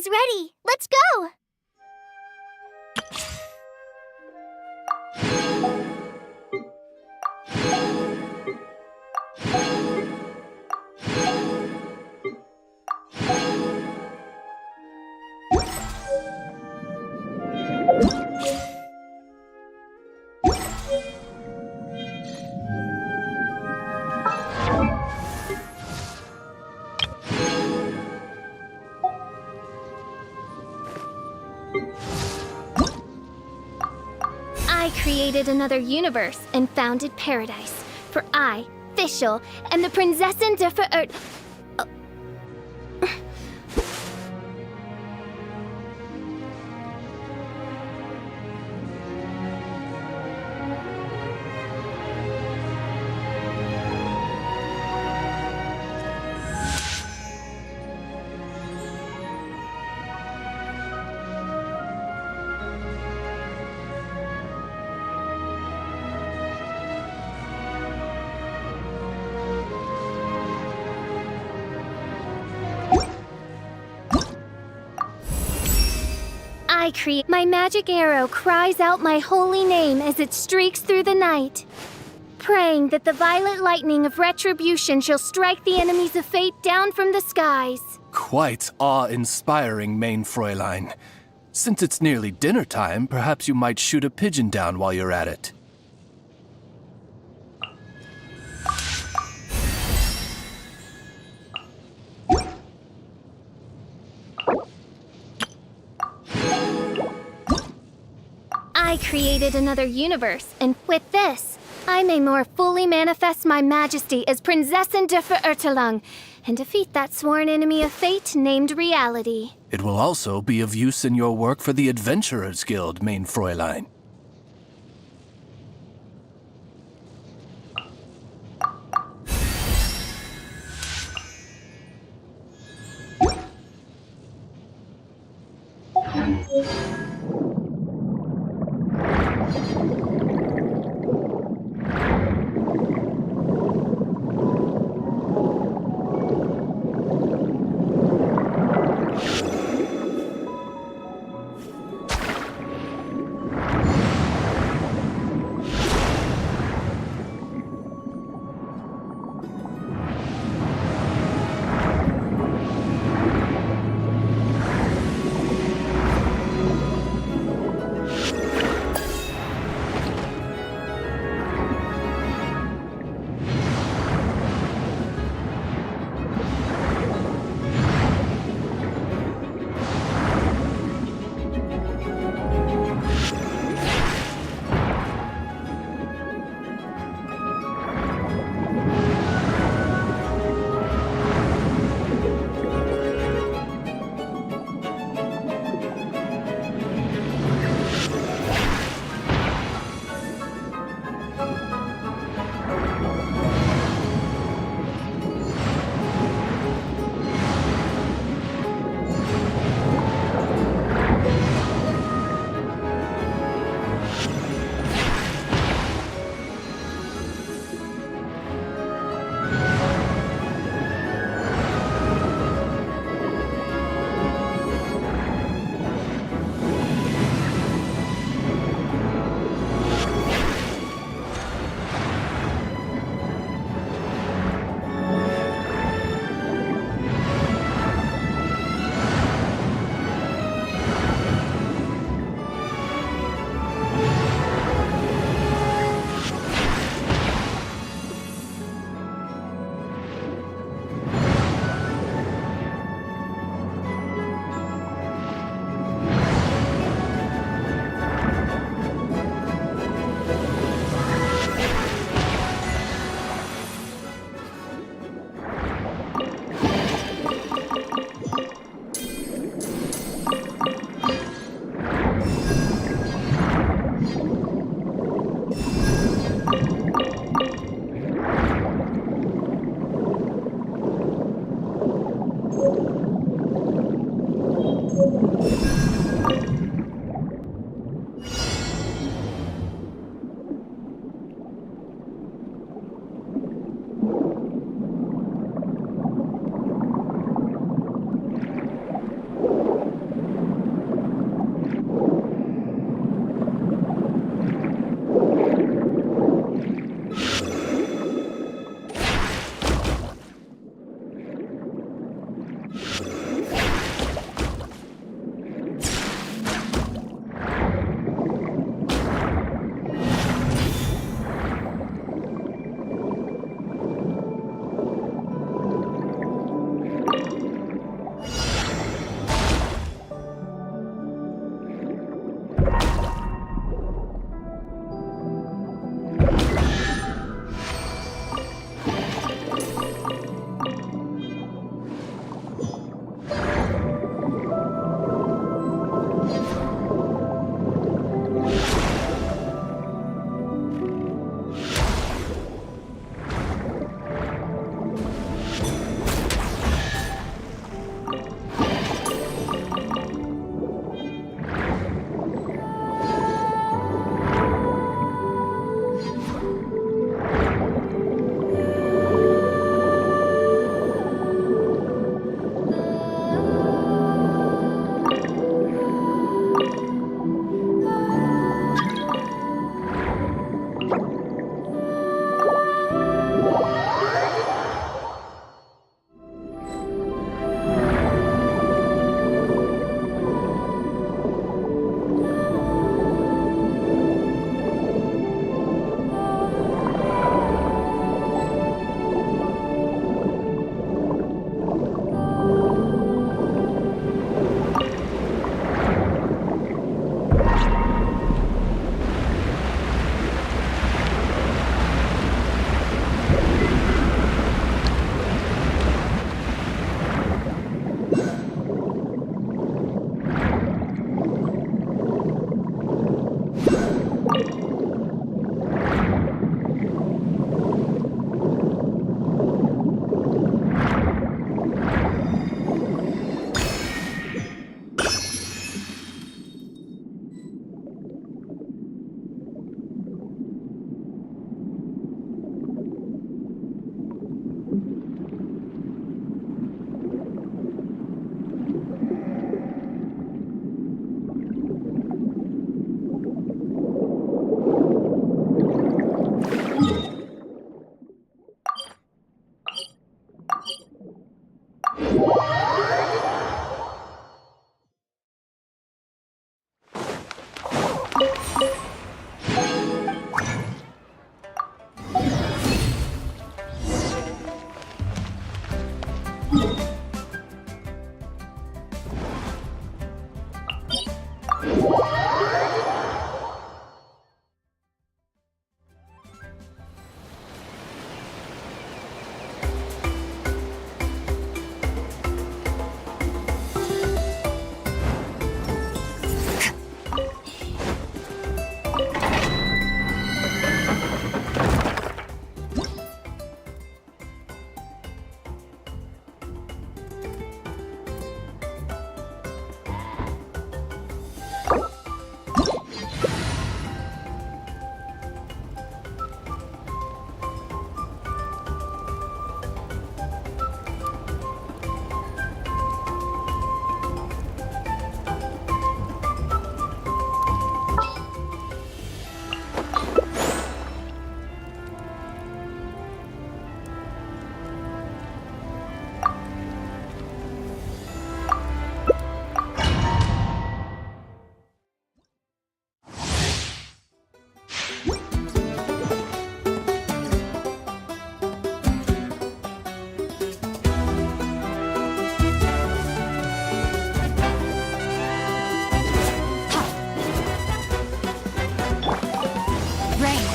is ready. Let's go! I created another universe and founded paradise. For I, Fischl, am the Prinzessin der Verirrt... My magic arrow cries out my holy name as it streaks through the night, praying that the violet lightning of retribution shall strike the enemies of fate down from the skies. Quite awe-inspiring, main Fräulein. Since it's nearly dinner time, perhaps you might shoot a pigeon down while you're at it. I created another universe, and with this, I may more fully manifest my majesty as Prinzessin der Verirrtelung and defeat that sworn enemy of fate named reality. It will also be of use in your work for the Adventurers Guild, main Fräulein.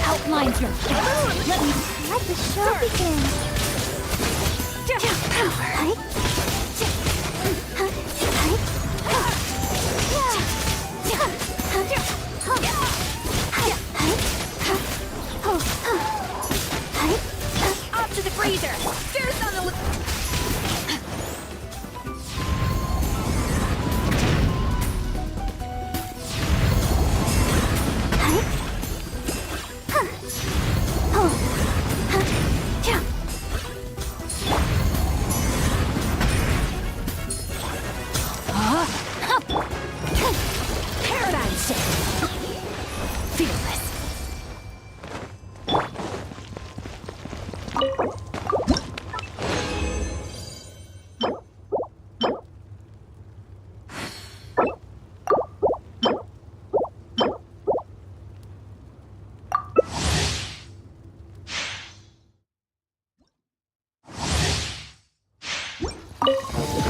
Outlines your face. Let the show begin. Off to the freezer. Fierce on the paradigm shift. Fearless.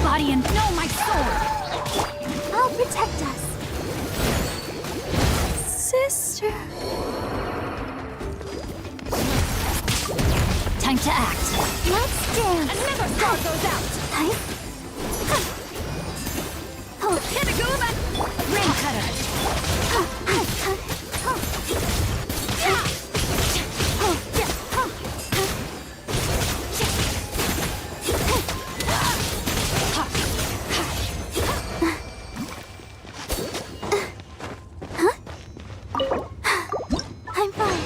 Body and know my soul. I'll protect us. Sister. Time to act. Let's dance. And never guard those out. Hit a gooba. Rain cutter. I'm fine.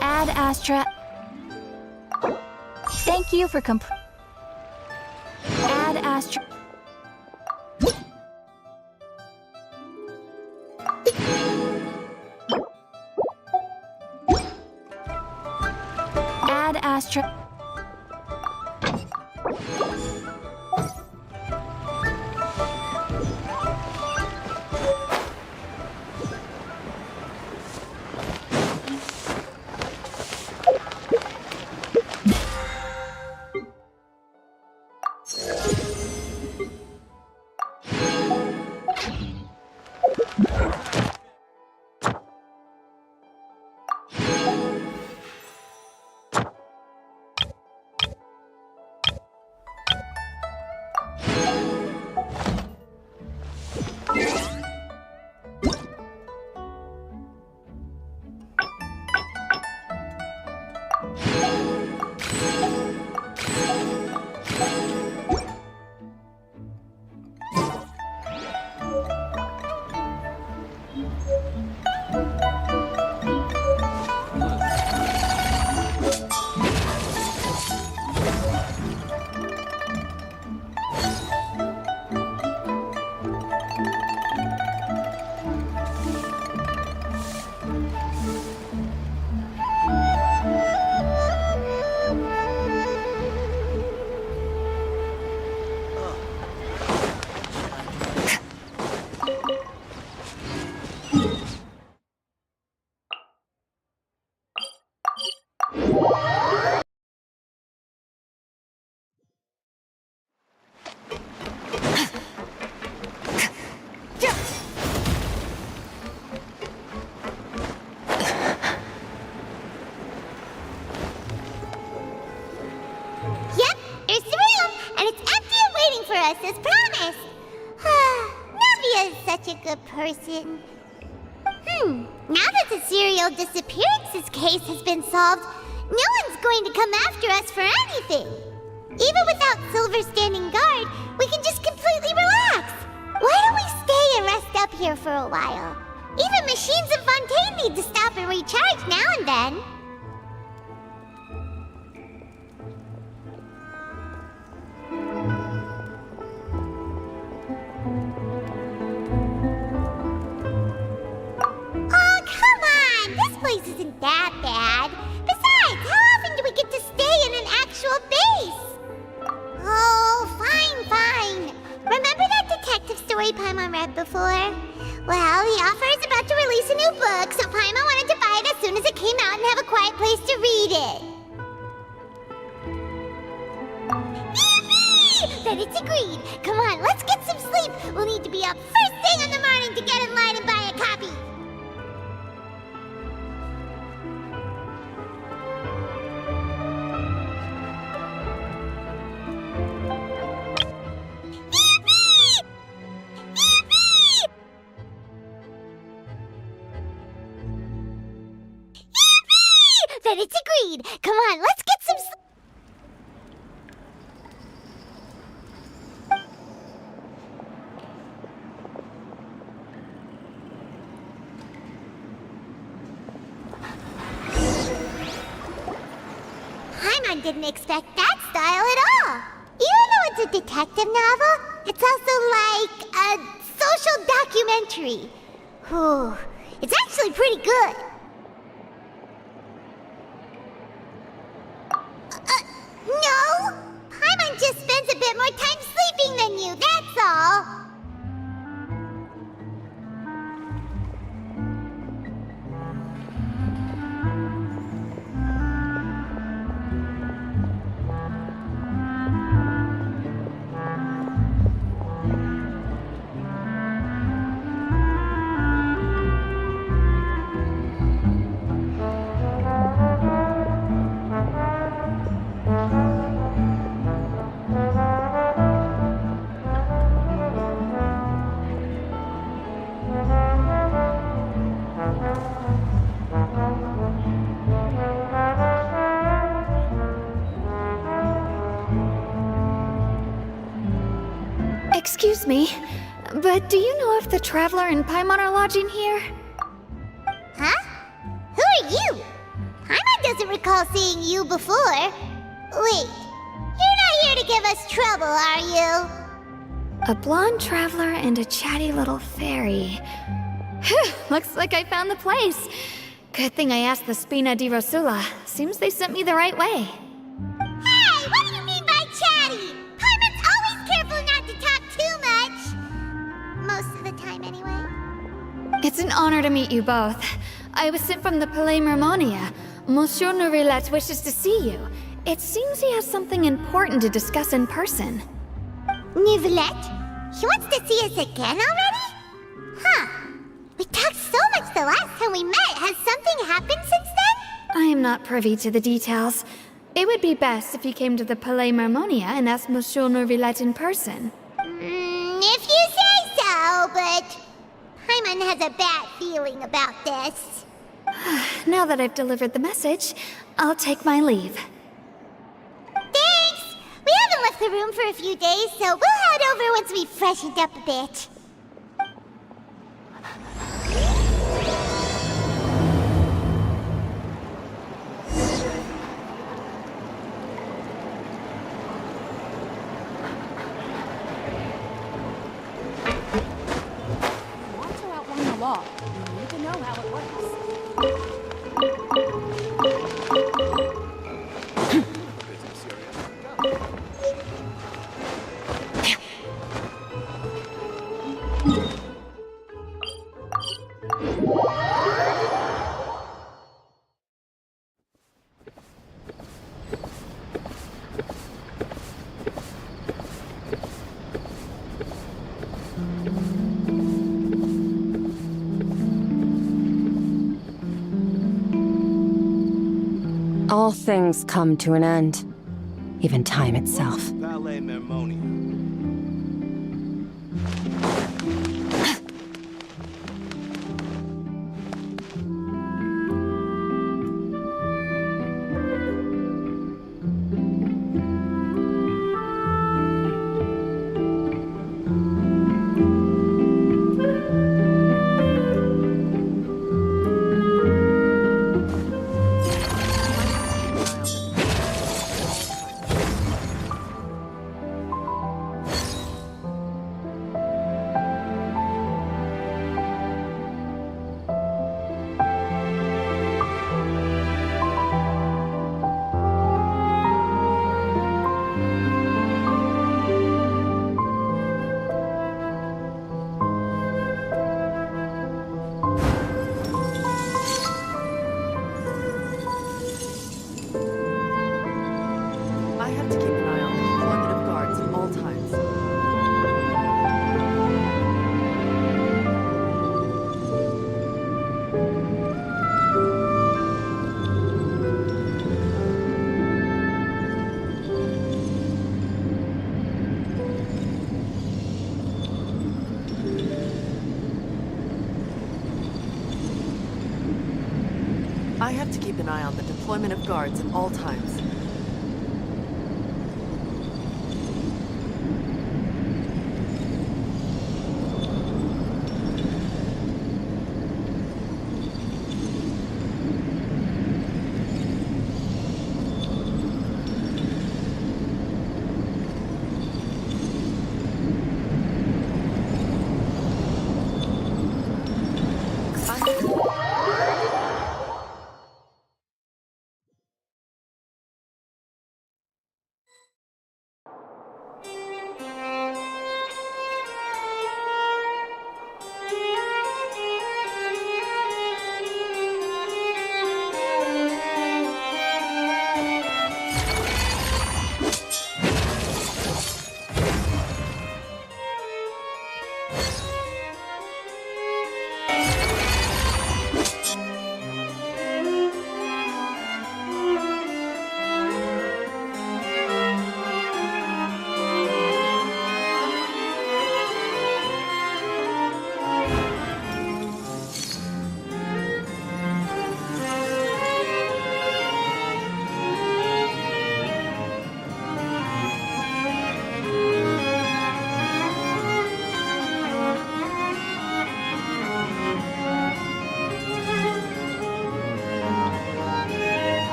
Ad Astra. Thank you for Ad Astra. Ad Astra. Yep, there's the room, and it's empty and waiting for us as promised. Navia is such a good person. Now that the serial disappearances case has been solved, no one's going to come after us for anything. Even without Silver standing guard, we can just completely relax. Why don't we stay and rest up here for a while? Even machines in Fontaine need to stop and recharge now and then. Oh, come on! This place isn't that bad. Besides, how often do we get to stay in an actual base? Oh, fine. Remember that detective story Paimon read before? Well, the author is about to release a new book, so Paimon wanted to buy it as soon as it came out and have a quiet place to read it. Yippee! Then it's agreed. Come on, let's get some sleep. We'll need to be up first thing in the morning to get in line and buy a copy. Then it's agreed. Come on, let's get some sleep. Paimon didn't expect that style at all. Even though it's a detective novel, it's also like a social documentary. Whew. It's actually pretty good. No! Paimon just spends a bit more time sleeping than you, that's all. Excuse me, but do you know if the Traveler and Paimon are lodging here? Huh? Who are you? Paimon doesn't recall seeing you before. Wait, you're not here to give us trouble, are you? A blonde traveler and a chatty little fairy. Whew, looks like I found the place. Good thing I asked the Spina di Rosula. Seems they sent me the right way. Hey, what do you mean by chatty? Paimon's always careful not to talk too much. Most of the time, anyway. It's an honor to meet you both. I was sent from the Palais Mermonia. Monsieur Nourilette wishes to see you. It seems he has something important to discuss in person. Nivelette? He wants to see us again already? Huh. We talked so much the last time we met. Has something happened since then? I am not privy to the details. It would be best if you came to the Palais Mermonia and asked Monsieur Nourilette in person. If you say so, but Paimon has a bad feeling about this. Now that I've delivered the message, I'll take my leave. Thanks! We haven't left the room for a few days, so we'll head over once we've freshened up a bit. Want to outrun the law? You need to know how it works. All things come to an end, even time itself. Palais Mermonia. I have to keep an eye on the deployment of guards at all times. I have to keep an eye on the deployment of guards at all times.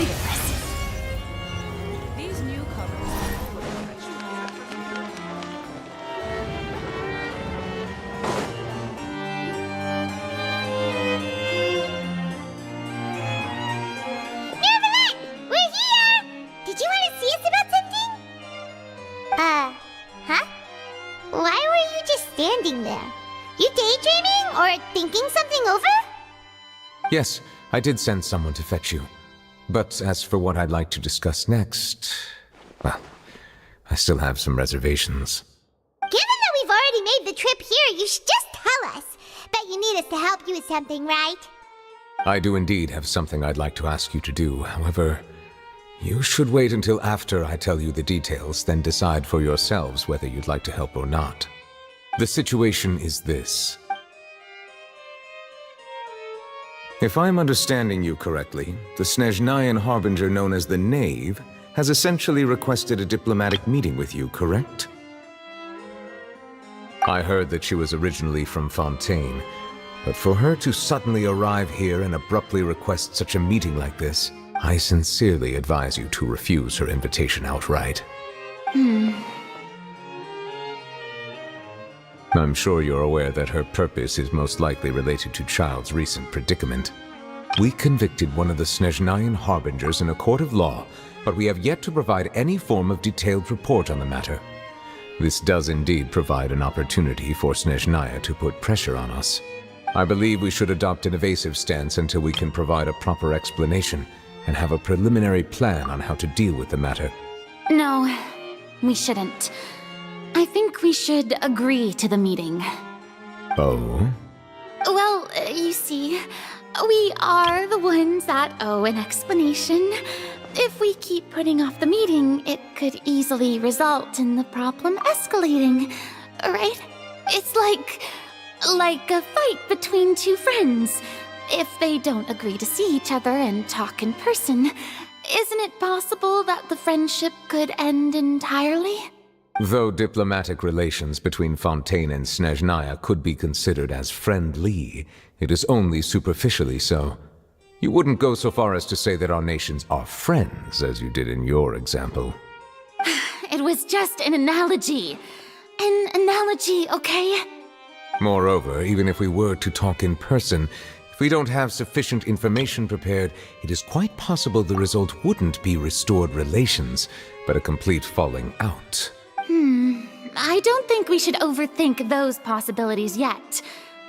Fabulous. These newcomers. Neverland, we're here! Did you want to see us about something? Huh? Why were you just standing there? You daydreaming or thinking something over? Yes, I did send someone to fetch you. But as for what I'd like to discuss next, well, I still have some reservations. Given that we've already made the trip here, you should just tell us. Bet you need us to help you with something, right? I do indeed have something I'd like to ask you to do. However, you should wait until after I tell you the details, then decide for yourselves whether you'd like to help or not. The situation is this. If I'm understanding you correctly, the Snezhnayan Harbinger known as the Knave has essentially requested a diplomatic meeting with you, correct? I heard that she was originally from Fontaine, but for her to suddenly arrive here and abruptly request such a meeting like this, I sincerely advise you to refuse her invitation outright. I'm sure you're aware that her purpose is most likely related to Child's recent predicament. We convicted one of the Snezhnayan Harbingers in a court of law, but we have yet to provide any form of detailed report on the matter. This does indeed provide an opportunity for Snezhnaya to put pressure on us. I believe we should adopt an evasive stance until we can provide a proper explanation and have a preliminary plan on how to deal with the matter. No, we shouldn't. I think we should agree to the meeting. Oh? Well, you see, we are the ones that owe an explanation. If we keep putting off the meeting, it could easily result in the problem escalating, right? It's like a fight between two friends. If they don't agree to see each other and talk in person, isn't it possible that the friendship could end entirely? Though diplomatic relations between Fontaine and Snezhnaya could be considered as friendly, it is only superficially so. You wouldn't go so far as to say that our nations are friends, as you did in your example. It was just an analogy. An analogy, okay? Moreover, even if we were to talk in person, if we don't have sufficient information prepared, it is quite possible the result wouldn't be restored relations, but a complete falling out. I don't think we should overthink those possibilities yet.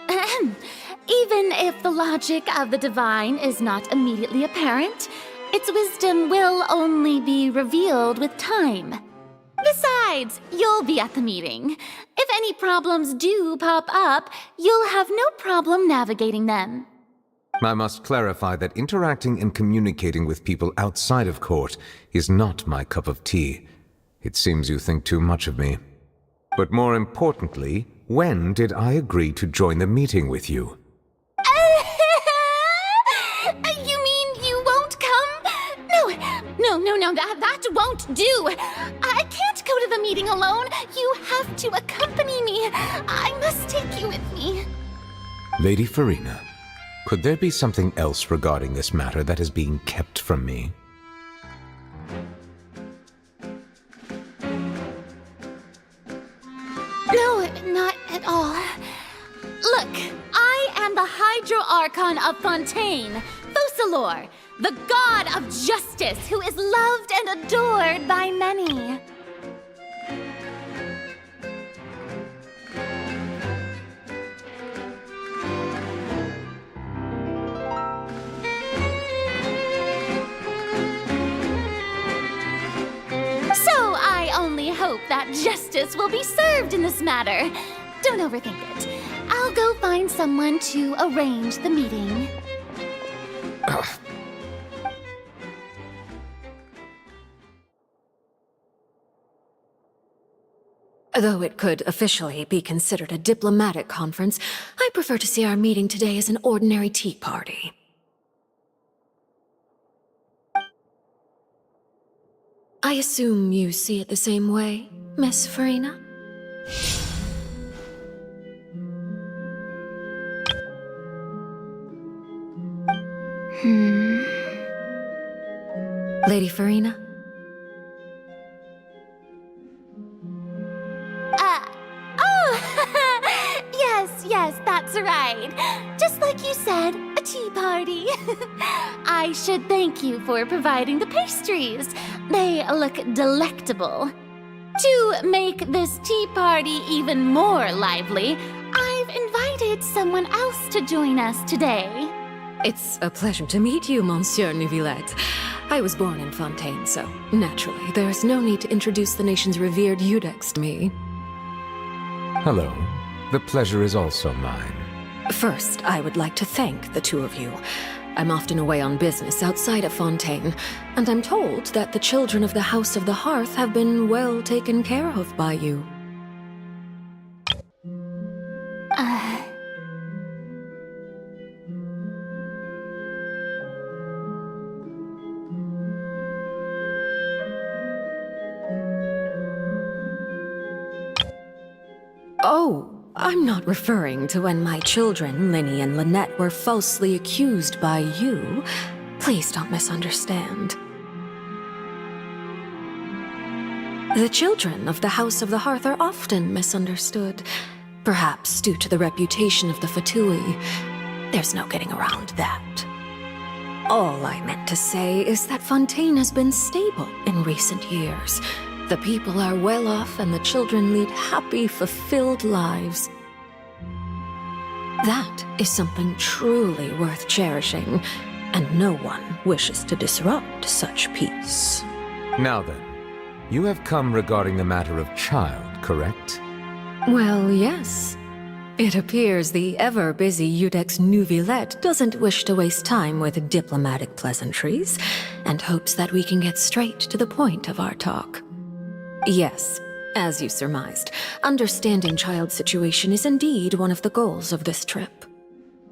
Ahem. Even if the logic of the divine is not immediately apparent, its wisdom will only be revealed with time. Besides, you'll be at the meeting. If any problems do pop up, you'll have no problem navigating them. I must clarify that interacting and communicating with people outside of court is not my cup of tea. It seems you think too much of me. But more importantly, when did I agree to join the meeting with you? You mean you won't come? No, that won't do. I can't go to the meeting alone. You have to accompany me. I must take you with me. Lady Farina, could there be something else regarding this matter that is being kept from me? No, not at all. Look, I am the Hydro-Archon of Fontaine, Focalor, the god of justice who is loved and adored by many. So I only hope that justice will be served in this matter. Don't overthink it. I'll go find someone to arrange the meeting. Though it could officially be considered a diplomatic conference, I prefer to see our meeting today as an ordinary tea party. I assume you see it the same way, Miss Farina? Lady Farina? Yes, that's right. Just like you said, a tea party. I should thank you for providing the pastries. They look delectable. To make this tea party even more lively, I've invited someone else to join us today. It's a pleasure to meet you, Monsieur Neuvillette. I was born in Fontaine, so naturally, there's no need to introduce the nation's revered Eudex to me. Hello. The pleasure is also mine. First, I would like to thank the two of you. I'm often away on business outside of Fontaine, and I'm told that the children of the House of the Hearth have been well taken care of by you. Oh, I'm not referring to when my children, Linny and Lynette, were falsely accused by you. Please don't misunderstand. The children of the House of the Hearth are often misunderstood, perhaps due to the reputation of the Fatui. There's no getting around that. All I meant to say is that Fontaine has been stable in recent years. The people are well off and the children lead happy, fulfilled lives. That is something truly worth cherishing, and no one wishes to disrupt such peace. Now then, you have come regarding the matter of child, correct? Well, yes. It appears the ever-busy Eudex Neuvillette doesn't wish to waste time with diplomatic pleasantries, and hopes that we can get straight to the point of our talk. Yes, as you surmised, understanding Child's situation is indeed one of the goals of this trip.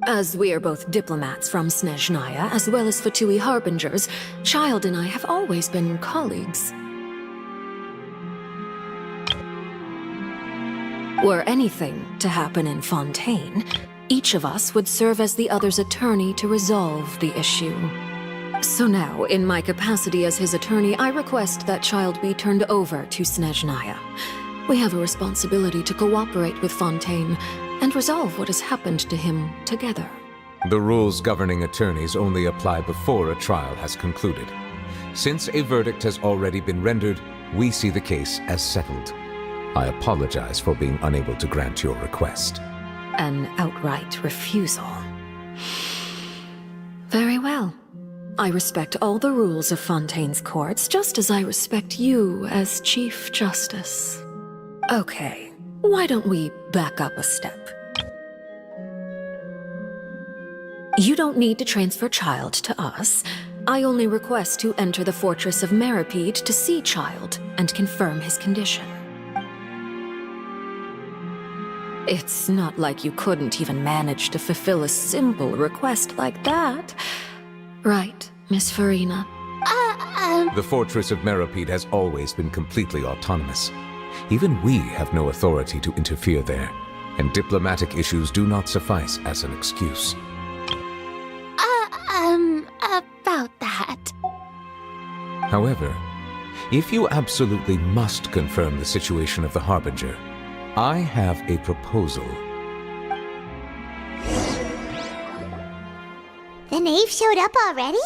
As we are both diplomats from Snezhnaya, as well as Fatui harbingers, Child and I have always been colleagues. Were anything to happen in Fontaine, each of us would serve as the other's attorney to resolve the issue. So now, in my capacity as his attorney, I request that Child be turned over to Snezhnaya. We have a responsibility to cooperate with Fontaine and resolve what has happened to him together. The rules governing attorneys only apply before a trial has concluded. Since a verdict has already been rendered, we see the case as settled. I apologize for being unable to grant your request. An outright refusal. Very well. I respect all the rules of Fontaine's courts, just as I respect you as Chief Justice. Okay, why don't we back up a step? You don't need to transfer Child to us. I only request to enter the fortress of Meripede to see Child and confirm his condition. It's not like you couldn't even manage to fulfill a simple request like that. Right, Miss Farina? The fortress of Meripede has always been completely autonomous. Even we have no authority to interfere there, and diplomatic issues do not suffice as an excuse. About that. However, if you absolutely must confirm the situation of the Harbinger, I have a proposal. The knave showed up already?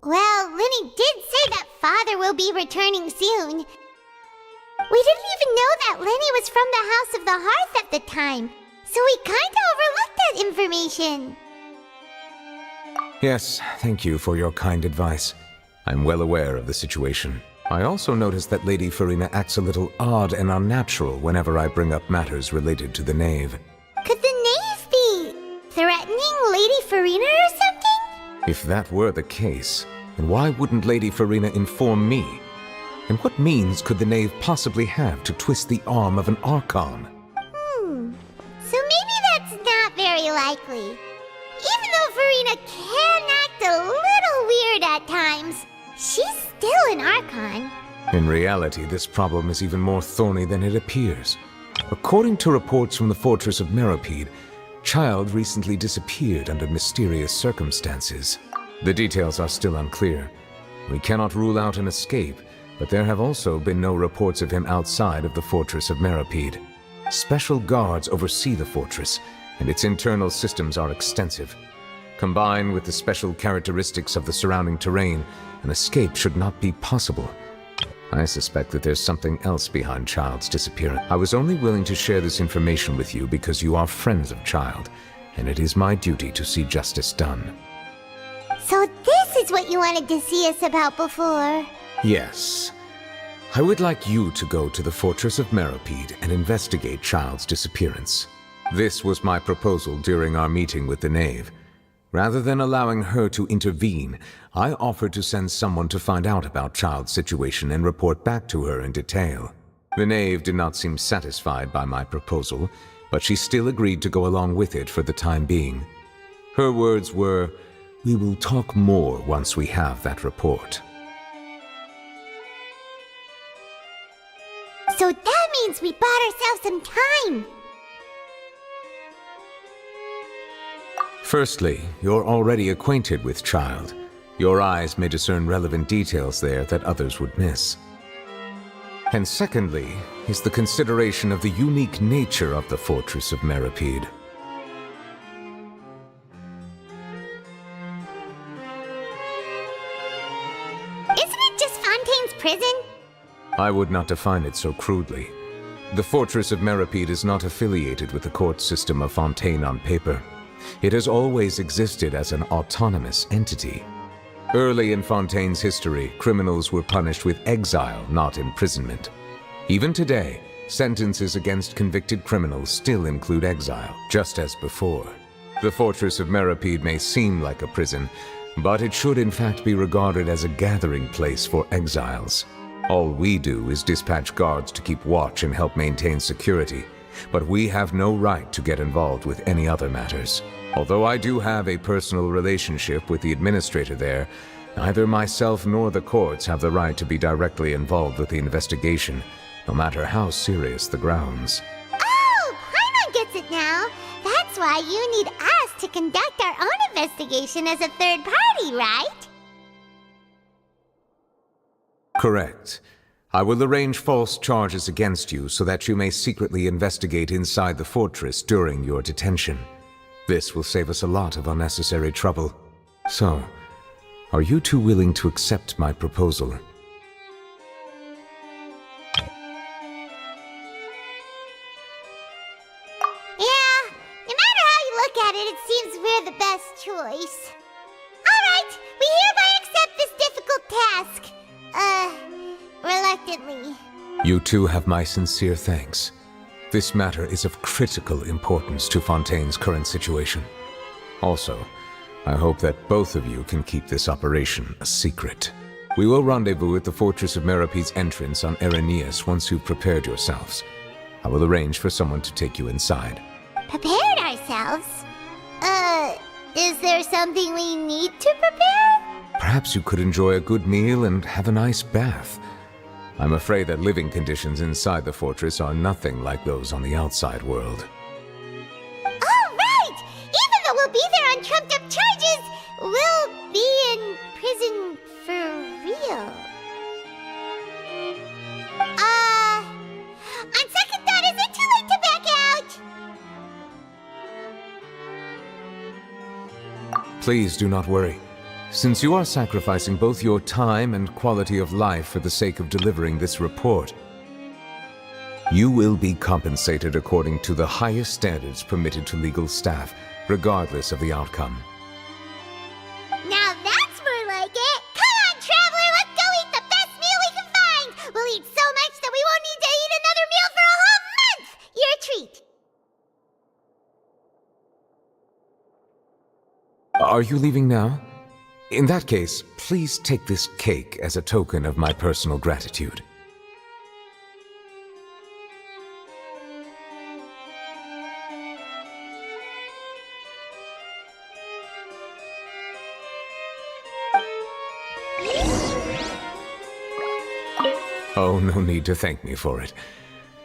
Well, Linny did say that Father will be returning soon. We didn't even know that Linny was from the House of the Hearth at the time, so we kinda overlooked that information. Yes, thank you for your kind advice. I'm well aware of the situation. I also noticed that Lady Farina acts a little odd and unnatural whenever I bring up matters related to the knave. Could the knave be threatening Lady Farina or something? If that were the case, then why wouldn't Lady Farina inform me? And what means could the knave possibly have to twist the arm of an Archon? So maybe that's not very likely. Even though Farina can act a little weird at times, she's still an Archon. In reality, this problem is even more thorny than it appears. According to reports from the fortress of Meripede, Child recently disappeared under mysterious circumstances. The details are still unclear, We cannot rule out an escape, but there have also been no reports of him outside of the fortress of Meripede. Special guards oversee the fortress, and its internal systems are extensive. Combined with the special characteristics of the surrounding terrain, an escape should not be possible. I suspect that there's something else behind Child's disappearance. I was only willing to share this information with you because you are friends of Child, and it is my duty to see justice done. So this is what you wanted to see us about before. Yes. I would like you to go to the Fortress of Meripede and investigate Child's disappearance. This was my proposal during our meeting with the Knave. Rather than allowing her to intervene, I offered to send someone to find out about Child's situation and report back to her in detail. The Knave did not seem satisfied by my proposal, but she still agreed to go along with it for the time being. Her words were, "We will talk more once we have that report." So that means we bought ourselves some time. Firstly, you're already acquainted with Child. Your eyes may discern relevant details there that others would miss. And secondly, is the consideration of the unique nature of the Fortress of Meripede. Isn't it just Fontaine's prison? I would not define it so crudely. The Fortress of Meripede is not affiliated with the court system of Fontaine on paper. It has always existed as an autonomous entity. Early in Fontaine's history, criminals were punished with exile, not imprisonment. Even today, sentences against convicted criminals still include exile, just as before. The Fortress of Meripede may seem like a prison, but it should in fact be regarded as a gathering place for exiles. All we do is dispatch guards to keep watch and help maintain security, but we have no right to get involved with any other matters. Although I do have a personal relationship with the administrator there, neither myself nor the courts have the right to be directly involved with the investigation, no matter how serious the grounds. Oh, Paimon gets it now. That's why you need us to conduct our own investigation as a third party, right? Correct. I will arrange false charges against you so that you may secretly investigate inside the fortress during your detention. This will save us a lot of unnecessary trouble. So, are you two willing to accept my proposal? Yeah, no matter how you look at it, it seems we're the best choice. Alright, we hereby accept this difficult task. Reluctantly. You two have my sincere thanks. This matter is of critical importance to Fontaine's current situation. Also, I hope that both of you can keep this operation a secret. We will rendezvous at the Fortress of Meripede's entrance on Erinius once you've prepared yourselves. I will arrange for someone to take you inside. Prepared ourselves? Is there something we need to prepare? Perhaps you could enjoy a good meal and have a nice bath. I'm afraid that living conditions inside the fortress are nothing like those on the outside world. Oh, right! Even though we'll be there on trumped-up charges, we'll be in prison for real. On second thought, is it too late to back out? Please do not worry. Since you are sacrificing both your time and quality of life for the sake of delivering this report, you will be compensated according to the highest standards permitted to legal staff, regardless of the outcome. Now that's more like it! Come on, traveler, let's go eat the best meal we can find! We'll eat so much that we won't need to eat another meal for a whole month! You're a treat! Are you leaving now? In that case, please take this cake as a token of my personal gratitude. Oh, no need to thank me for it.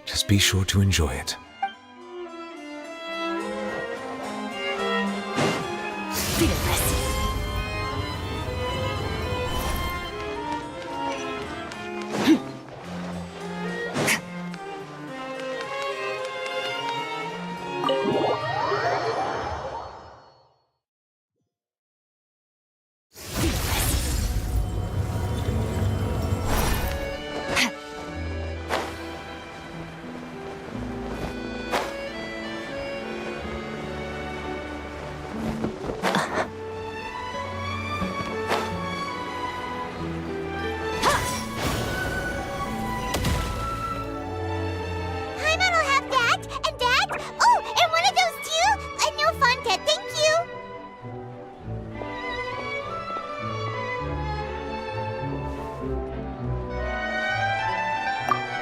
Just be sure to enjoy it.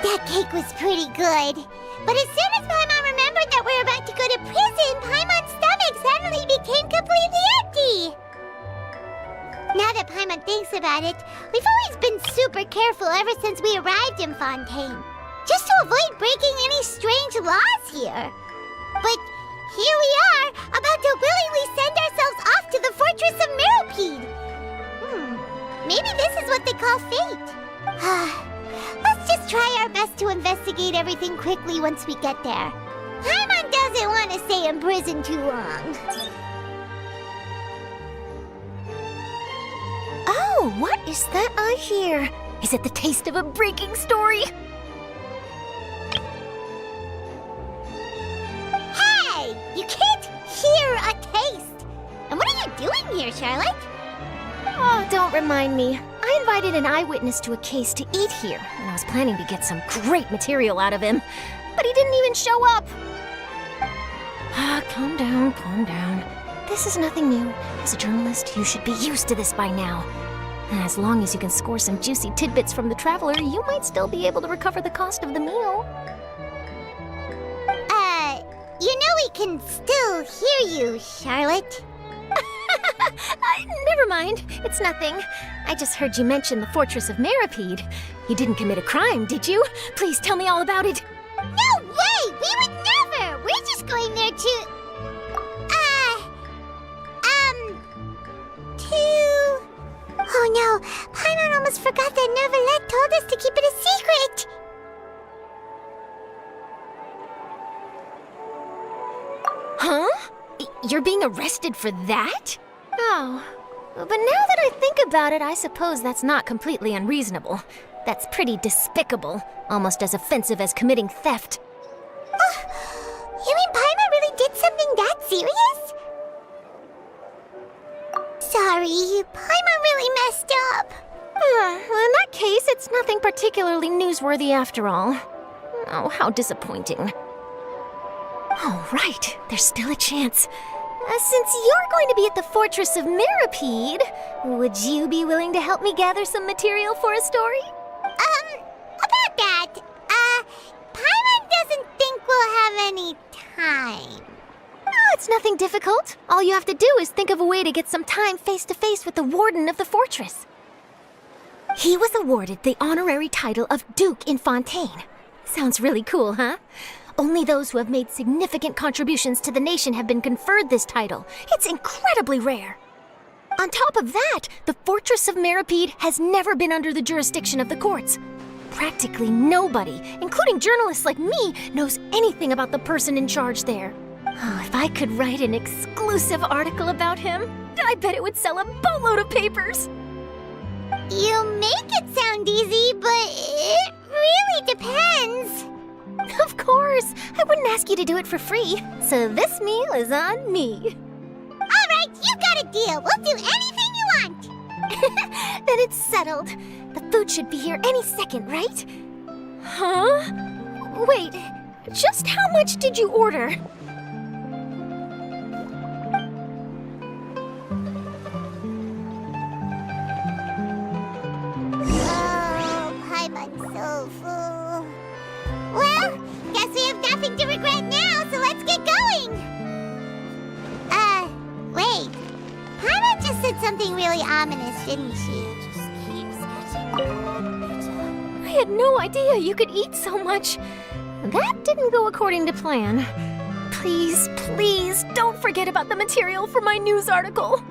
That cake was pretty good. But as soon as Paimon remembered that we're about to go to prison, Paimon's stomach suddenly became completely empty. Now that Paimon thinks about it, we've always been super careful ever since we arrived in Fontaine. Just to avoid breaking any strange laws here. But here we are, about to willingly send ourselves off to the Fortress of Meropide. Maybe this is what they call fate. Let's just try our best to investigate everything quickly once we get there. Paimon doesn't want to stay in prison too long. Oh, what is that I hear? Is it the taste of a breaking story? Hey! You can't hear a taste! And what are you doing here, Charlotte? Oh, don't remind me. I invited an eyewitness to a case to eat here, and I was planning to get some great material out of him. But he didn't even show up. Calm down, calm down. This is nothing new. As a journalist, you should be used to this by now. As long as you can score some juicy tidbits from the traveler, you might still be able to recover the cost of the meal. You know we can still hear you, Charlotte. Never mind. It's nothing. I just heard you mention the Fortress of Meropide. You didn't commit a crime, did you? Please tell me all about it. No way! We would never! We're just going there to... Oh no, Paimon almost forgot that Neuvillette told us to keep it a secret! Huh? You're being arrested for that? Oh. But now that I think about it, I suppose that's not completely unreasonable. That's pretty despicable. Almost as offensive as committing theft. You mean Paimon really did something that serious? Sorry, Paimon really messed up. Well, in that case, it's nothing particularly newsworthy after all. Oh, how disappointing. Oh, right. There's still a chance. Since you're going to be at the Fortress of Meropide, would you be willing to help me gather some material for a story? About that, Paimon doesn't think we'll have any time. Oh, it's nothing difficult. All you have to do is think of a way to get some time face-to-face with the warden of the fortress. He was awarded the honorary title of Duke in Fontaine. Sounds really cool, huh? Only those who have made significant contributions to the nation have been conferred this title. It's incredibly rare. On top of that, the Fortress of Meropide has never been under the jurisdiction of the courts. Practically nobody, including journalists like me, knows anything about the person in charge there. Oh, if I could write an exclusive article about him, I bet it would sell a boatload of papers. You make it sound easy, but it really depends. Of course, I wouldn't ask you to do it for free, so this meal is on me. All right, you got a deal. We'll do anything you want. Then it's settled. The food should be here any second, right? Huh? Wait, just how much did you order? Oh, Paimon's so full. Well, guess we have nothing to regret now, so let's get going! Wait. Paimon just said something really ominous, didn't she? I had no idea you could eat so much. That didn't go according to plan. Please, please, don't forget about the material for my news article.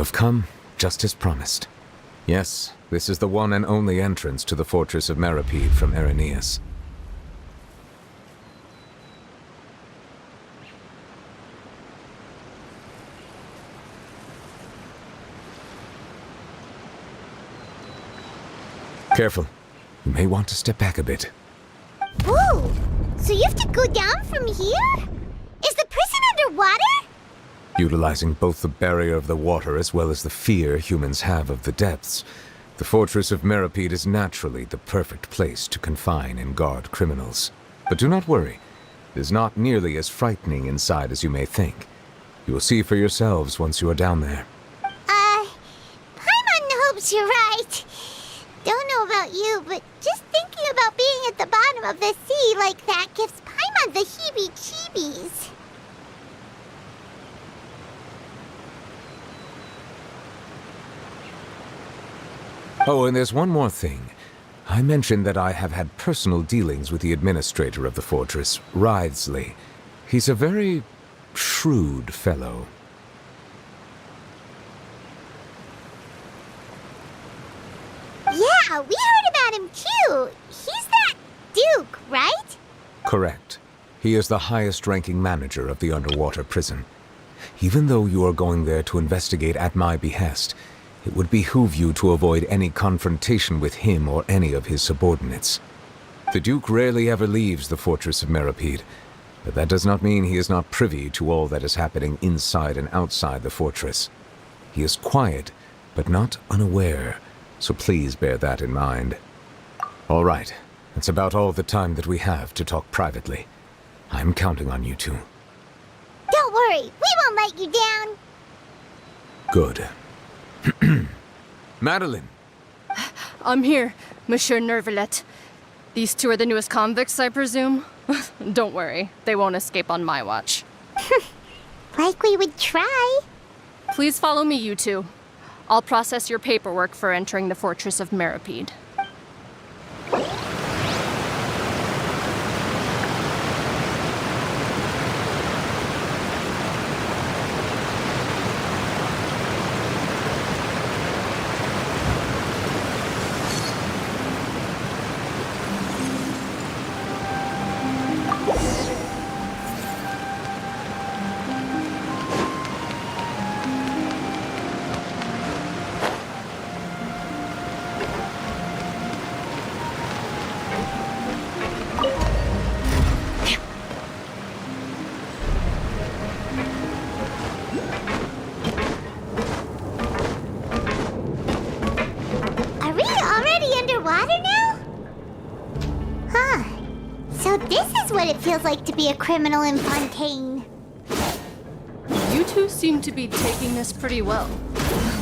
have come, just as promised. Yes, this is the one and only entrance to the fortress of Meripede from Irenaeus. Careful. You may want to step back a bit. Whoa! So you have to go down from here? Is the prison underwater? Utilizing both the barrier of the water as well as the fear humans have of the depths, the fortress of Meripede is naturally the perfect place to confine and guard criminals. But do not worry. It is not nearly as frightening inside as you may think. You will see for yourselves once you are down there. Paimon hopes you're right. Don't know about you, but just thinking about being at the bottom of the sea like that gives Paimon the heebie-jeebies. Oh, and there's one more thing. I mentioned that I have had personal dealings with the administrator of the fortress, Wriothesley. He's a very shrewd fellow. Yeah, we heard about him too. He's that Duke, right? Correct. He is the highest-ranking manager of the underwater prison. Even though you are going there to investigate at my behest, it would behoove you to avoid any confrontation with him or any of his subordinates. The Duke rarely ever leaves the fortress of Meripede, but that does not mean he is not privy to all that is happening inside and outside the fortress. He is quiet, but not unaware, so please bear that in mind. All right, that's about all the time that we have to talk privately. I'm counting on you two. Don't worry, we won't let you down. Good. Madeline! I'm here, Monsieur Nervalet. These two are the newest convicts, I presume? Don't worry, they won't escape on my watch. Like we would try. Please follow me, you two. I'll process your paperwork for entering the Fortress of Meripede. Are we already underwater now? Huh. So this is what it feels like to be a criminal in Fontaine. You two seem to be taking this pretty well.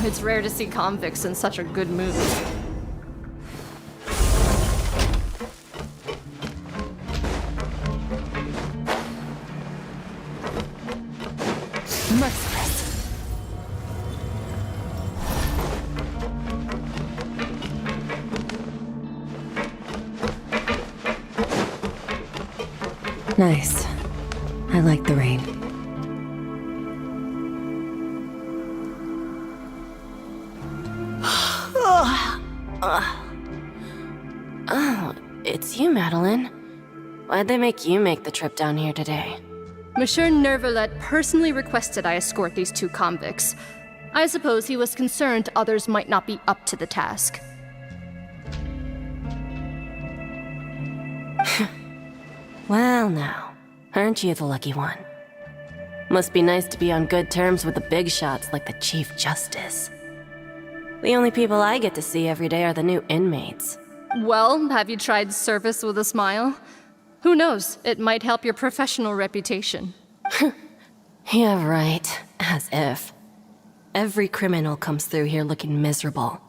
It's rare to see convicts in such a good mood. Merciless. Nice. I like the rain. Oh, it's you, Madeline. Why'd they make you make the trip down here today? Monsieur Nervalet personally requested I escort these two convicts. I suppose he was concerned others might not be up to the task. Well now, aren't you the lucky one? Must be nice to be on good terms with the big shots like the Chief Justice. The only people I get to see every day are the new inmates. Well, have you tried service with a smile? Who knows, it might help your professional reputation. Yeah, right. As if. Every criminal comes through here looking miserable.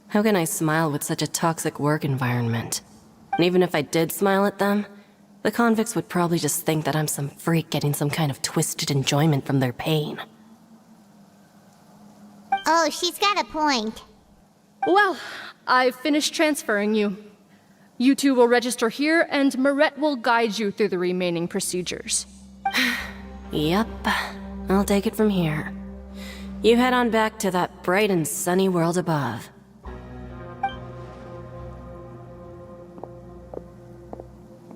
How can I smile with such a toxic work environment? And even if I did smile at them, the convicts would probably just think that I'm some freak getting some kind of twisted enjoyment from their pain. Oh, she's got a point. Well, I've finished transferring you. You two will register here, and Marette will guide you through the remaining procedures. Yep, I'll take it from here. You head on back to that bright and sunny world above.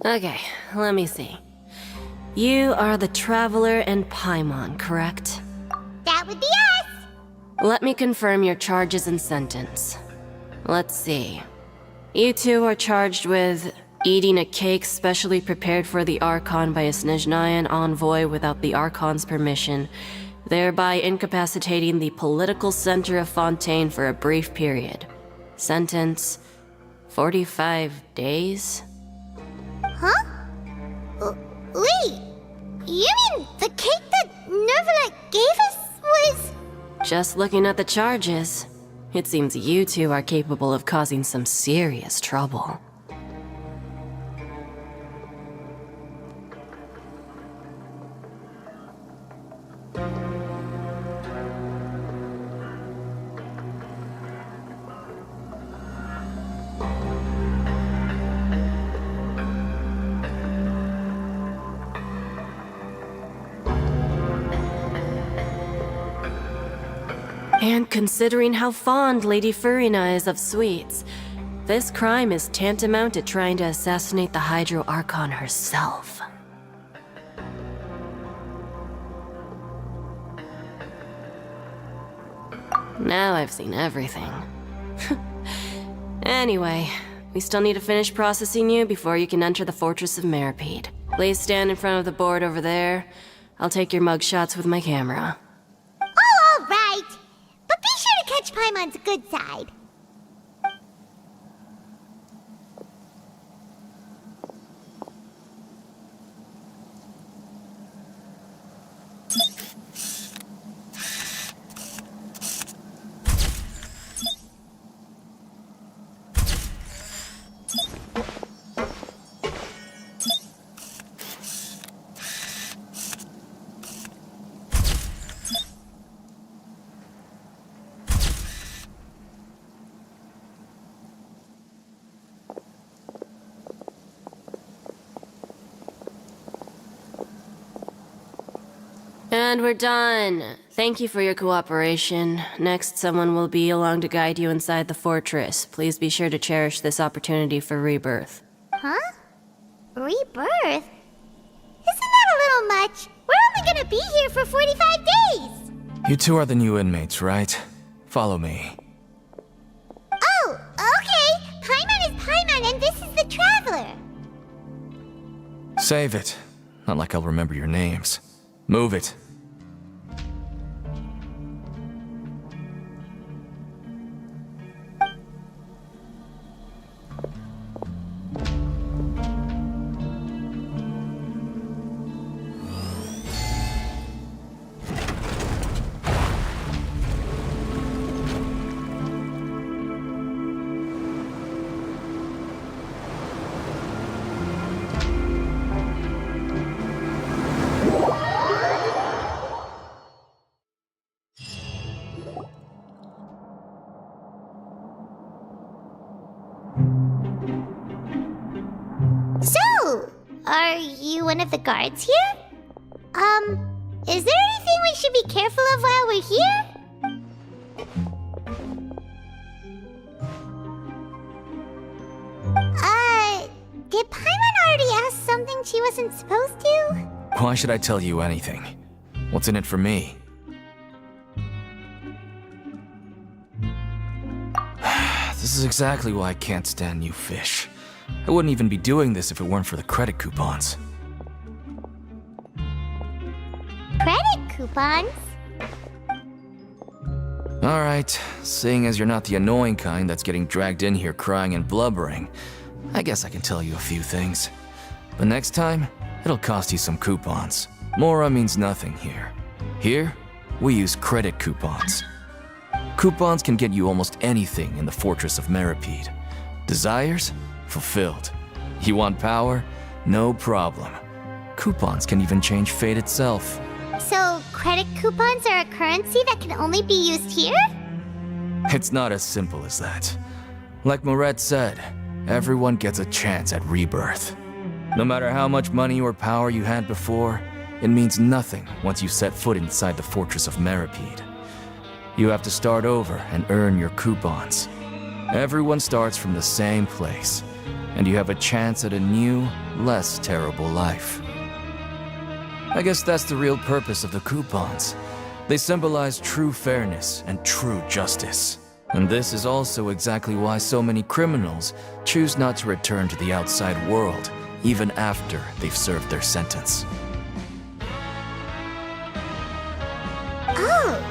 Okay, let me see. You are the Traveler and Paimon, correct? That would be us! Let me confirm your charges and sentence. Let's see. You two are charged with eating a cake specially prepared for the Archon by a Snezhnayan envoy without the Archon's permission, thereby incapacitating the political center of Fontaine for a brief period. Sentence: 45 days? Huh? Wait, you mean the cake that Nervalet gave us was... Just looking at the charges, it seems you two are capable of causing some serious trouble. And considering how fond Lady Furina is of sweets, this crime is tantamount to trying to assassinate the Hydro Archon herself. Now I've seen everything. Anyway, we still need to finish processing you before you can enter the Fortress of Meripede. Please stand in front of the board over there. I'll take your mugshots with my camera. Oh, all right! But be sure to catch Paimon's good side. And we're done. Thank you for your cooperation. Next, someone will be along to guide you inside the fortress. Please be sure to cherish this opportunity for rebirth. Huh? Rebirth? Isn't that a little much? We're only gonna be here for 45 days! You two are the new inmates, right? Follow me. Oh, okay! Paimon is Paimon and this is the Traveler! Save it. Not like I'll remember your names. Move it. So, are you one of the guards here? Is there anything we should be careful of while we're here? Did Paimon already ask something she wasn't supposed to? Why should I tell you anything? What's in it for me? This is exactly why I can't stand you fish. I wouldn't even be doing this if it weren't for the credit coupons. Credit coupons? Alright, seeing as you're not the annoying kind that's getting dragged in here crying and blubbering, I guess I can tell you a few things. But next time, it'll cost you some coupons. Mora means nothing here. Here, we use credit coupons. Coupons can get you almost anything in the Fortress of Meripede. Desires? Fulfilled. You want power? No problem. Coupons can even change fate itself. So, credit coupons are a currency that can only be used here? It's not as simple as that. Like Moret said, everyone gets a chance at rebirth. No matter how much money or power you had before, it means nothing once you set foot inside the Fortress of Meripede. You have to start over and earn your coupons. Everyone starts from the same place, and you have a chance at a new, less terrible life. I guess that's the real purpose of the coupons. They symbolize true fairness and true justice. And this is also exactly why so many criminals choose not to return to the outside world, even after they've served their sentence. Oh,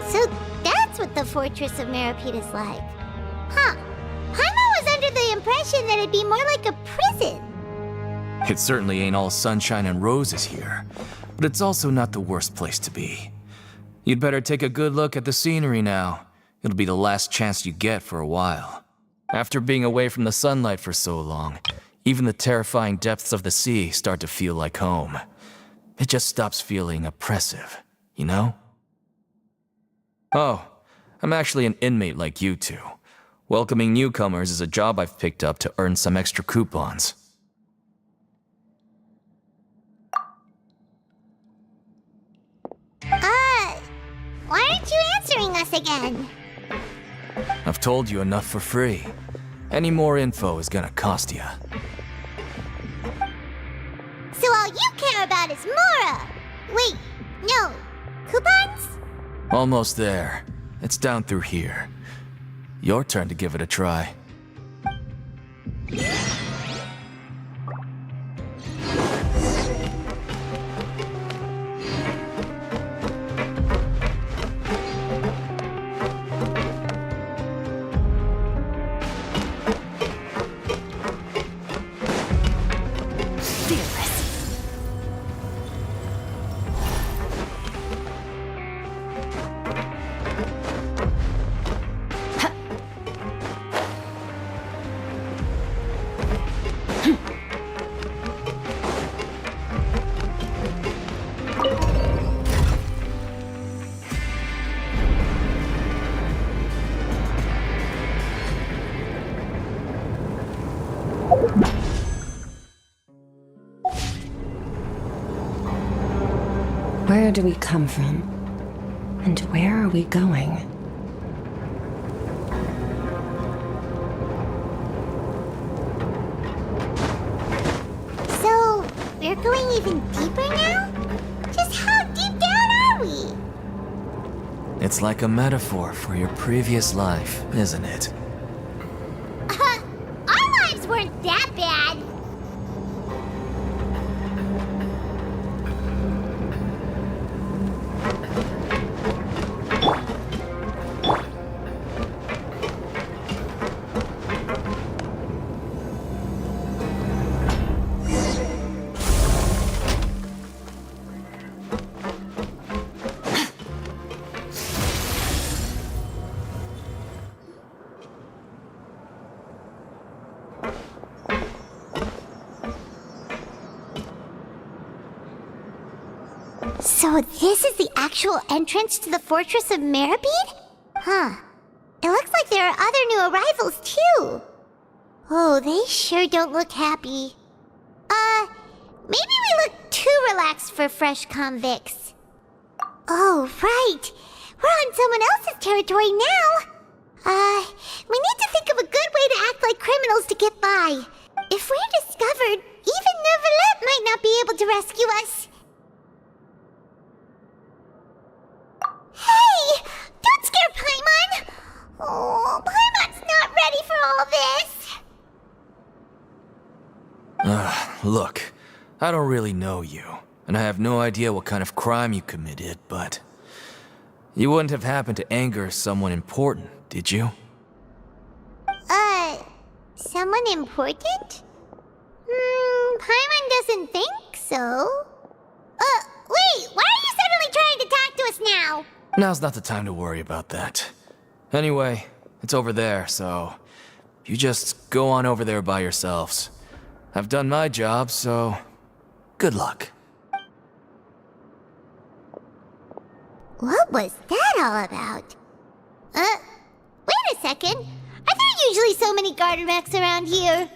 so that's what the Fortress of Meripede is like. Huh. Paimon was under the impression that it'd be more like a prison. It certainly ain't all sunshine and roses here, but it's also not the worst place to be. You'd better take a good look at the scenery now. It'll be the last chance you get for a while. After being away from the sunlight for so long, even the terrifying depths of the sea start to feel like home. It just stops feeling oppressive, you know? Oh, I'm actually an inmate like you two. Welcoming newcomers is a job I've picked up to earn some extra coupons. Why aren't you answering us again? I've told you enough for free. Any more info is gonna cost you. So all you care about is Mora! Wait, no. Coupons? Almost there. It's down through here. Your turn to give it a try. Where do we come from? And where are we going? So, we're going even deeper now? Just how deep down are we? It's like a metaphor for your previous life, isn't it? Our lives weren't that bad. So this is the actual entrance to the Fortress of Meripede? Huh. It looks like there are other new arrivals, too. Oh, they sure don't look happy. Maybe we look too relaxed for fresh convicts. Oh, right. We're on someone else's territory now. We need to think of a good way to act like criminals to get by. If we're discovered, even Neuvillette might not be able to rescue us. Hey! Don't scare Paimon! Oh, Paimon's not ready for all this! Look, I don't really know you, and I have no idea what kind of crime you committed, but you wouldn't have happened to anger someone important, did you? Someone important? Paimon doesn't think so. Wait, why are you suddenly trying to talk to us now? Now's not the time to worry about that. Anyway, it's over there, so you just go on over there by yourselves. I've done my job, so good luck. What was that all about? Wait a second. Are there usually so many garter mechs around here?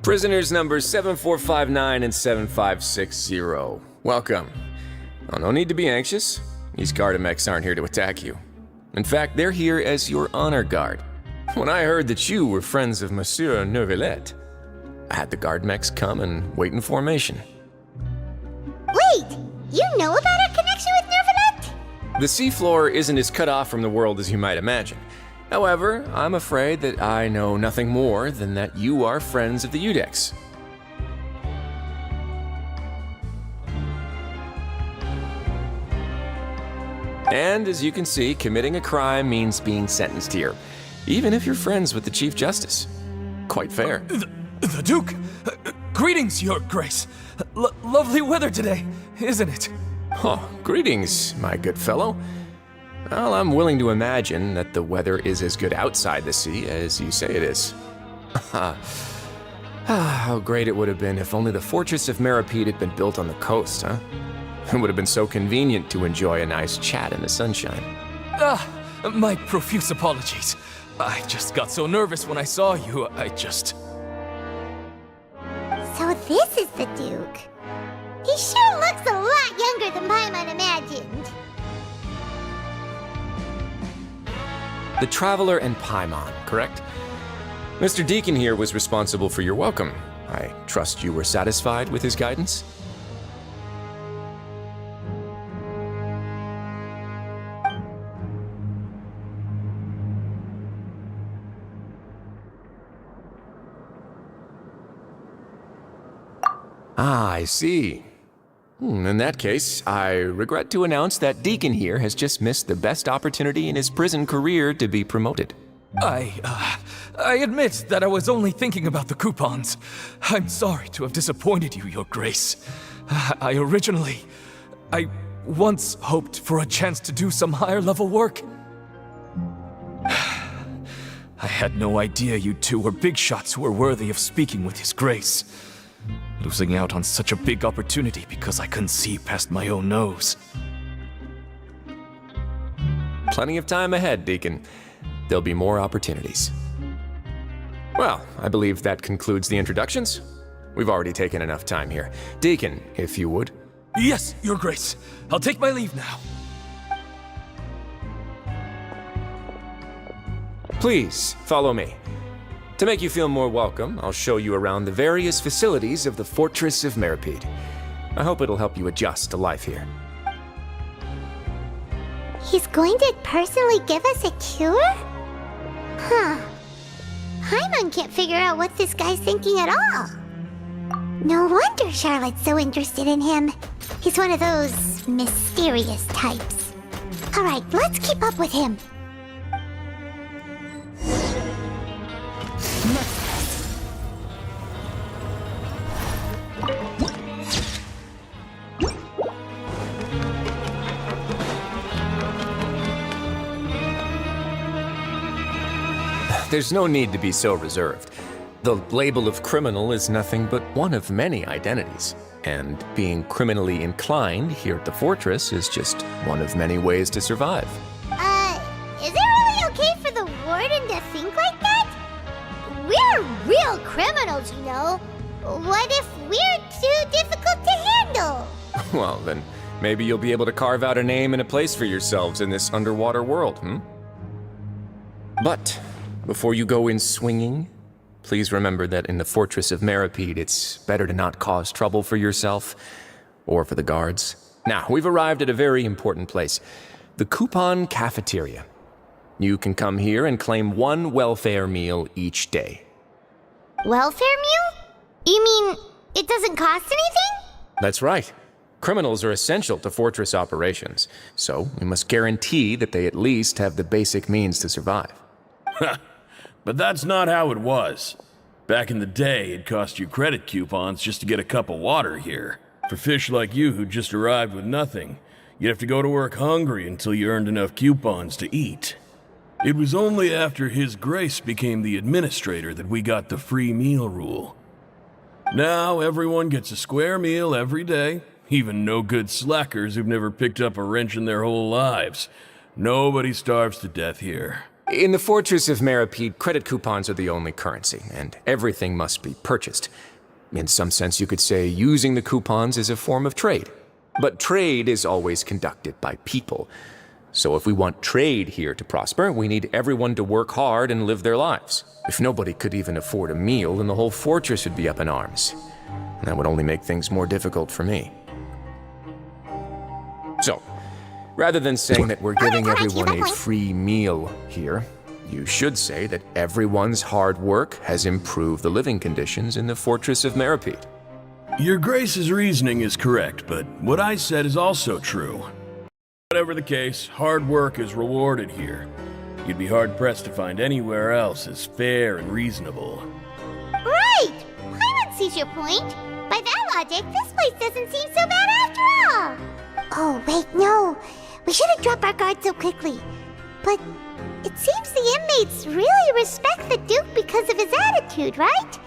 Prisoners numbers 7459 and 7560. Welcome. Oh, no need to be anxious. These Gardamex aren't here to attack you. In fact, they're here as your honor guard. When I heard that you were friends of Monsieur Neuvillette, I had the Gardamex come and wait in formation. Wait! You know about our connection with Neuvillette? The seafloor isn't as cut off from the world as you might imagine. However, I'm afraid that I know nothing more than that you are friends of the Udex. And as you can see, committing a crime means being sentenced here, even if you're friends with the Chief Justice. Quite fair. The Duke! Greetings, Your Grace. Lovely weather today, isn't it? Oh, greetings, my good fellow. Well, I'm willing to imagine that the weather is as good outside the sea as you say it is. How great it would have been if only the Fortress of Meripede had been built on the coast, huh? It would have been so convenient to enjoy a nice chat in the sunshine. My profuse apologies. I just got so nervous when I saw you, So this is the Duke. He sure looks a lot younger than Paimon imagined. The Traveler and Paimon, correct? Mr. Deacon here was responsible for your welcome. I trust you were satisfied with his guidance? Ah, I see. In that case, I regret to announce that Deacon here has just missed the best opportunity in his prison career to be promoted. I admit that I was only thinking about the coupons. I'm sorry to have disappointed you, Your Grace. I once hoped for a chance to do some higher level work. I had no idea you two were big shots who were worthy of speaking with His Grace. Losing out on such a big opportunity because I couldn't see past my own nose. Plenty of time ahead, Deacon. There'll be more opportunities. Well, I believe that concludes the introductions. We've already taken enough time here. Deacon, if you would. Yes, Your Grace. I'll take my leave now. Please, follow me. To make you feel more welcome, I'll show you around the various facilities of the Fortress of Meripede. I hope it'll help you adjust to life here. He's going to personally give us a cure? Huh. Paimon can't figure out what this guy's thinking at all. No wonder Charlotte's so interested in him. He's one of those mysterious types. Alright, let's keep up with him. There's no need to be so reserved. The label of criminal is nothing but one of many identities. And being criminally inclined here at the fortress is just one of many ways to survive. Is it really okay for the warden to think like that? We're real criminals, you know. What if we're too difficult to handle? Well, then maybe you'll be able to carve out a name and a place for yourselves in this underwater world, But before you go in swinging, please remember that in the Fortress of Meripede, it's better to not cause trouble for yourself or for the guards. Now, we've arrived at a very important place, the Coupon Cafeteria. You can come here and claim one welfare meal each day. Welfare meal? You mean it doesn't cost anything? That's right. Criminals are essential to fortress operations, so we must guarantee that they at least have the basic means to survive. But that's not how it was. Back in the day, it cost you credit coupons just to get a cup of water here. For fish like you who just arrived with nothing, you'd have to go to work hungry until you earned enough coupons to eat. It was only after His Grace became the administrator that we got the free meal rule. Now everyone gets a square meal every day, even no-good slackers who've never picked up a wrench in their whole lives. Nobody starves to death here. In the Fortress of Meripede, credit coupons are the only currency, and everything must be purchased. In some sense, you could say using the coupons is a form of trade. But trade is always conducted by people. So if we want trade here to prosper, we need everyone to work hard and live their lives. If nobody could even afford a meal, then the whole fortress would be up in arms. That would only make things more difficult for me. So, rather than saying that we're giving everyone a free meal here, you should say that everyone's hard work has improved the living conditions in the Fortress of Meripede. Your Grace's reasoning is correct, but what I said is also true. Whatever the case, hard work is rewarded here. You'd be hard-pressed to find anywhere else as fair and reasonable. Right! Paimon sees your point. By that logic, this place doesn't seem so bad after all. Oh, wait, no. We shouldn't drop our guard so quickly. But it seems the inmates really respect the Duke because of his attitude, right?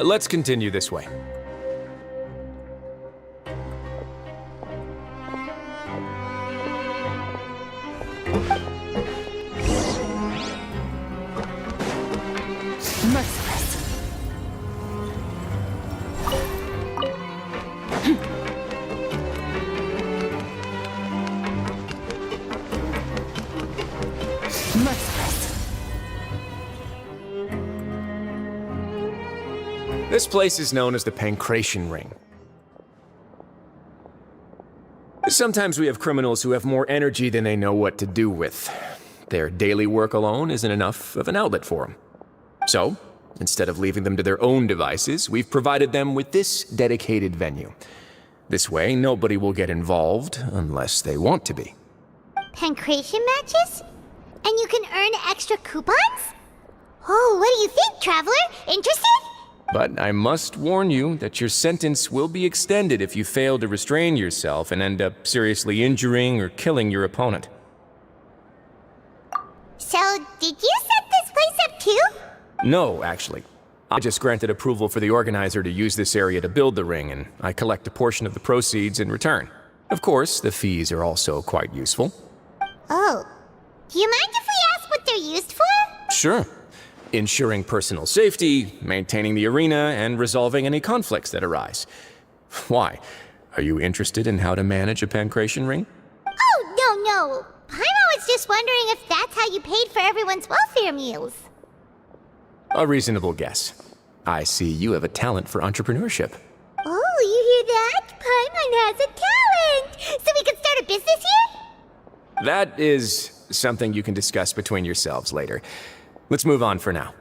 Let's continue this way. Merciless. Merciless. This place is known as the Pancration Ring. Sometimes we have criminals who have more energy than they know what to do with. Their daily work alone isn't enough of an outlet for them. So, instead of leaving them to their own devices, we've provided them with this dedicated venue. This way, nobody will get involved unless they want to be. Pancration matches? And you can earn extra coupons? Oh, what do you think, Traveler? Interested? But I must warn you that your sentence will be extended if you fail to restrain yourself and end up seriously injuring or killing your opponent. So, did you set this place up too? No, actually. I just granted approval for the organizer to use this area to build the ring, and I collect a portion of the proceeds in return. Of course, the fees are also quite useful. Oh. Do you mind if we ask what they're used for? Sure. Ensuring personal safety, maintaining the arena, and resolving any conflicts that arise. Why? Are you interested in how to manage a pancration ring? Oh, no. Paimon was just wondering if that's how you paid for everyone's welfare meals. A reasonable guess. I see you have a talent for entrepreneurship. Oh, you hear that? Paimon has a talent! So we can start a business here? That is something you can discuss between yourselves later. Let's move on for now.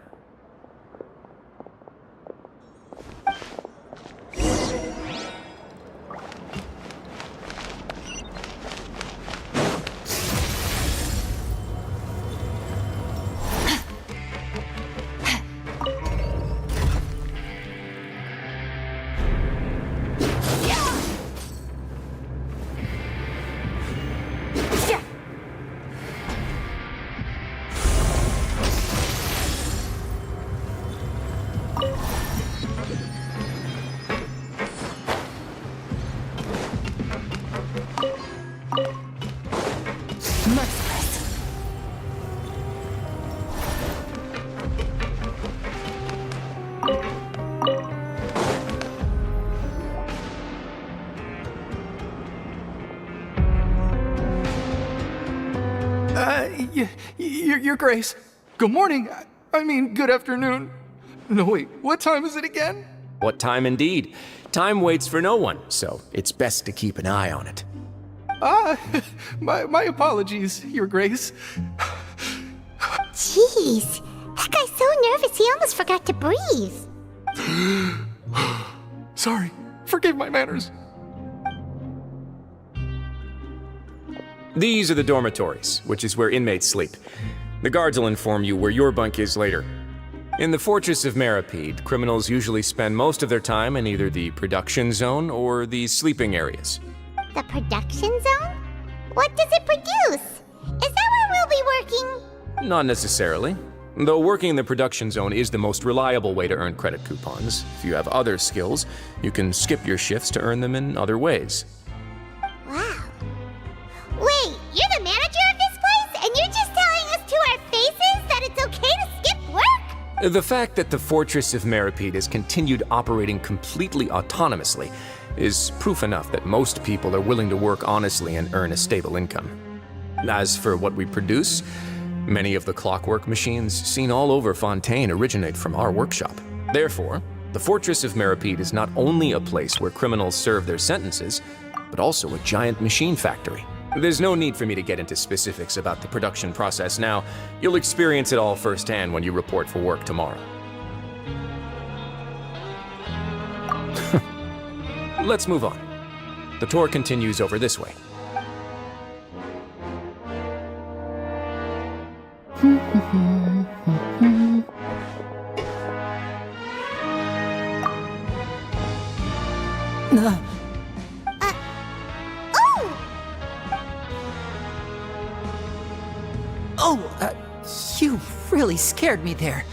Your Grace. Good morning. I mean, good afternoon. No, wait, what time is it again? What time indeed? Time waits for no one, so it's best to keep an eye on it. My apologies, Your Grace. Jeez, that guy's so nervous he almost forgot to breathe. Sorry, forgive my manners. These are the dormitories, which is where inmates sleep. The guards will inform you where your bunk is later. In the Fortress of Meripede, criminals usually spend most of their time in either the production zone or the sleeping areas. The production zone? What does it produce? Is that where we'll be working? Not necessarily. Though working in the production zone is the most reliable way to earn credit coupons. If you have other skills, you can skip your shifts to earn them in other ways. Wow. Wait, you're the manager of this place, and you're just telling us The fact that the Fortress of Meripede has continued operating completely autonomously is proof enough that most people are willing to work honestly and earn a stable income. As for what we produce, many of the clockwork machines seen all over Fontaine originate from our workshop. Therefore, the Fortress of Meripede is not only a place where criminals serve their sentences, but also a giant machine factory. There's no need for me to get into specifics about the production process now. You'll experience it all firsthand when you report for work tomorrow. Let's move on. The tour continues over this way. You really scared me there.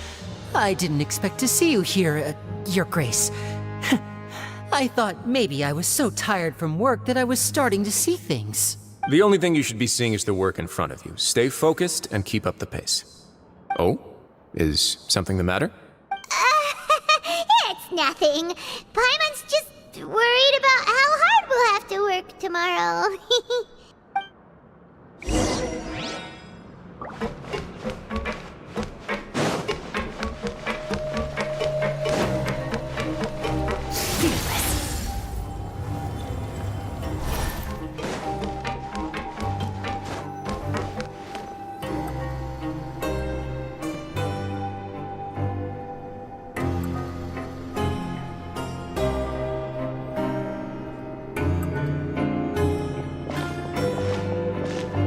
I didn't expect to see you here, Your Grace. I thought maybe I was so tired from work that I was starting to see things. The only thing you should be seeing is the work in front of you. Stay focused and keep up the pace. Oh? Is something the matter? It's nothing. Paimon's just worried about how hard we'll have to work tomorrow.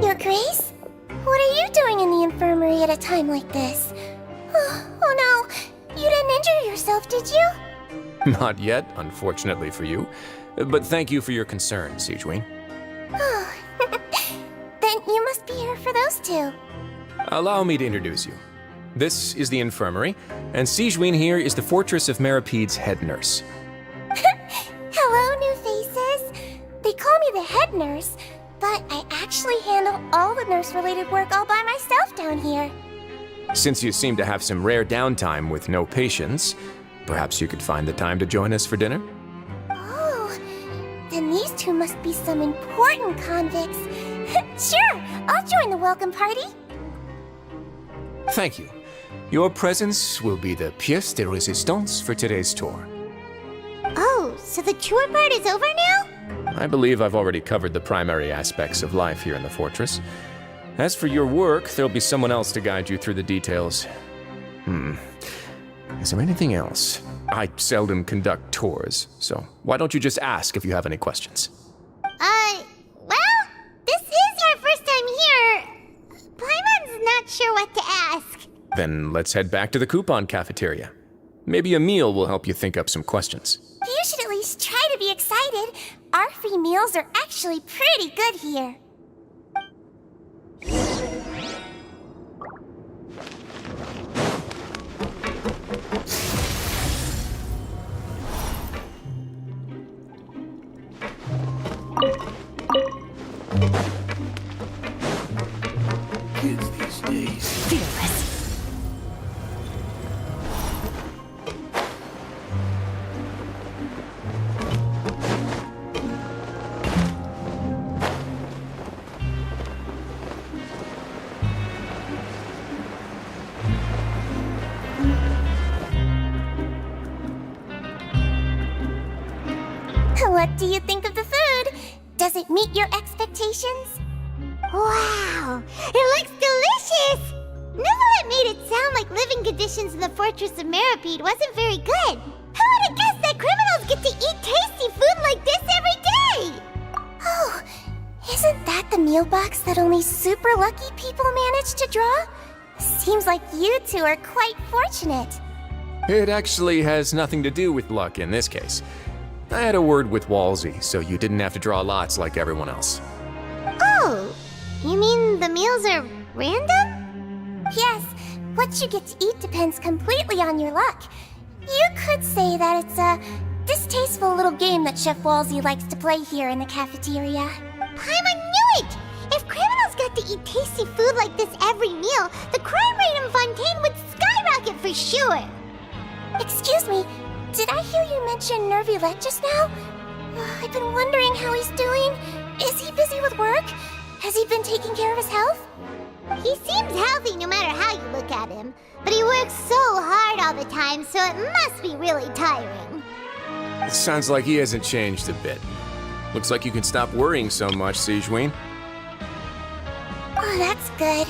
Your Grace? What are you doing in the infirmary at a time like this? Oh no, you didn't injure yourself, did you? Not yet, unfortunately for you. But thank you for your concern, Sigewin. Then you must be here for those two. Allow me to introduce you. This is the infirmary, and Sigewin here is the Fortress of Meripede's head nurse. Hello, new faces. They call me the head nurse, but I actually handle all the nurse-related work all by myself down here. Since you seem to have some rare downtime with no patients, perhaps you could find the time to join us for dinner? Oh, then these two must be some important convicts. Sure, I'll join the welcome party. Thank you. Your presence will be the pièce de résistance for today's tour. Oh, so the tour part is over now? I believe I've already covered the primary aspects of life here in the fortress. As for your work, there'll be someone else to guide you through the details. Is there anything else? I seldom conduct tours, so why don't you just ask if you have any questions? Well, this is our first time here. Paimon's not sure what to ask. Then let's head back to the coupon cafeteria. Maybe a meal will help you think up some questions. You should at least try to be excited. Our free meals are actually pretty good here. Kids these days. Fearless. What do you think of the food? Does it meet your expectations? Wow, it looks delicious! Neverlet made it sound like living conditions in the Fortress of Meripede wasn't very good. Who would have guessed that criminals get to eat tasty food like this every day? Oh, isn't that the meal box that only super lucky people manage to draw? Seems like you two are quite fortunate. It actually has nothing to do with luck in this case. I had a word with Walsey, so you didn't have to draw lots like everyone else. Oh, you mean the meals are random? Yes, what you get to eat depends completely on your luck. You could say that it's a distasteful little game that Chef Walsey likes to play here in the cafeteria. Paimon knew it! If criminals got to eat tasty food like this every meal, the crime rate in Fontaine would skyrocket for for sure. Excuse me, did I hear you mention Nervulette just now? I've been wondering how he's doing. Is he busy with work? Has he been taking care of his health? He seems healthy no matter how you look at him, but he works so hard all the time, so it must be really tiring. It sounds like he hasn't changed a bit. Looks like you can stop worrying so much, Sijuin. Oh, that's good.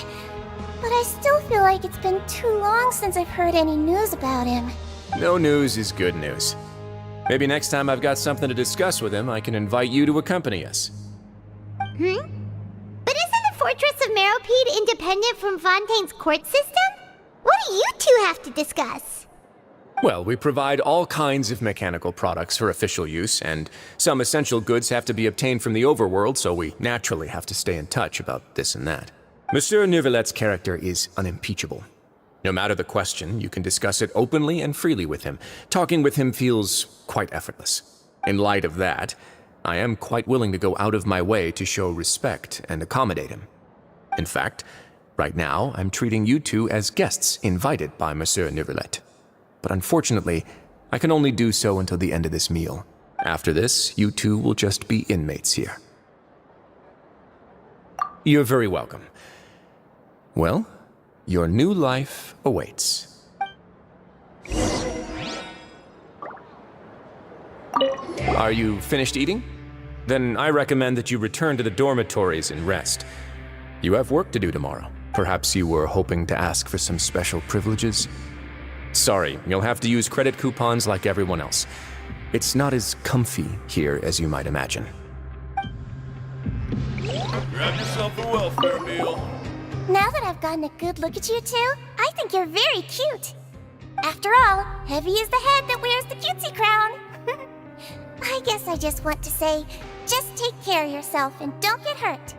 But I still feel like it's been too long since I've heard any news about him. No news is good news. Maybe next time I've got something to discuss with him, I can invite you to accompany us. But isn't the Fortress of Meropide independent from Fontaine's court system? What do you two have to discuss? Well, we provide all kinds of mechanical products for official use, and some essential goods have to be obtained from the overworld, so we naturally have to stay in touch about this and that. Monsieur Neuvillette's character is unimpeachable. No matter the question, you can discuss it openly and freely with him. Talking with him feels quite effortless. In light of that, I am quite willing to go out of my way to show respect and accommodate him. In fact, right now, I'm treating you two as guests invited by Monsieur Neuvillette. But unfortunately, I can only do so until the end of this meal. After this, you two will just be inmates here. You're very welcome. Well, your new life awaits. Are you finished eating? Then I recommend that you return to the dormitories and rest. You have work to do tomorrow. Perhaps you were hoping to ask for some special privileges? Sorry, you'll have to use credit coupons like everyone else. It's not as comfy here as you might imagine. Grab yourself a welfare meal. Now that I've gotten a good look at you two, I think you're very cute. After all, heavy is the head that wears the cutesy crown. I guess I just want to say, just take care of yourself and don't get hurt.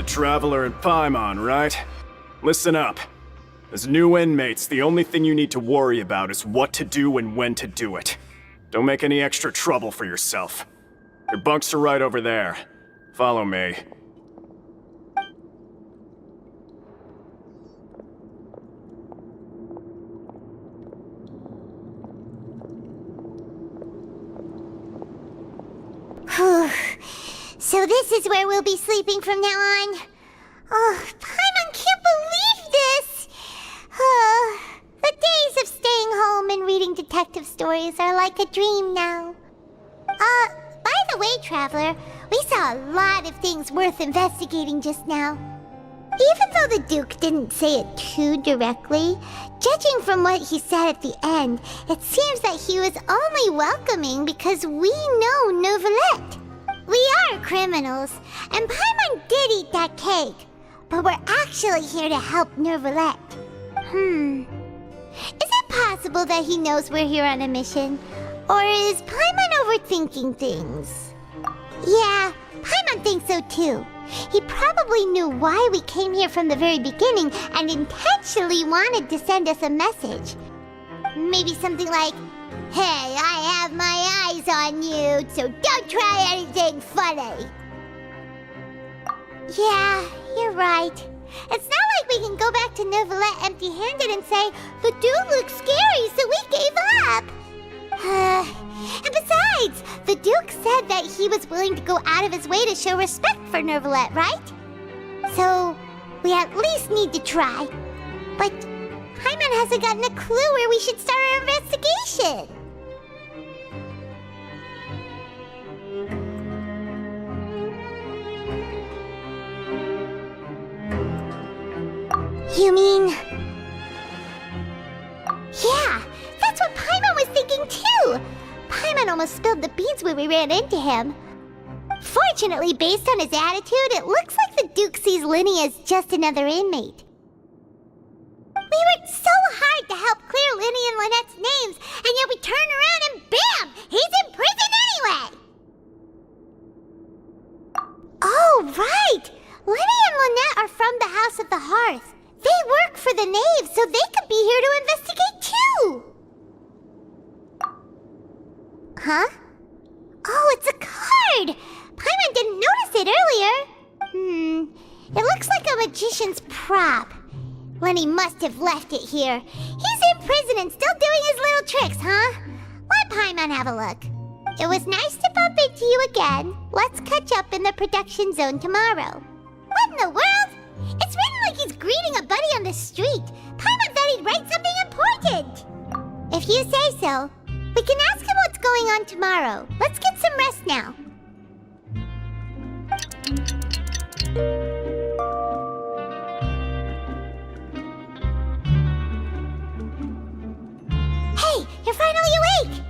Traveler in Paimon, right? Listen up. As new inmates, the only thing you need to worry about is what to do and when to do it. Don't make any extra trouble for yourself. Your bunks are right over there. Follow me. So this is where we'll be sleeping from now on. Oh, Paimon can't believe this! The days of staying home and reading detective stories are like a dream now. By the way, Traveler, we saw a lot of things worth investigating just now. Even though the Duke didn't say it too directly, judging from what he said at the end, it seems that he was only welcoming because we know Neuvillette. We are criminals, and Paimon did eat that cake, but we're actually here to help Neuvillette. Is it possible that he knows we're here on a mission? Or is Paimon overthinking things? Yeah, Paimon thinks so too. He probably knew why we came here from the very beginning and intentionally wanted to send us a message. Maybe something like, "Hey, I have my eyes on you, so don't try anything funny." Yeah, you're right. It's not like we can go back to Neuvillette empty-handed and say, "The dude looks scary, so we gave up." And besides, the Duke said that he was willing to go out of his way to show respect for Neuvillette, right? So, we at least need to try. But Paimon hasn't gotten a clue where we should start our investigation. You mean... Yeah, that's what Paimon was thinking too! Paimon almost spilled the beans when we ran into him. Fortunately, based on his attitude, it looks like the Duke sees Linny as just another inmate. We worked so hard to help clear Linny and Lynette's names, and yet we turn around and bam! He's in prison anyway! Oh, right! Linny and Lynette are from the House of the Hearth. They work for the Knave, so they could be here to investigate too! Huh? Oh, it's a card! Paimon didn't notice it earlier. It looks like a magician's prop. Lenny must have left it here. He's in prison and still doing his little tricks, huh? Let Paimon have a look. It was nice to bump into you again. Let's catch up in the production zone tomorrow. What in the world? It's written like he's greeting a buddy on the street. Paimon thought he'd write something important. If you say so. We can ask him what's going on tomorrow. Let's get some rest now. Hey, you're finally awake!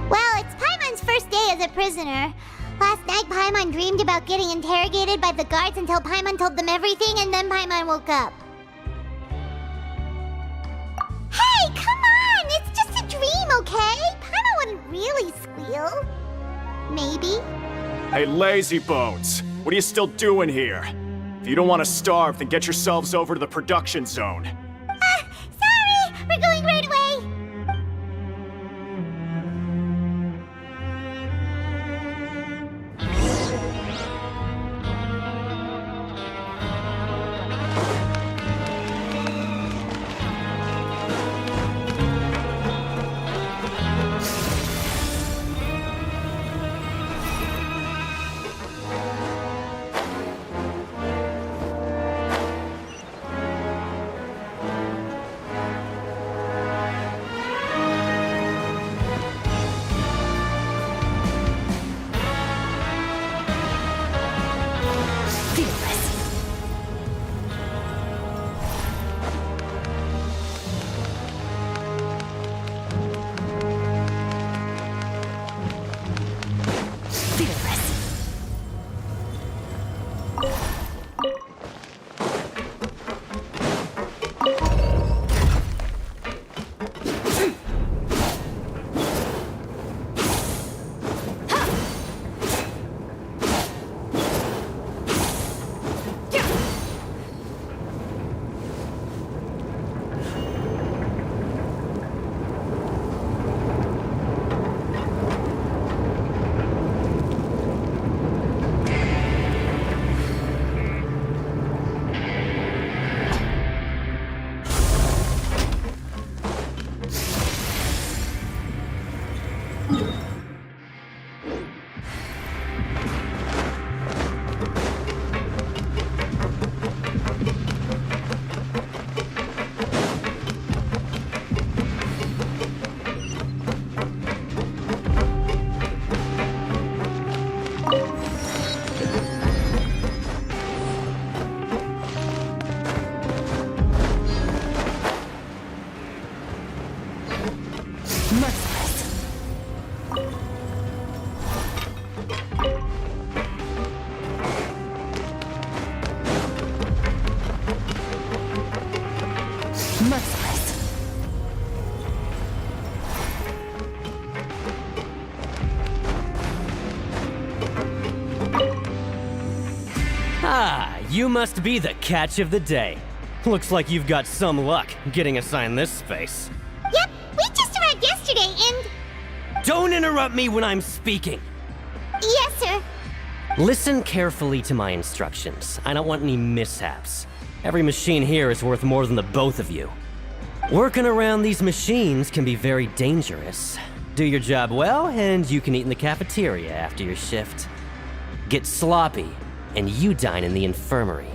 Well, it's Paimon's first day as a prisoner. Last night, Paimon dreamed about getting interrogated by the guards until Paimon told them everything, and then Paimon woke up. Hey, come on! It's just a dream, okay? Paimon wouldn't really squeal. Maybe. Hey, lazy bones! What are you still doing here? If you don't want to starve, then get yourselves over to the production zone. Sorry! We're going right away! Ah, you must be the catch of the day. Looks like you've got some luck getting assigned this space. Yep, we just arrived yesterday and... Don't interrupt me when I'm speaking! Yes, sir. Listen carefully to my instructions. I don't want any mishaps. Every machine here is worth more than the both of you. Working around these machines can be very dangerous. Do your job well, and you can eat in the cafeteria after your shift. Get sloppy, and you dine in the infirmary.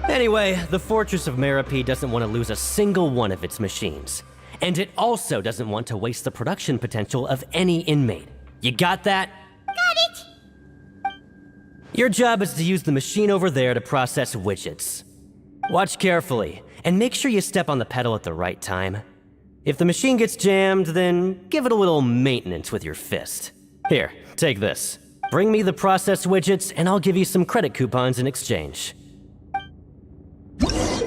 Anyway, the Fortress of Meropee doesn't want to lose a single one of its machines. And it also doesn't want to waste the production potential of any inmate. You got that? Got it! Your job is to use the machine over there to process widgets. Watch carefully, and make sure you step on the pedal at the right time. If the machine gets jammed, then give it a little maintenance with your fist. Here, take this. Bring me the process widgets, and I'll give you some credit coupons in exchange. Once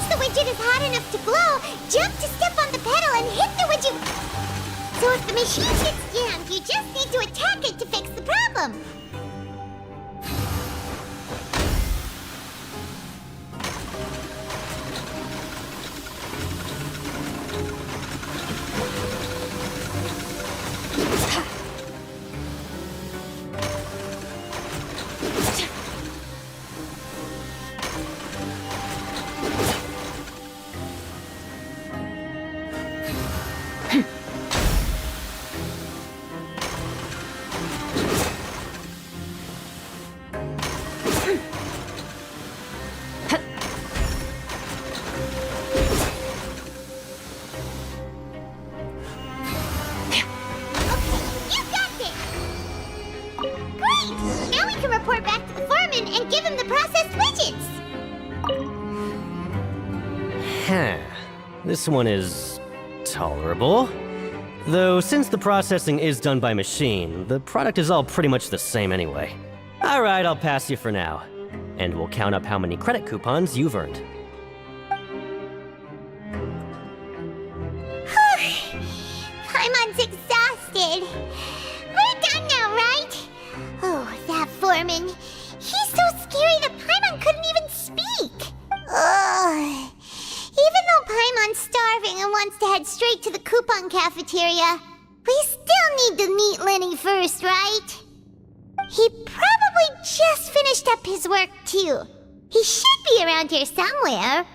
the widget is hot enough to glow, jump to step on the pedal and hit the widget. So if the machine gets jammed, you just need to attack it to fix the problem. This one is tolerable. Though since the processing is done by machine, the product is all pretty much the same anyway. Alright, I'll pass you for now. And we'll count up how many credit coupons you've earned. Paimon's exhausted. We're done now, right? Oh, that foreman. He's so scary that Paimon couldn't even speak. Ugh. Even though Paimon's starving and wants to head straight to the coupon cafeteria, we still need to meet Lenny first, right? He probably just finished up his work, too. He should be around here somewhere.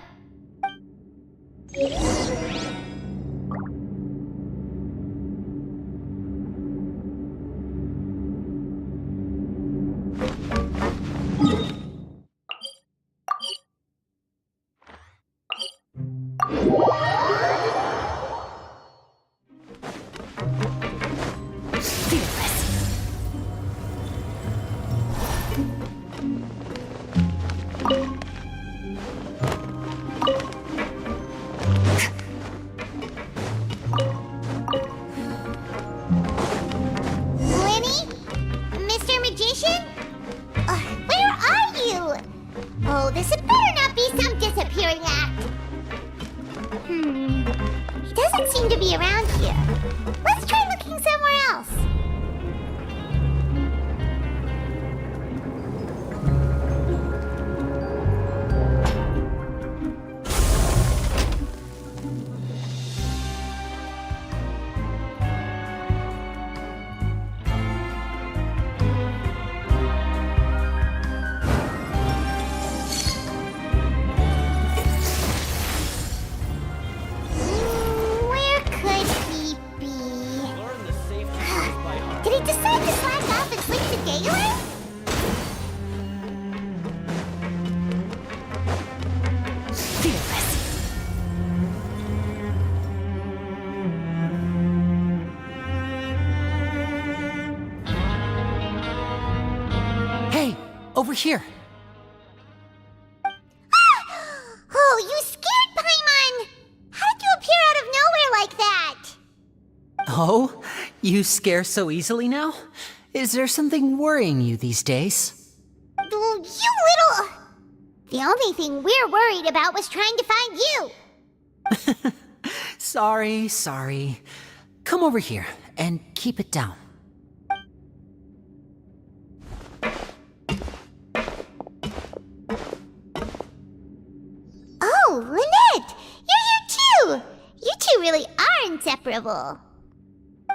Over here. Oh, you scared Paimon! How did you appear out of nowhere like that? Oh, you scare so easily now? Is there something worrying you these days? You little... The only thing we're worried about was trying to find you. Sorry. Come over here and keep it down. Oh, Lynette! You're here too! You two really are inseparable.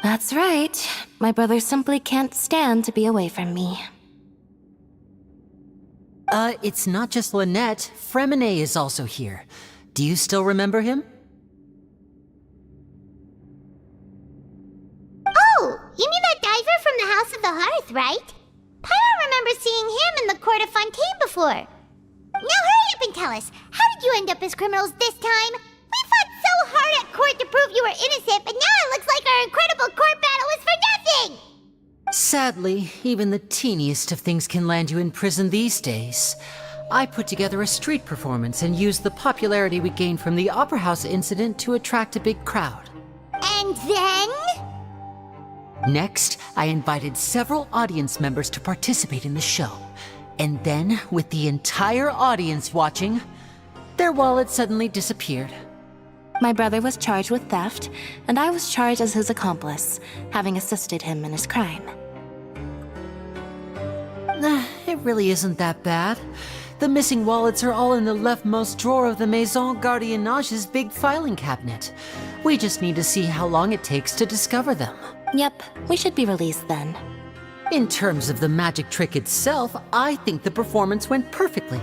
That's right. My brother simply can't stand to be away from me. It's not just Lynette. Fremine is also here. Do you still remember him? Oh, you mean that diver from the House of the Hearth, right? Paimon remembers seeing him in the court of Fontaine before. Now hurry up and tell us, how did you end up as criminals this time? We fought so hard at court to prove you were innocent, but now it looks like our incredible court battle was for nothing! Sadly, even the teeniest of things can land you in prison these days. I put together a street performance and used the popularity we gained from the Opera House incident to attract a big crowd. And then? Next, I invited several audience members to participate in the show. And then, with the entire audience watching, their wallet suddenly disappeared. My brother was charged with theft, and I was charged as his accomplice, having assisted him in his crime. It really isn't that bad. The missing wallets are all in the leftmost drawer of the Maison Gardiennage's big filing cabinet. We just need to see how long it takes to discover them. Yep, we should be released then. In terms of the magic trick itself, I think the performance went perfectly.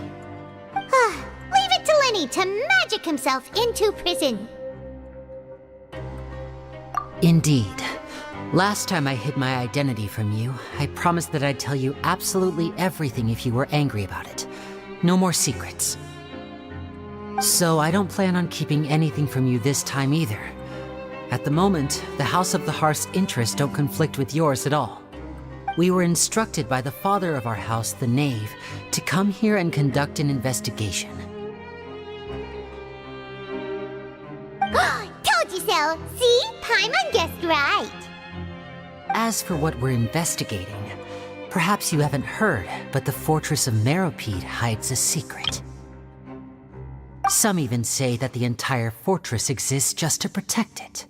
Leave it to Lenny to magic himself into prison. Indeed. Last time I hid my identity from you, I promised that I'd tell you absolutely everything if you were angry about it. No more secrets. So I don't plan on keeping anything from you this time either. At the moment, the House of the Hearth's interests don't conflict with yours at all. We were instructed by the father of our house, the Knave, to come here and conduct an investigation. Told you so! See? Paimon guessed right! As for what we're investigating, perhaps you haven't heard, but the fortress of Meropide hides a secret. Some even say that the entire fortress exists just to protect it.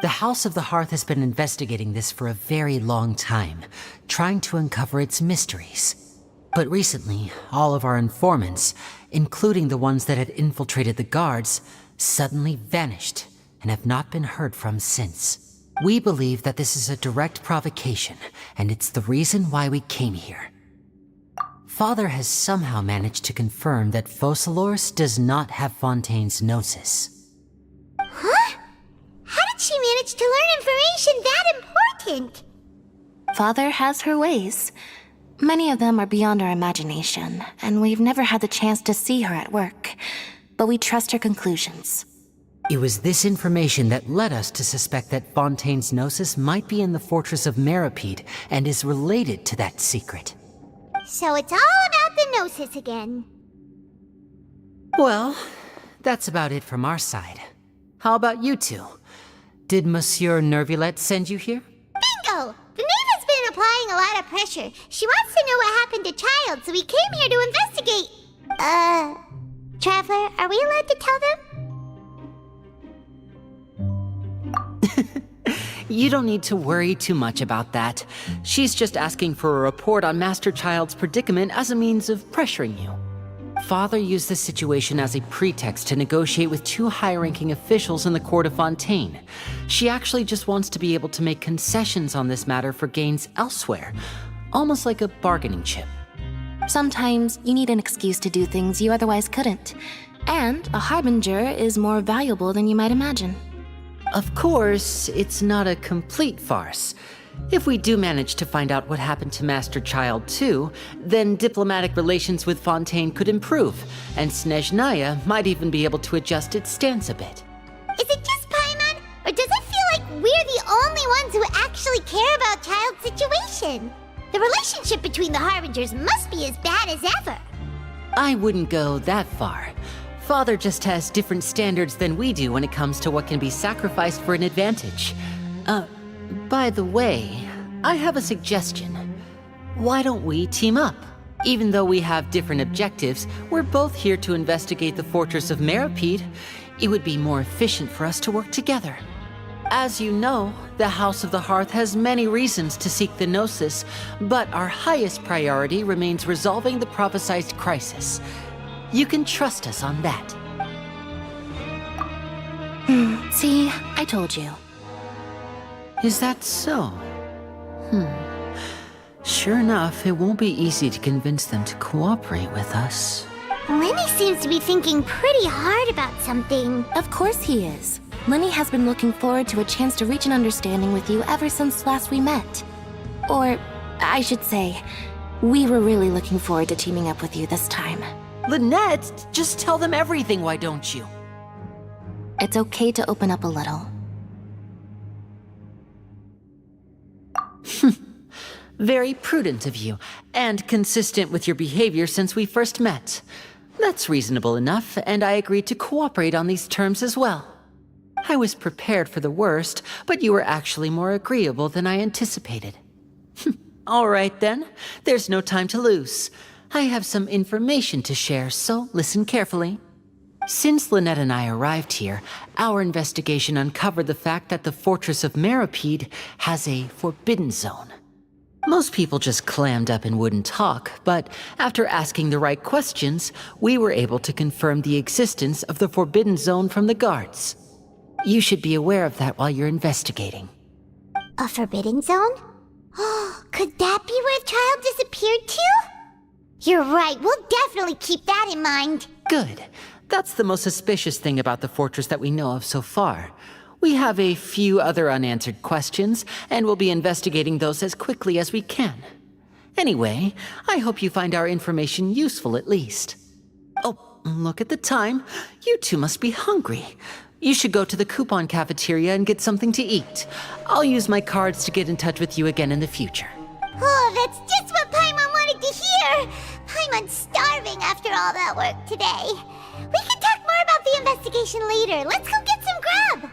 The House of the Hearth has been investigating this for a very long time, trying to uncover its mysteries. But recently, all of our informants, including the ones that had infiltrated the guards, suddenly vanished and have not been heard from since. We believe that this is a direct provocation, and it's the reason why we came here. Father has somehow managed to confirm that Focalors does not have Fontaine's gnosis. Huh? How did she manage to learn information that important? Father has her ways. Many of them are beyond our imagination, and we've never had the chance to see her at work. But we trust her conclusions. It was this information that led us to suspect that Fontaine's gnosis might be in the fortress of Meropide and is related to that secret. So it's all about the gnosis again. Well, that's about it from our side. How about you two? Did Monsieur Nervulette send you here? Bingo! The Knave has been applying a lot of pressure. She wants to know what happened to Child, so we came here to investigate. Traveler, are we allowed to tell them? You don't need to worry too much about that. She's just asking for a report on Master Child's predicament as a means of pressuring you. Father used the situation as a pretext to negotiate with two high-ranking officials in the court of Fontaine. She actually just wants to be able to make concessions on this matter for gains elsewhere, almost like a bargaining chip. Sometimes you need an excuse to do things you otherwise couldn't. And a harbinger is more valuable than you might imagine. Of course, it's not a complete farce. If we do manage to find out what happened to Master Child too, then diplomatic relations with Fontaine could improve, and Snezhnaya might even be able to adjust its stance a bit. Is it just Paimon, or does it feel like we're the only ones who actually care about Child's situation? The relationship between the Harbingers must be as bad as ever. I wouldn't go that far. Father just has different standards than we do when it comes to what can be sacrificed for an advantage. By the way, I have a suggestion. Why don't we team up? Even though we have different objectives, we're both here to investigate the fortress of Meropide. It would be more efficient for us to work together. As you know, the House of the Hearth has many reasons to seek the Gnosis, but our highest priority remains resolving the prophesized crisis. You can trust us on that. See, I told you. Is that so? Sure enough, it won't be easy to convince them to cooperate with us. Lenny seems to be thinking pretty hard about something. Of course he is. Lenny has been looking forward to a chance to reach an understanding with you ever since last we met. Or, I should say, we were really looking forward to teaming up with you this time. Lynette, just tell them everything, why don't you? It's okay to open up a little. Very prudent of you, and consistent with your behavior since we first met. That's reasonable enough, and I agreed to cooperate on these terms as well. I was prepared for the worst, but you were actually more agreeable than I anticipated. All right then, there's no time to lose. I have some information to share, so listen carefully. Since Lynette and I arrived here, our investigation uncovered the fact that the Fortress of Meropide has a forbidden zone. Most people just clammed up and wouldn't talk, but after asking the right questions, we were able to confirm the existence of the forbidden zone from the guards. You should be aware of that while you're investigating. A forbidden zone? Could that be where the child disappeared to? You're right, we'll definitely keep that in mind. Good. That's the most suspicious thing about the fortress that we know of so far. We have a few other unanswered questions, and we'll be investigating those as quickly as we can. Anyway, I hope you find our information useful at least. Oh, look at the time. You two must be hungry. You should go to the coupon cafeteria and get something to eat. I'll use my cards to get in touch with you again in the future. Oh, that's just what Paimon wanted to hear! Paimon's starving after all that work today. We can talk more about the investigation later. Let's go get some grub!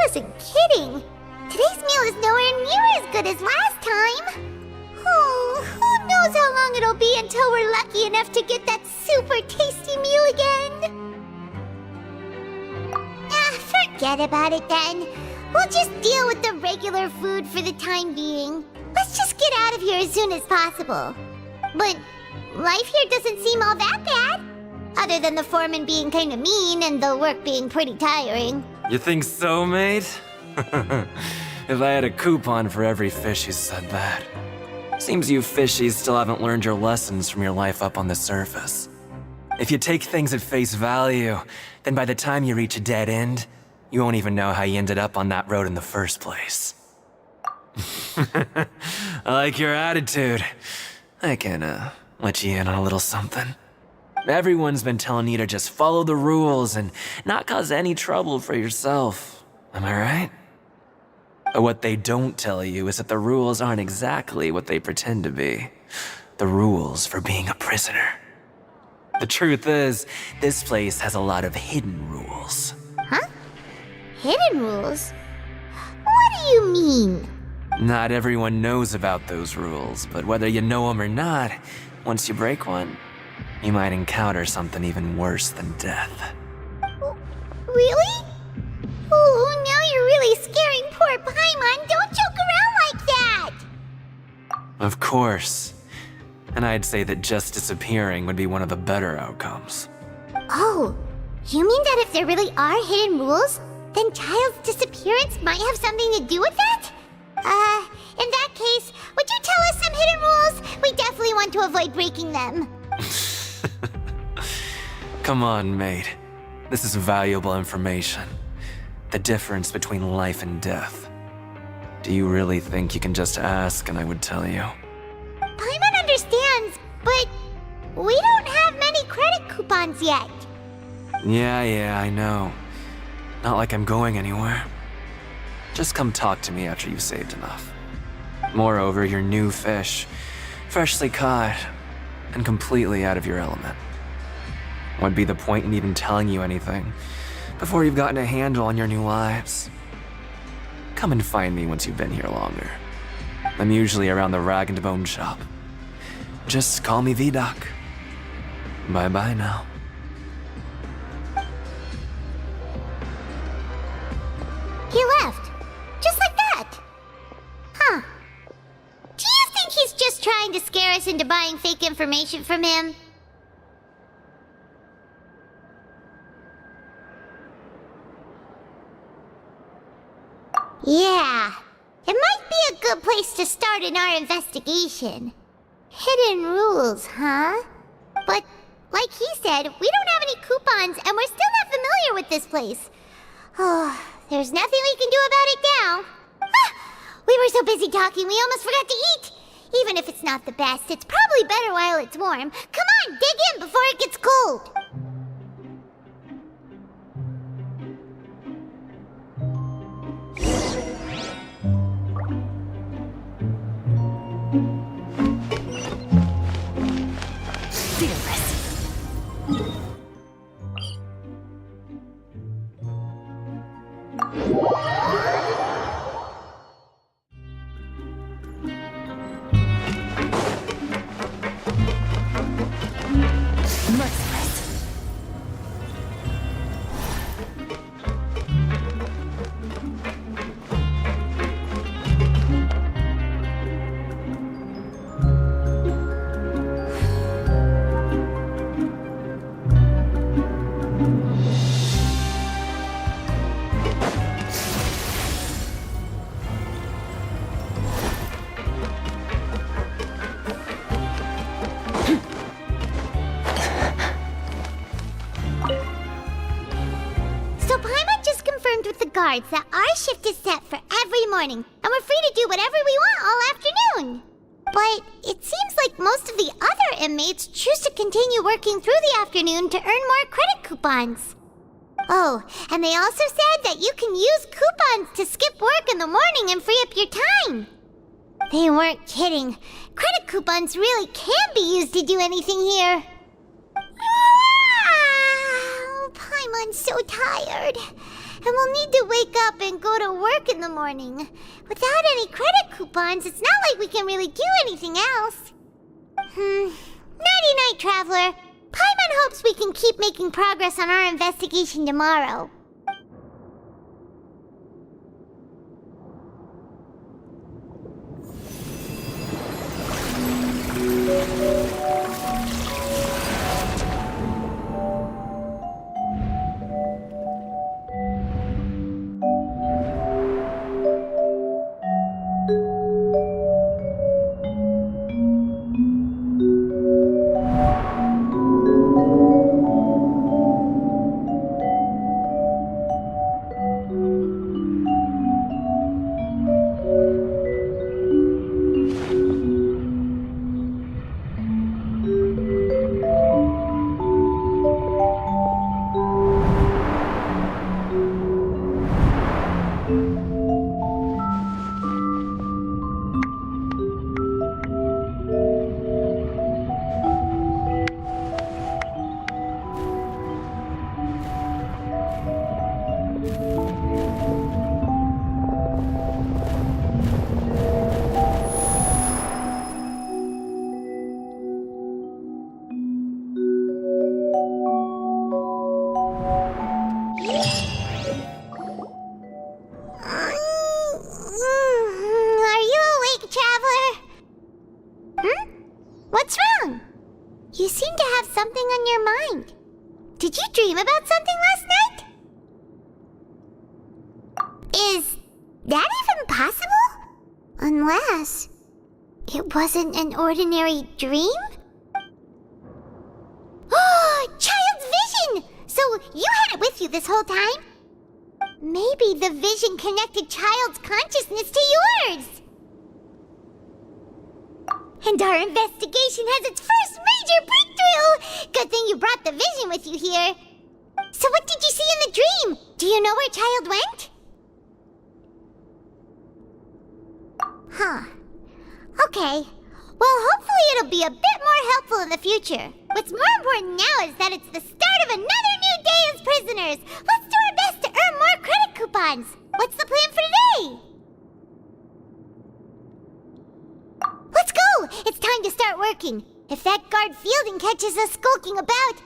Wasn't kidding. Today's meal is nowhere near as good as last time. Oh, who knows how long it'll be until we're lucky enough to get that super tasty meal again. Forget about it then. We'll just deal with the regular food for the time being. Let's just get out of here as soon as possible. But life here doesn't seem all that bad. Other than the foreman being kinda mean and the work being pretty tiring. You think so, mate? If I had a coupon for every fish who said that. Seems you fishies still haven't learned your lessons from your life up on the surface. If you take things at face value, then by the time you reach a dead end, you won't even know how you ended up on that road in the first place. I like your attitude. I can, let you in on a little something. Everyone's been telling you to just follow the rules and not cause any trouble for yourself. Am I right? But what they don't tell you is that the rules aren't exactly what they pretend to be. The rules for being a prisoner. The truth is, this place has a lot of hidden rules. Huh? Hidden rules? What do you mean? Not everyone knows about those rules, but whether you know them or not, once you break one, you might encounter something even worse than death. Really? Oh, now you're really scaring poor Paimon. Don't joke around like that! Of course. And I'd say that just disappearing would be one of the better outcomes. Oh, you mean that if there really are hidden rules, then Child's disappearance might have something to do with that? In that case, would you tell us some hidden rules? We definitely want to avoid breaking them. Come on, mate. This is valuable information. The difference between life and death. Do you really think you can just ask and I would tell you? Paimon understands, but we don't have many credit coupons yet. Yeah, I know. Not like I'm going anywhere. Just come talk to me after you've saved enough. Moreover, you're new fish, freshly caught. and completely out of your element. What'd be the point in even telling you anything before you've gotten a handle on your new lives? Come and find me once you've been here longer. I'm usually around the rag and bone shop. Just call me V-Doc. Bye-bye now. He left. Just like that. Huh. Do you think he's just trying to scare us into buying fake information from him? Yeah. It might be a good place to start in our investigation. Hidden rules, huh? But, like he said, we don't have any coupons and we're still not familiar with this place. Oh, there's nothing we can do about it now. Ah, we were so busy talking we almost forgot to eat. Even if it's not the best, it's probably better while it's warm. Come on, dig in before it gets cold. That our shift is set for every morning, and we're free to do whatever we want all afternoon. But it seems like most of the other inmates choose to continue working through the afternoon to earn more credit coupons. Oh, and they also said that you can use coupons to skip work in the morning and free up your time. They weren't kidding. Credit coupons really can be used to do anything here. Paimon's so tired. And we'll need to wake up and go to work in the morning. Without any credit coupons, it's not like we can really do anything else. Nighty-night, Traveler. Paimon hopes we can keep making progress on our investigation tomorrow. You seem to have something on your mind. Did you dream about something last night? Is that even possible? Unless it wasn't an ordinary dream? Oh, Child's vision! So you had it with you this whole time? Maybe the vision connected Child's consciousness to yours. And our investigation has its first major breakthrough! Good thing you brought the vision with you here. So what did you see in the dream? Do you know where Child went? Huh. Okay. Well, hopefully it'll be a bit more helpful in the future. What's more important now is that it's the start of another new day as prisoners. Let's do our best to earn more credit coupons. What's the plan for today? Let's go! It's time to start working. If that guard Fielding catches us skulking about...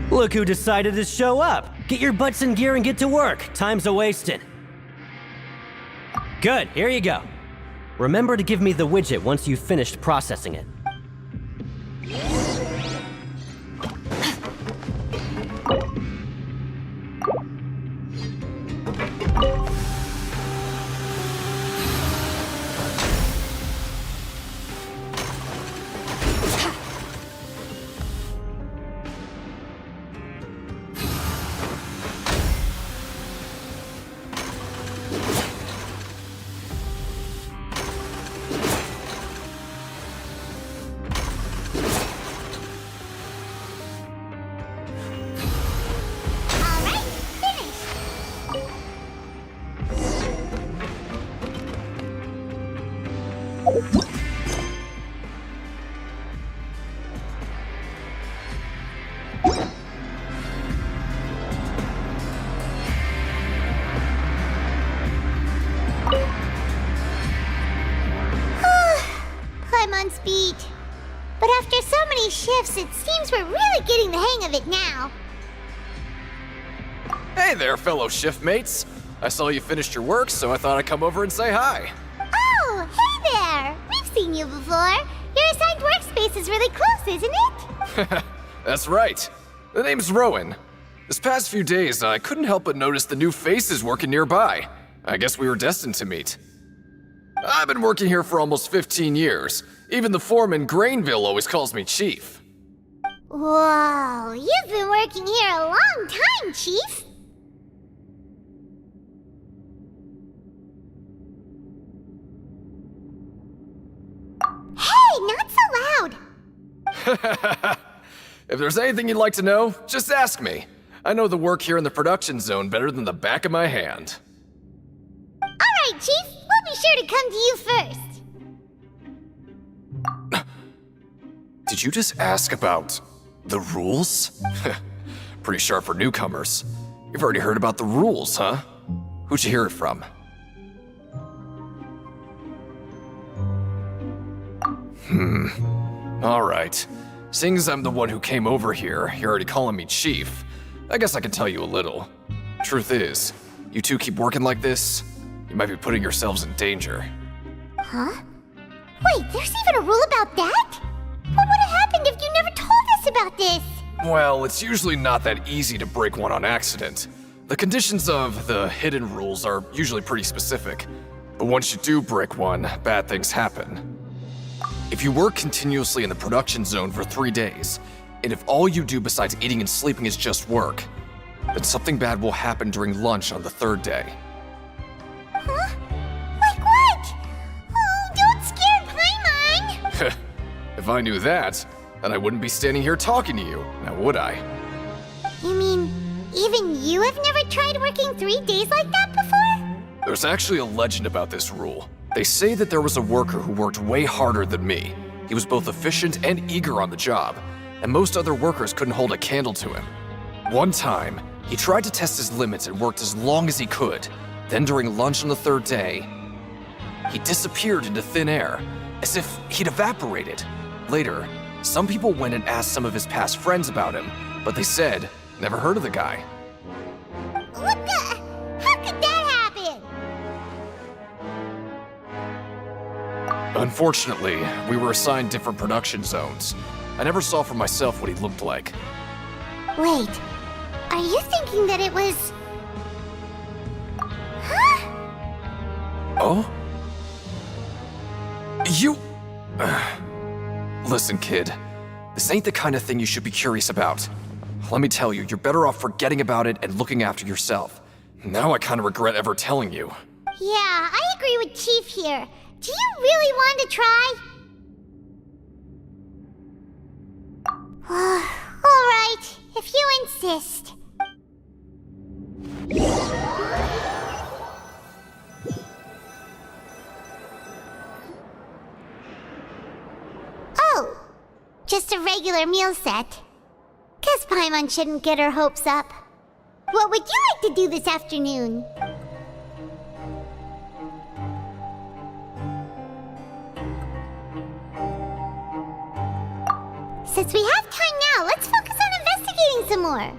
Look who decided to show up! Get your butts in gear and get to work. Time's a-wasting. Good, here you go. Remember to give me the widget once you've finished processing it. I'm on speed. But after so many shifts, it seems we're really getting the hang of it now. Hey there, fellow shiftmates. I saw you finished your work, so I thought I'd come over and say hi. Oh, hey there! We've seen you before. Your assigned workspace is really close, isn't it? That's right. The name's Rowan. This past few days, I couldn't help but notice the new faces working nearby. I guess we were destined to meet. I've been working here for almost 15 years. Even the foreman, Grainville, always calls me Chief. Whoa, you've been working here a long time, Chief. Hey, not so loud. If there's anything you'd like to know, just ask me. I know the work here in the production zone better than the back of my hand. All right, Chief. We'll be sure to come to you first. Did you just ask about the rules? Pretty sharp for newcomers. You've already heard about the rules, huh? Who'd you hear it from? Alright. Seeing as I'm the one who came over here, you're already calling me Chief. I guess I can tell you a little. Truth is, you two keep working like this, you might be putting yourselves in danger. Huh? Wait, there's even a rule about that? What would have happened if you never told us about this? Well, it's usually not that easy to break one on accident. The conditions of the hidden rules are usually pretty specific. But once you do break one, bad things happen. If you work continuously in the production zone for 3 days, and if all you do besides eating and sleeping is just work, then something bad will happen during lunch on the 3rd day. Huh? Like what? Oh, don't scare Paimon! If I knew that, then I wouldn't be standing here talking to you, now would I? You mean, even you have never tried working 3 days like that before? There's actually a legend about this rule. They say that there was a worker who worked way harder than me. He was both efficient and eager on the job, and most other workers couldn't hold a candle to him. One time, he tried to test his limits and worked as long as he could. Then during lunch on the 3rd day, he disappeared into thin air, as if he'd evaporated. Later, some people went and asked some of his past friends about him, but they said, never heard of the guy. What the? How could that happen? Unfortunately, we were assigned different production zones. I never saw for myself what he looked like. Wait, are you thinking that it was... Huh? Oh? You... Listen, kid. This ain't the kind of thing you should be curious about. Let me tell you, you're better off forgetting about it and looking after yourself. Now I kind of regret ever telling you. Yeah, I agree with Chief here. Do you really want to try? Alright, if you insist. just a regular meal set. Guess Paimon shouldn't get her hopes up. What would you like to do this afternoon? Since we have time now, let's focus on investigating some more.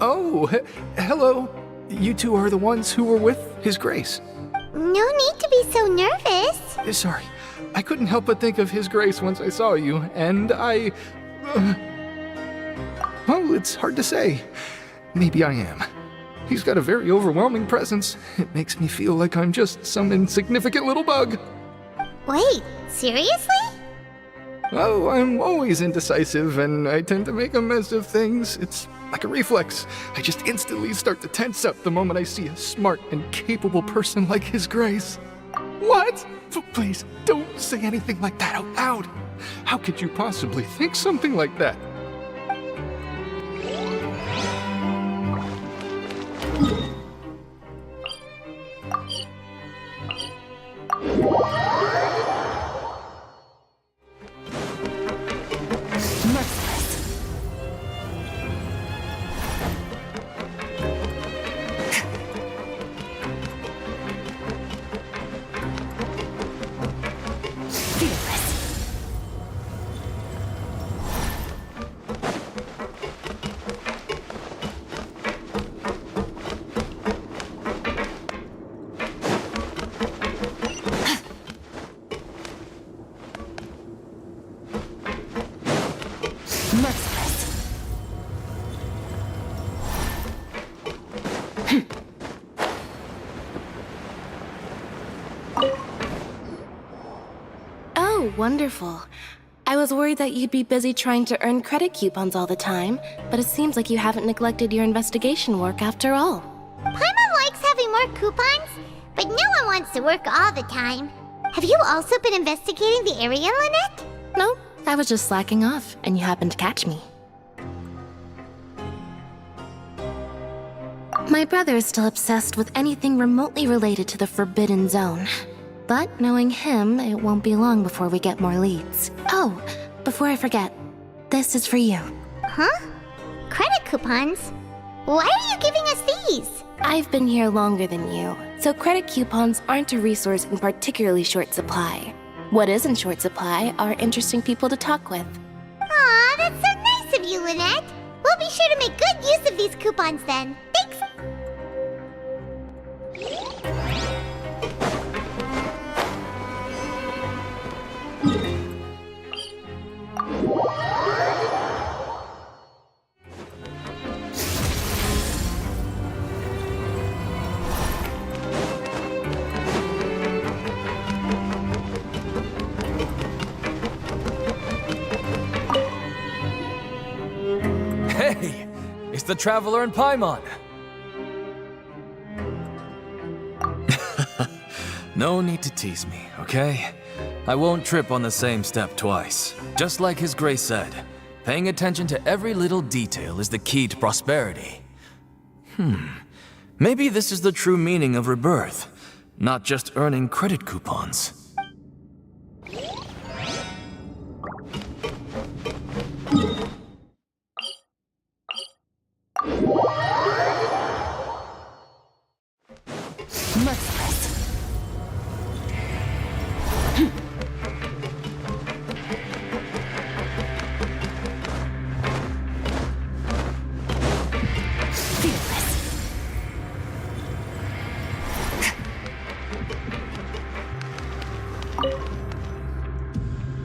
Oh, hello. You two are the ones who were with His Grace. No need to be so nervous. Sorry, I couldn't help but think of His Grace once I saw you, and I... well, it's hard to say. Maybe I am. He's got a very overwhelming presence. It makes me feel like I'm just some insignificant little bug. Wait, seriously? Oh, I'm always indecisive, and I tend to make a mess of things. It's like a reflex. I just instantly start to tense up the moment I see a smart and capable person like His Grace. What? Please, don't say anything like that out loud. How could you possibly think something like that? Oh, wonderful. I was worried that you'd be busy trying to earn credit coupons all the time, but it seems like you haven't neglected your investigation work after all. Paimon likes having more coupons, but no one wants to work all the time. Have you also been investigating the area, Lynette? No, I was just slacking off, and you happened to catch me. My brother is still obsessed with anything remotely related to the Forbidden Zone. But knowing him, it won't be long before we get more leads. Oh, before I forget, this is for you. Huh? Credit coupons? Why are you giving us these? I've been here longer than you, so credit coupons aren't a resource in particularly short supply. What is in short supply are interesting people to talk with. Aw, that's so nice of you, Lynette. We'll be sure to make good use of these coupons then. Thanks. Hey, it's the Traveler and Paimon. No need to tease me, okay? I won't trip on the same step twice. Just like His Grace said, paying attention to every little detail is the key to prosperity. Maybe this is the true meaning of rebirth, not just earning credit coupons.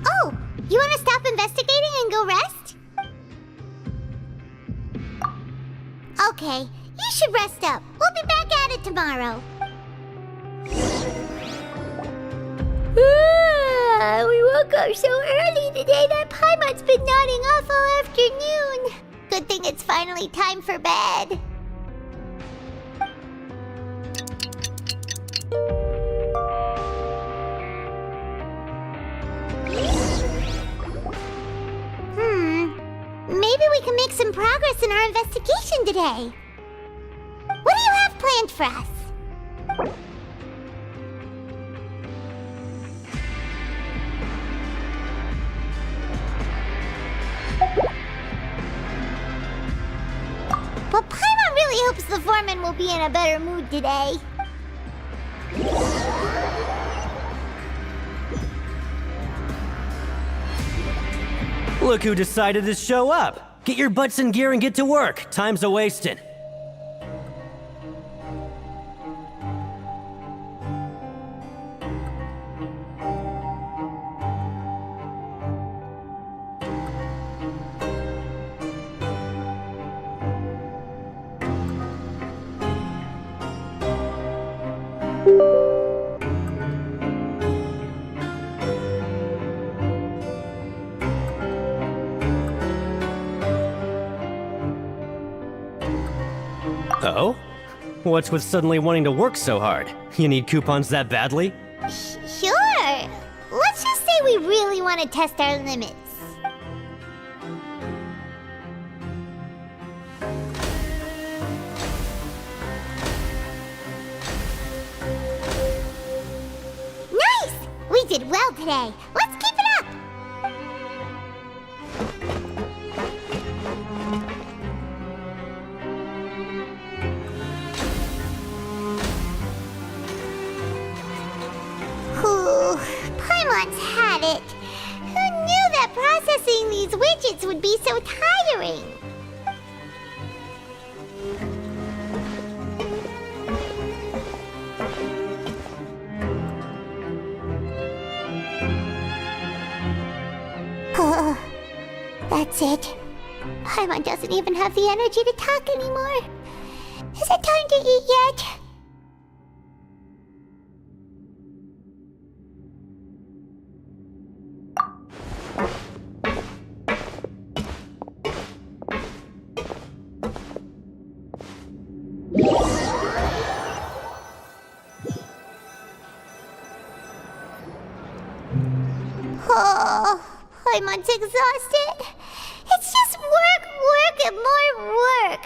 Oh, you want to stop investigating and go rest? Okay, you should rest up. We'll be back at it tomorrow. We woke up so early today that Paimon's been nodding off all afternoon. Good thing it's finally time for bed. Maybe we can make make some progress in our investigation today. What do you have planned for us? But Paimon really hopes the foreman will be in a better mood today. Look who decided to show up. Get your butts in gear and get to work. Time's a-wasting. Oh? What's with suddenly wanting to work so hard? You need coupons that badly? Sure. Let's just say we really want to test our limits. Nice! We did well today. Let's keep it up! Paimon's had it. Who knew that processing these widgets would be so tiring? That's it. Paimon doesn't even have the energy to talk anymore. Is it time to eat yet? Oh, Paimon's exhausted. It's just work, and more work.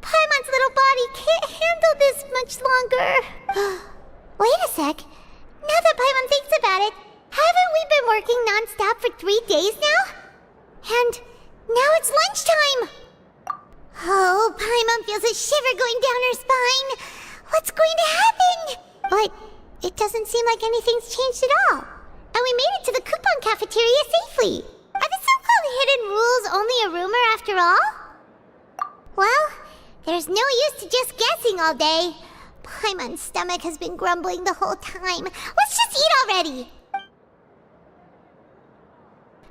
Paimon's little body can't handle this much longer. Wait a sec. Now that Paimon thinks about it, haven't we been working non-stop for 3 days now? And now it's lunchtime. Oh, Paimon feels a shiver going down her spine. What's going to happen? But it doesn't seem like anything's changed at all. And we made it to the coupon cafeteria safely. Are the so-called hidden rules only a rumor after all? Well, there's no use to just guessing all day. Paimon's stomach has been grumbling the whole time. Let's just eat already.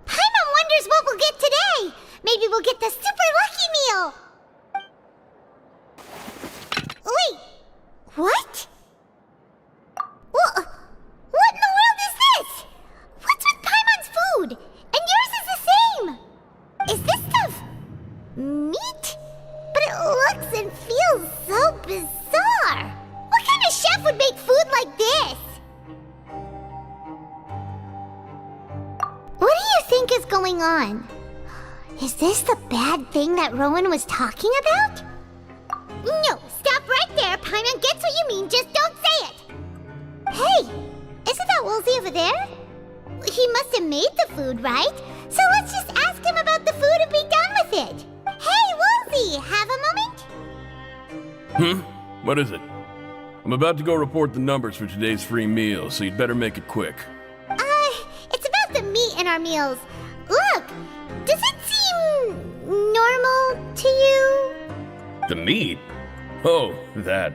Paimon wonders what we'll get today. Maybe we'll get the super lucky meal. Wait, what? What in the world is this? What's with Paimon's food? And yours is the same. Is this stuff meat? But it looks and feels so bizarre. What kind of chef would make food like this? What do you think is going on? Is this the bad thing that Rowan was talking about? No, stop right there. Paimon gets what you mean, just don't say it. Hey, isn't that Woolsey over there? He must have made the food, right? So let's just ask him about the food and be done with it. Hey, Woolsey, have a moment? What is it? I'm about to go report the numbers for today's free meal, so you'd better make it quick. It's about the meat in our meals. Look, does it seem normal to you? The meat? Oh, that.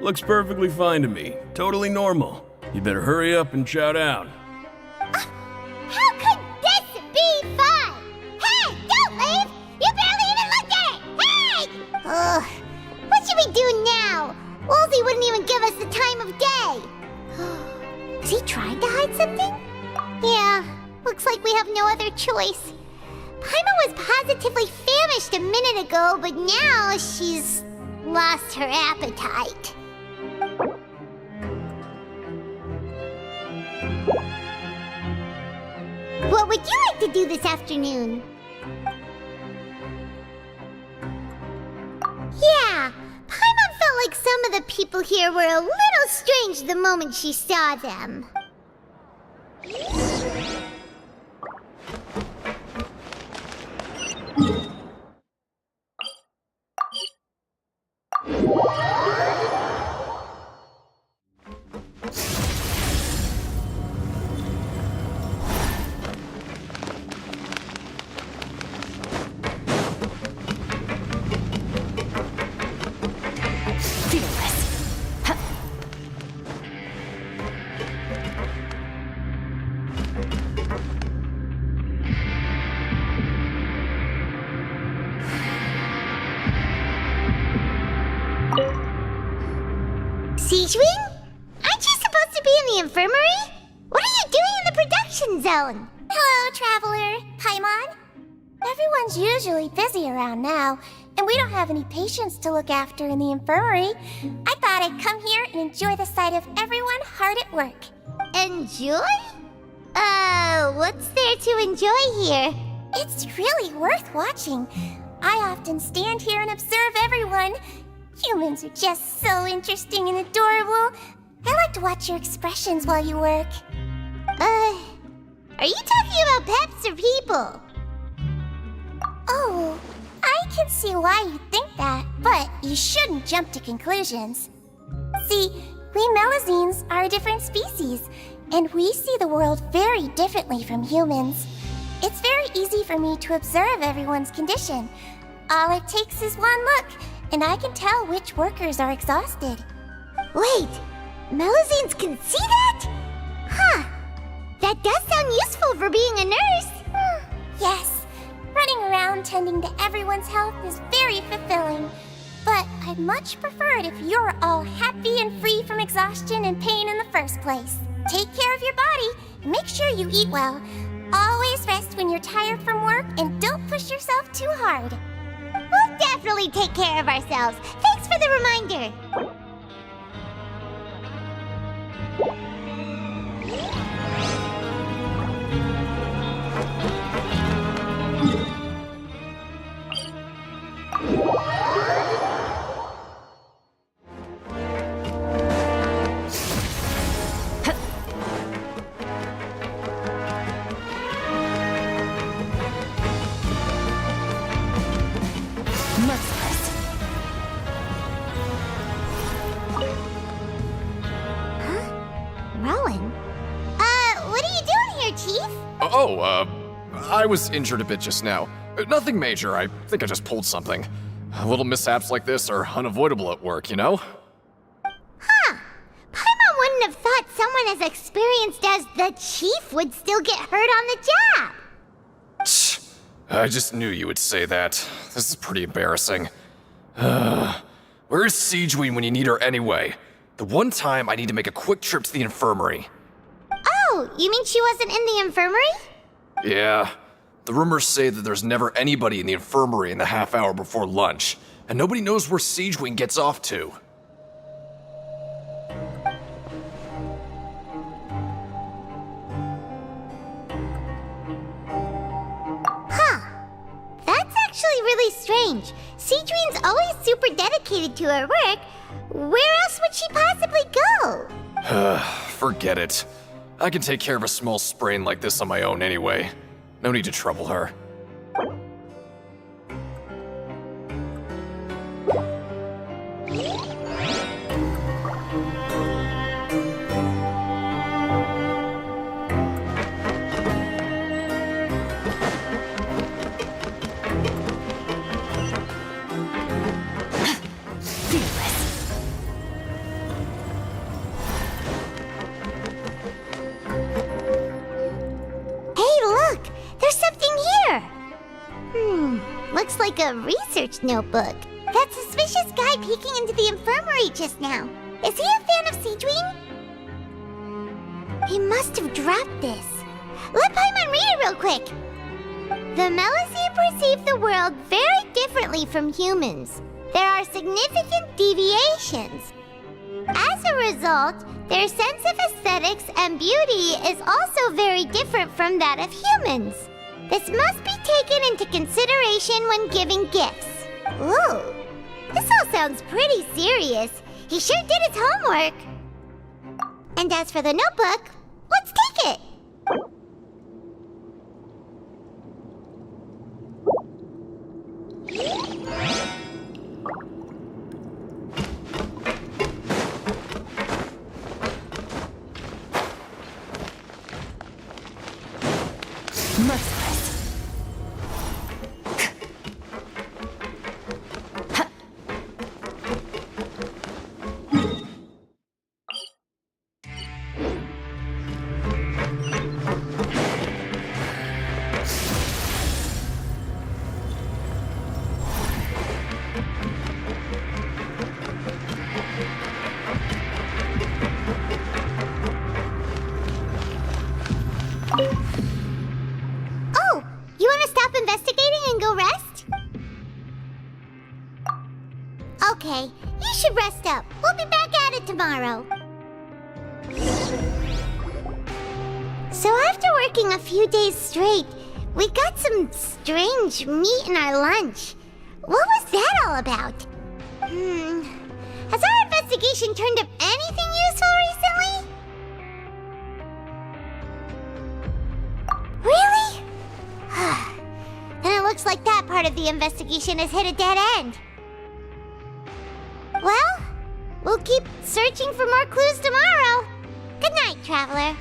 Looks perfectly fine to me. Totally normal. You better hurry up and chow down. How could this be fun? Hey, don't leave! You barely even looked at it! Hey! What should we do now? Woolsey wouldn't even give us the time of day. Is he trying to hide something? Yeah, looks like we have no other choice. Paimon was positively famished a minute ago, but now she's lost her appetite. What would you like to do this afternoon? some of the people here were a little strange the moment she saw them. Siegewing? Aren't you supposed to be in the infirmary? What are you doing in the production zone? Hello, Traveler. Paimon. Everyone's usually busy around now, and we don't have any patients to look after in the infirmary. I thought I'd come here and enjoy the sight of everyone hard at work. Enjoy? What's there to enjoy here? It's really worth watching. I often stand here and observe everyone. Humans are just so interesting and adorable. I like to watch your expressions while you work. Are you talking about pets or people? Oh, I can see why you think that, but you shouldn't jump to conclusions. See, we Melazines are a different species, and we see the world very differently from humans. It's very easy for me to observe everyone's condition. All it takes is one look, and I can tell which workers are exhausted. Wait, Melazines can see that? Huh. That does sound useful for being a nurse. Yes, running around tending to everyone's health is very fulfilling. But I'd much prefer it if you're all happy and free from exhaustion and pain in the first place. Take care of your body and make sure you eat well. Always rest when you're tired from work and don't push yourself too hard. We'll definitely take care of ourselves. Thanks for the reminder. I was injured a bit just now. Nothing major, I think I just pulled something. Little mishaps like this are unavoidable at work, you know? Huh. Paimon wouldn't have thought someone as experienced as the Chief would still get hurt on the job. I just knew you would say that. This is pretty embarrassing. Where's Siegeween when you need her anyway? The one time I need to make a quick trip to the infirmary. Oh, you mean she wasn't in the infirmary? Yeah. The rumors say that there's never anybody in the infirmary in the half hour before lunch, and nobody knows where Siegeween gets off to. Huh. That's actually really strange. Siegeween's always super dedicated to her work. Where else would she possibly go? Forget it. I can take care of a small sprain like this on my own anyway. No need to trouble her. Looks like a research notebook. That suspicious guy peeking into the infirmary just now. Is he a fan of Siegeween? He must have dropped this. Let Paimon read it real quick. The Melazine perceive the world very differently from humans. There are significant deviations. As a result, their sense of aesthetics and beauty is also very different from that of humans. This must be taken into consideration when giving gifts. Ooh, this all sounds pretty serious. He sure did his homework. And as for the notebook, let's take it. Oh, you want to stop investigating and go rest? Okay, you should rest up. We'll be back at it tomorrow. So after working a few days straight, we got some strange meat in our lunch. What was that all about? Has our investigation turned up anything useful recently? Really? Then it looks like that part of the investigation has hit a dead end. Well, we'll keep searching for more clues tomorrow. Good night, Traveler.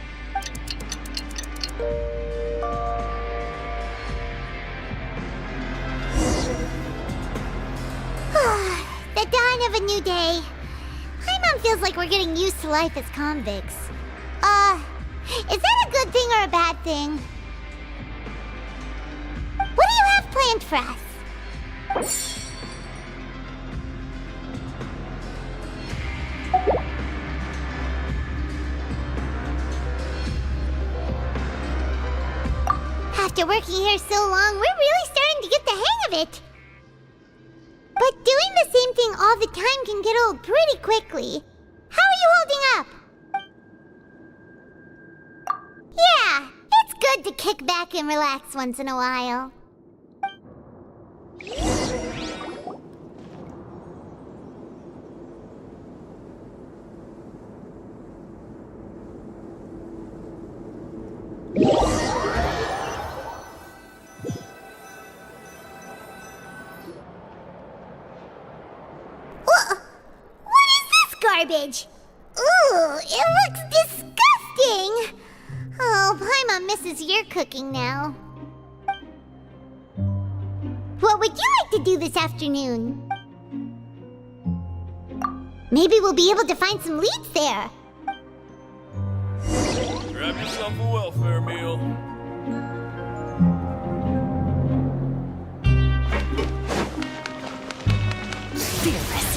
The dawn of a new day. Paimon feels like we're getting used to life as convicts. Is that a good thing or a bad thing? What do you have planned for us? After working here so long, we're really starting to get the hang of it. But doing the same thing all the time can get old pretty quickly. How are you holding up? Yeah, it's good to kick back and relax once in a while. What is this garbage? Ooh, it looks disgusting! Oh, Paimon misses your cooking now. What would you like to do this afternoon? Maybe we'll be able to find some leads there. Grab yourself a welfare meal. Fearless.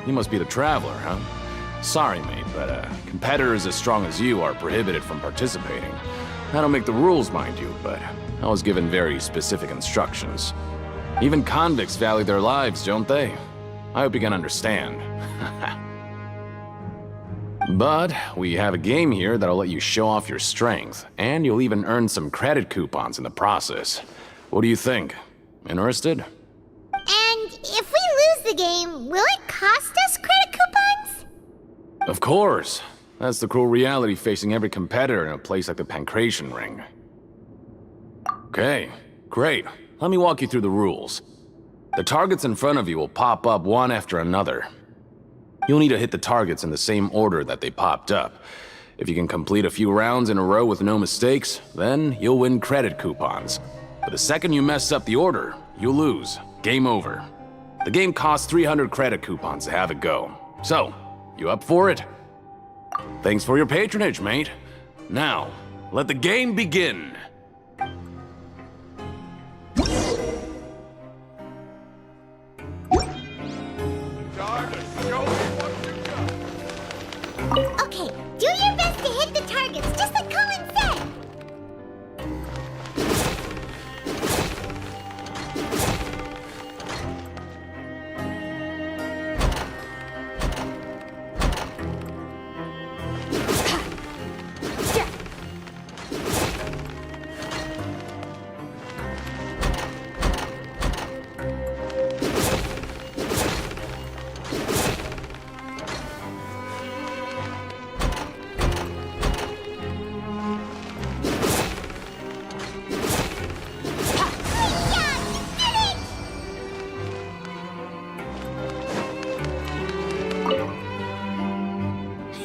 You must be the Traveler, huh? Sorry, mate, but competitors as strong as you are prohibited from participating. I don't make the rules, mind you, but I was given very specific instructions. Even convicts value their lives, don't they? I hope you can understand. But we have a game here that'll let you show off your strength, and you'll even earn some credit coupons in the process. What do you think? Interested? And if we lose the game, will it cost us credit coupons? Of course. That's the cruel reality facing every competitor in a place like the Pancration Ring. Okay, great. Let me walk you through the rules. The targets in front of you will pop up one after another. You'll need to hit the targets in the same order that they popped up. If you can complete a few rounds in a row with no mistakes, then you'll win credit coupons. But the second you mess up the order, you'll lose. Game over. The game costs 300 credit coupons to have it go. So, you up for it? Thanks for your patronage, mate. Now, let the game begin. Okay, do your best to hit the targets, just like Colin said.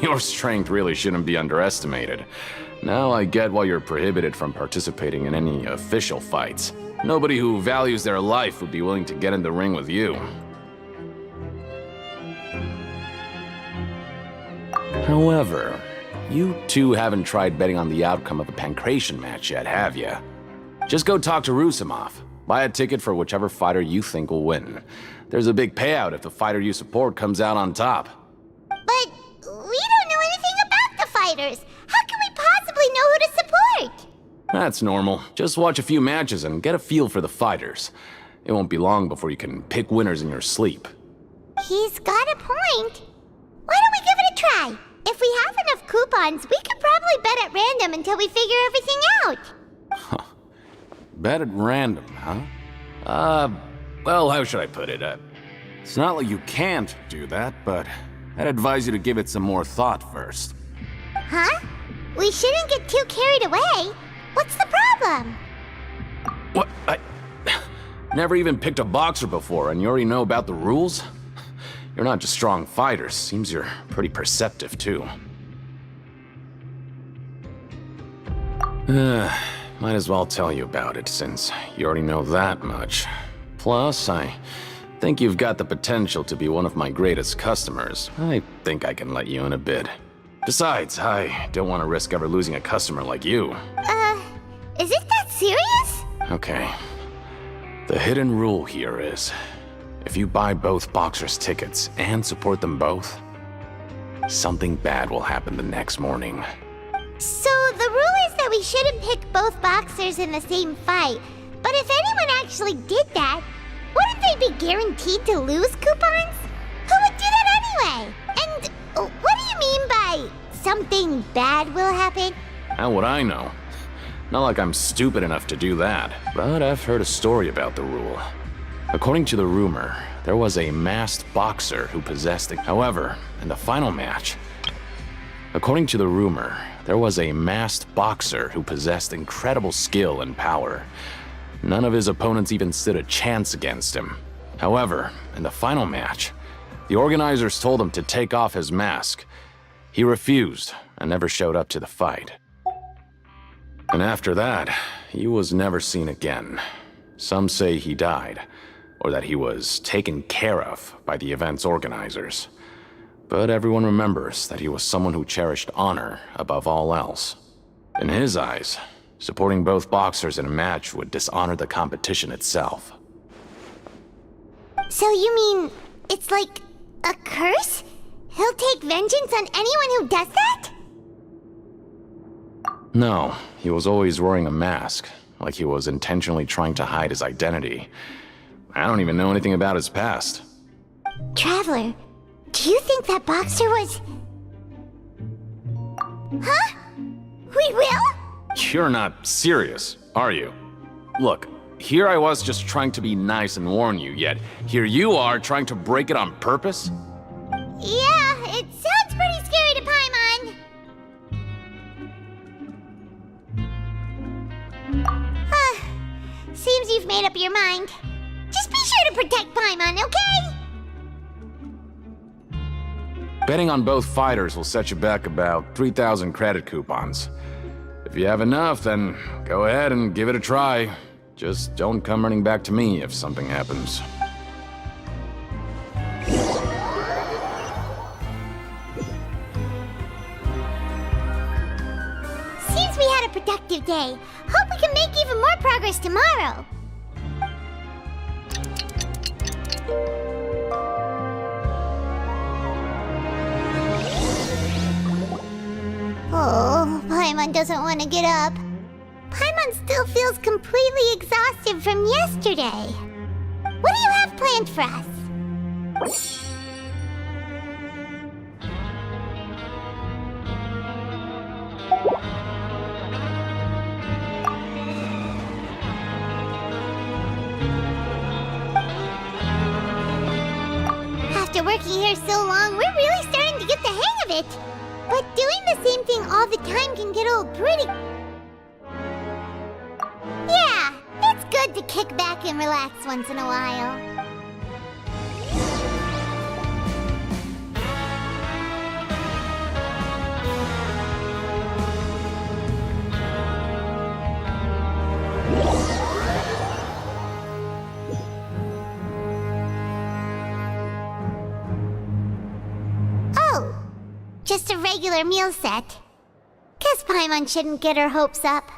Your strength really shouldn't be underestimated. Now I get why you're prohibited from participating in any official fights. Nobody who values their life would be willing to get in the ring with you. However, you two haven't tried betting on the outcome of a Pancration match yet, have you? Just go talk to Rusimov. Buy a ticket for whichever fighter you think will win. There's a big payout if the fighter you support comes out on top. But we don't know anything about the fighters. How can we possibly know who to support? That's normal. Just watch a few matches and get a feel for the fighters. It won't be long before you can pick winners in your sleep. He's got a point. Why don't we give it a try? If we have enough coupons, we could probably bet at random until we figure everything out. Bet at random, huh? Well, how should I put it? It's not like you can't do that, but I'd advise you to give it some more thought first. Huh? We shouldn't get too carried away. What's the problem? What? I never even picked a boxer before, and you already know about the rules? You're not just strong fighters. Seems you're pretty perceptive, too. Might as well tell you about it, since you already know that much. Plus, I think you've got the potential to be one of my greatest customers. I think I can let you in a bid. Besides, I don't want to risk ever losing a customer like you. Is it that serious? Okay. The hidden rule here is, if you buy both boxers' tickets and support them both, something bad will happen the next morning. So the rule is that we shouldn't pick both boxers in the same fight. But if anyone actually did that, wouldn't they be guaranteed to lose coupons? Who would do that anyway? And what do you mean by something bad will happen? How would I know? Not like I'm stupid enough to do that, but I've heard a story about the rule. According to the rumor, there was a masked boxer who possessed it. However, in the final match, according to the rumor, there was a masked boxer who possessed incredible skill and power. None of his opponents even stood a chance against him. However, in the final match, the organizers told him to take off his mask. He refused and never showed up to the fight. And after that, he was never seen again. Some say he died, or that he was taken care of by the event's organizers. But everyone remembers that he was someone who cherished honor above all else. In his eyes, supporting both boxers in a match would dishonor the competition itself. So you mean it's like a curse? He'll take vengeance on anyone who does that? No, he was always wearing a mask, like he was intentionally trying to hide his identity. I don't even know anything about his past. Traveler, do you think that boxer was... Huh? We will? You're not serious, are you? Look, here I was just trying to be nice and warn you, yet here you are trying to break it on purpose? Yeah, it sounds pretty scary to Paimon. Seems you've made up your mind. Just be sure to protect Paimon, okay? Betting on both fighters will set you back about 3,000 credit coupons. If you have enough, then go ahead and give it a try. Just don't come running back to me if something happens. Seems we had a productive day. Hope we can make even more progress tomorrow. Oh, Paimon doesn't want to get up. Paimon still feels completely exhausted from yesterday. What do you have planned for us? After working here so long, we're really starting to get the hang of it. But doing the same thing all the time can get old pretty... Yeah, it's good to kick back and relax once in a while. Oh, just a regular meal set. Guess Paimon shouldn't get her hopes up.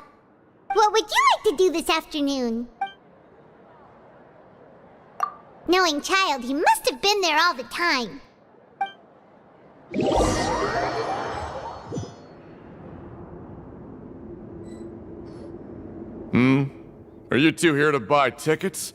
What would you like to do this afternoon? Knowing child, he must have been there all the time. Are you two here to buy tickets?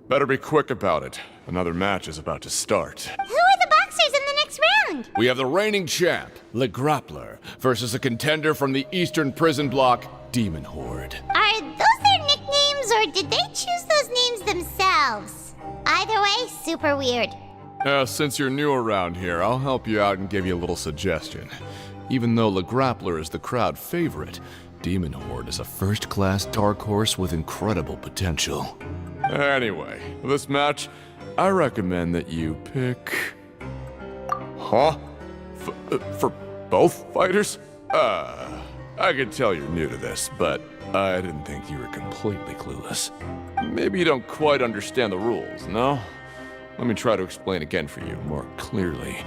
Better be quick about it. Another match is about to start. Who are the boxers in the next round? We have the reigning champ, Le Grappler, versus a contender from the Eastern Prison Block, Demon Horde. Are those their nicknames, or did they choose those names themselves? Either way, super weird. Since you're new around here, I'll help you out and give you a little suggestion. Even though Le Grappler is the crowd favorite, Demon Horde is a first-class dark horse with incredible potential. Anyway, for this match, I recommend that you pick... Huh? For both fighters? I can tell you're new to this, but I didn't think you were completely clueless. Maybe you don't quite understand the rules, no? Let me try to explain again for you more clearly.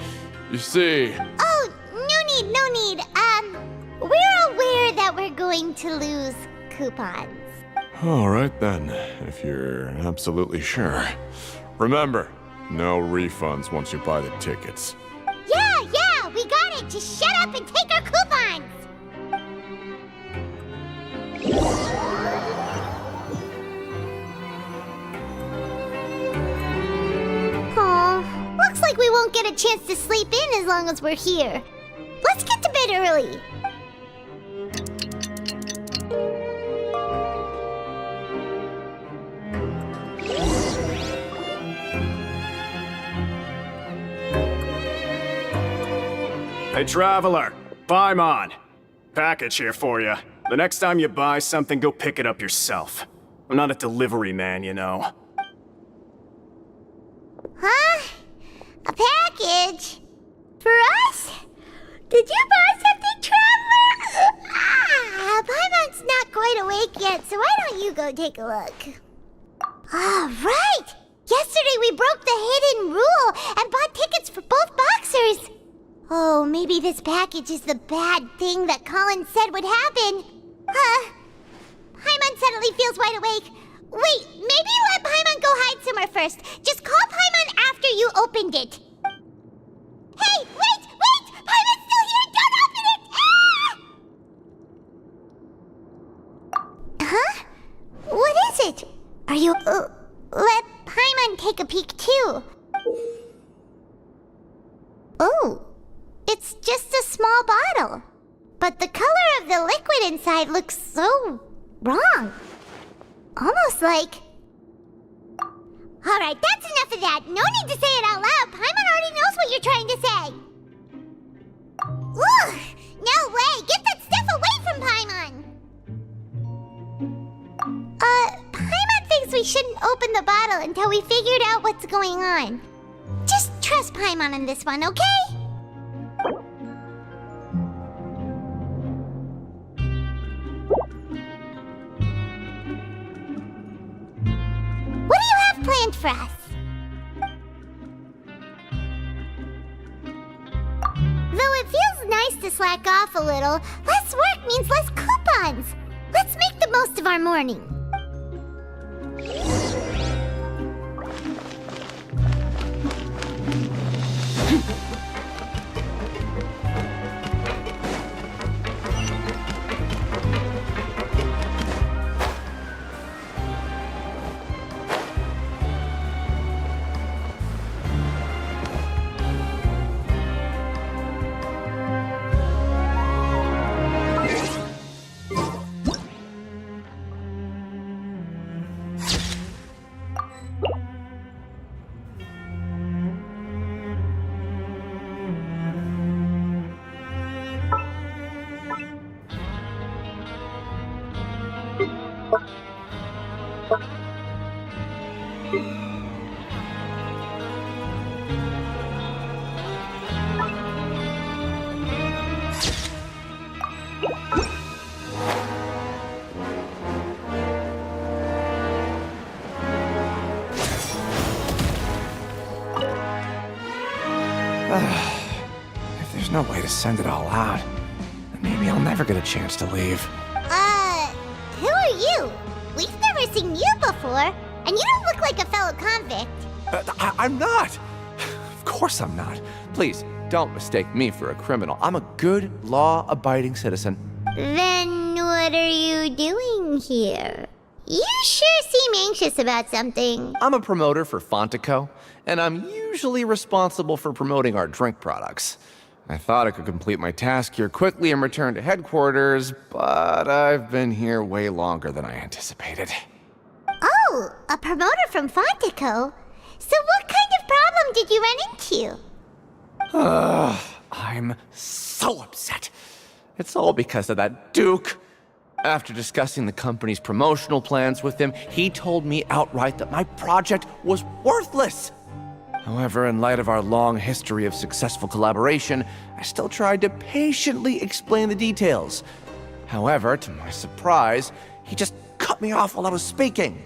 You see... Oh, no need. We're aware that we're going to lose coupons. All right then, if you're absolutely sure. Remember, no refunds once you buy the tickets. Yeah, we got it. Just shut up and take our coupons. Oh, looks like we won't get a chance to sleep in as long as we're here. Let's get to bed early. Hey, Traveler, Paimon. Package here for you. The next time you buy something, go pick it up yourself. I'm not a delivery man, you know. Huh? A package? For us? Did you buy something, Traveler? Paimon's not quite awake yet, so why don't you go take a look? Right! Yesterday we broke the hidden rule and bought tickets for both boxers. Oh, maybe this package is the bad thing that Colin said would happen. Paimon suddenly feels wide awake. Wait, maybe let Paimon go hide somewhere first. Just call Paimon after you opened it. Hey, wait! Paimon's still here! Don't open it! Ah! Huh? What is it? Are you... let Paimon take a peek too. Oh. It's just a small bottle. But the color of the liquid inside looks so wrong. Almost like Alright, that's enough of that. No need to say it out loud. Paimon already knows what you're trying to say. Ugh! No way! Get that stuff away from Paimon! Paimon thinks we shouldn't open the bottle until we figured out what's going on. Just trust Paimon on this one, okay? What do you have planned for us? Though it feels nice to slack off a little, less work means less coupons. Let's make the most of our morning. If there's no way to send it all out, then maybe I'll never get a chance to leave. Who are you? We've never seen you before, and you don't look like a fellow convict. I'm not! Of course I'm not. Please, don't mistake me for a criminal. I'm a good, law-abiding citizen. Then what are you doing here? You sure seem anxious about something. I'm a promoter for Fontaine, and I'm usually responsible for promoting our drink products. I thought I could complete my task here quickly and return to headquarters, but I've been here way longer than I anticipated. Oh, a promoter from Fontaine? So what kind of problem did you run into? I'm so upset. It's all because of that Duke. After discussing the company's promotional plans with him, he told me outright that my project was worthless. However, in light of our long history of successful collaboration, I still tried to patiently explain the details. However, to my surprise, he just cut me off while I was speaking.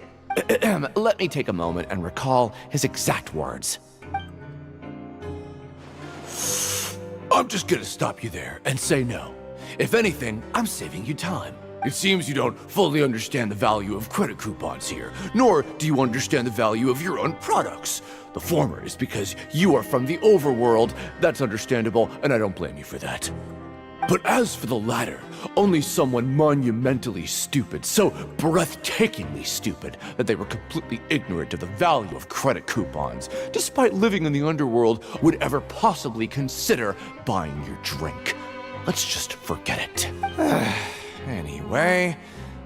Let me take a moment and recall his exact words. I'm just gonna stop you there and say no. If anything, I'm saving you time. It seems you don't fully understand the value of credit coupons here, nor do you understand the value of your own products. The former is because you are from the overworld. That's understandable, and I don't blame you for that. But as for the latter, only someone monumentally stupid, so breathtakingly stupid that they were completely ignorant of the value of credit coupons, despite living in the underworld, would ever possibly consider buying your drink. Let's just forget it. Anyway,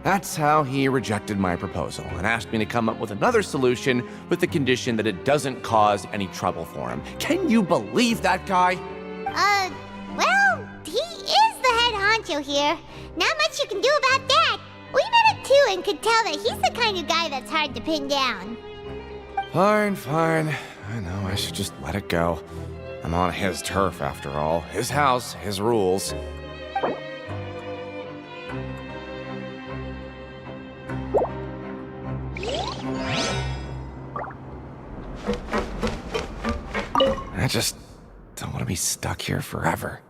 that's how he rejected my proposal and asked me to come up with another solution with the condition that it doesn't cause any trouble for him. Can you believe that guy? Well, he is the head honcho here. Not much you can do about that. We met him too and could tell that he's the kind of guy that's hard to pin down. Fine. I know I should just let it go. I'm on his turf after all. His house, his rules. I just don't want to be stuck here forever.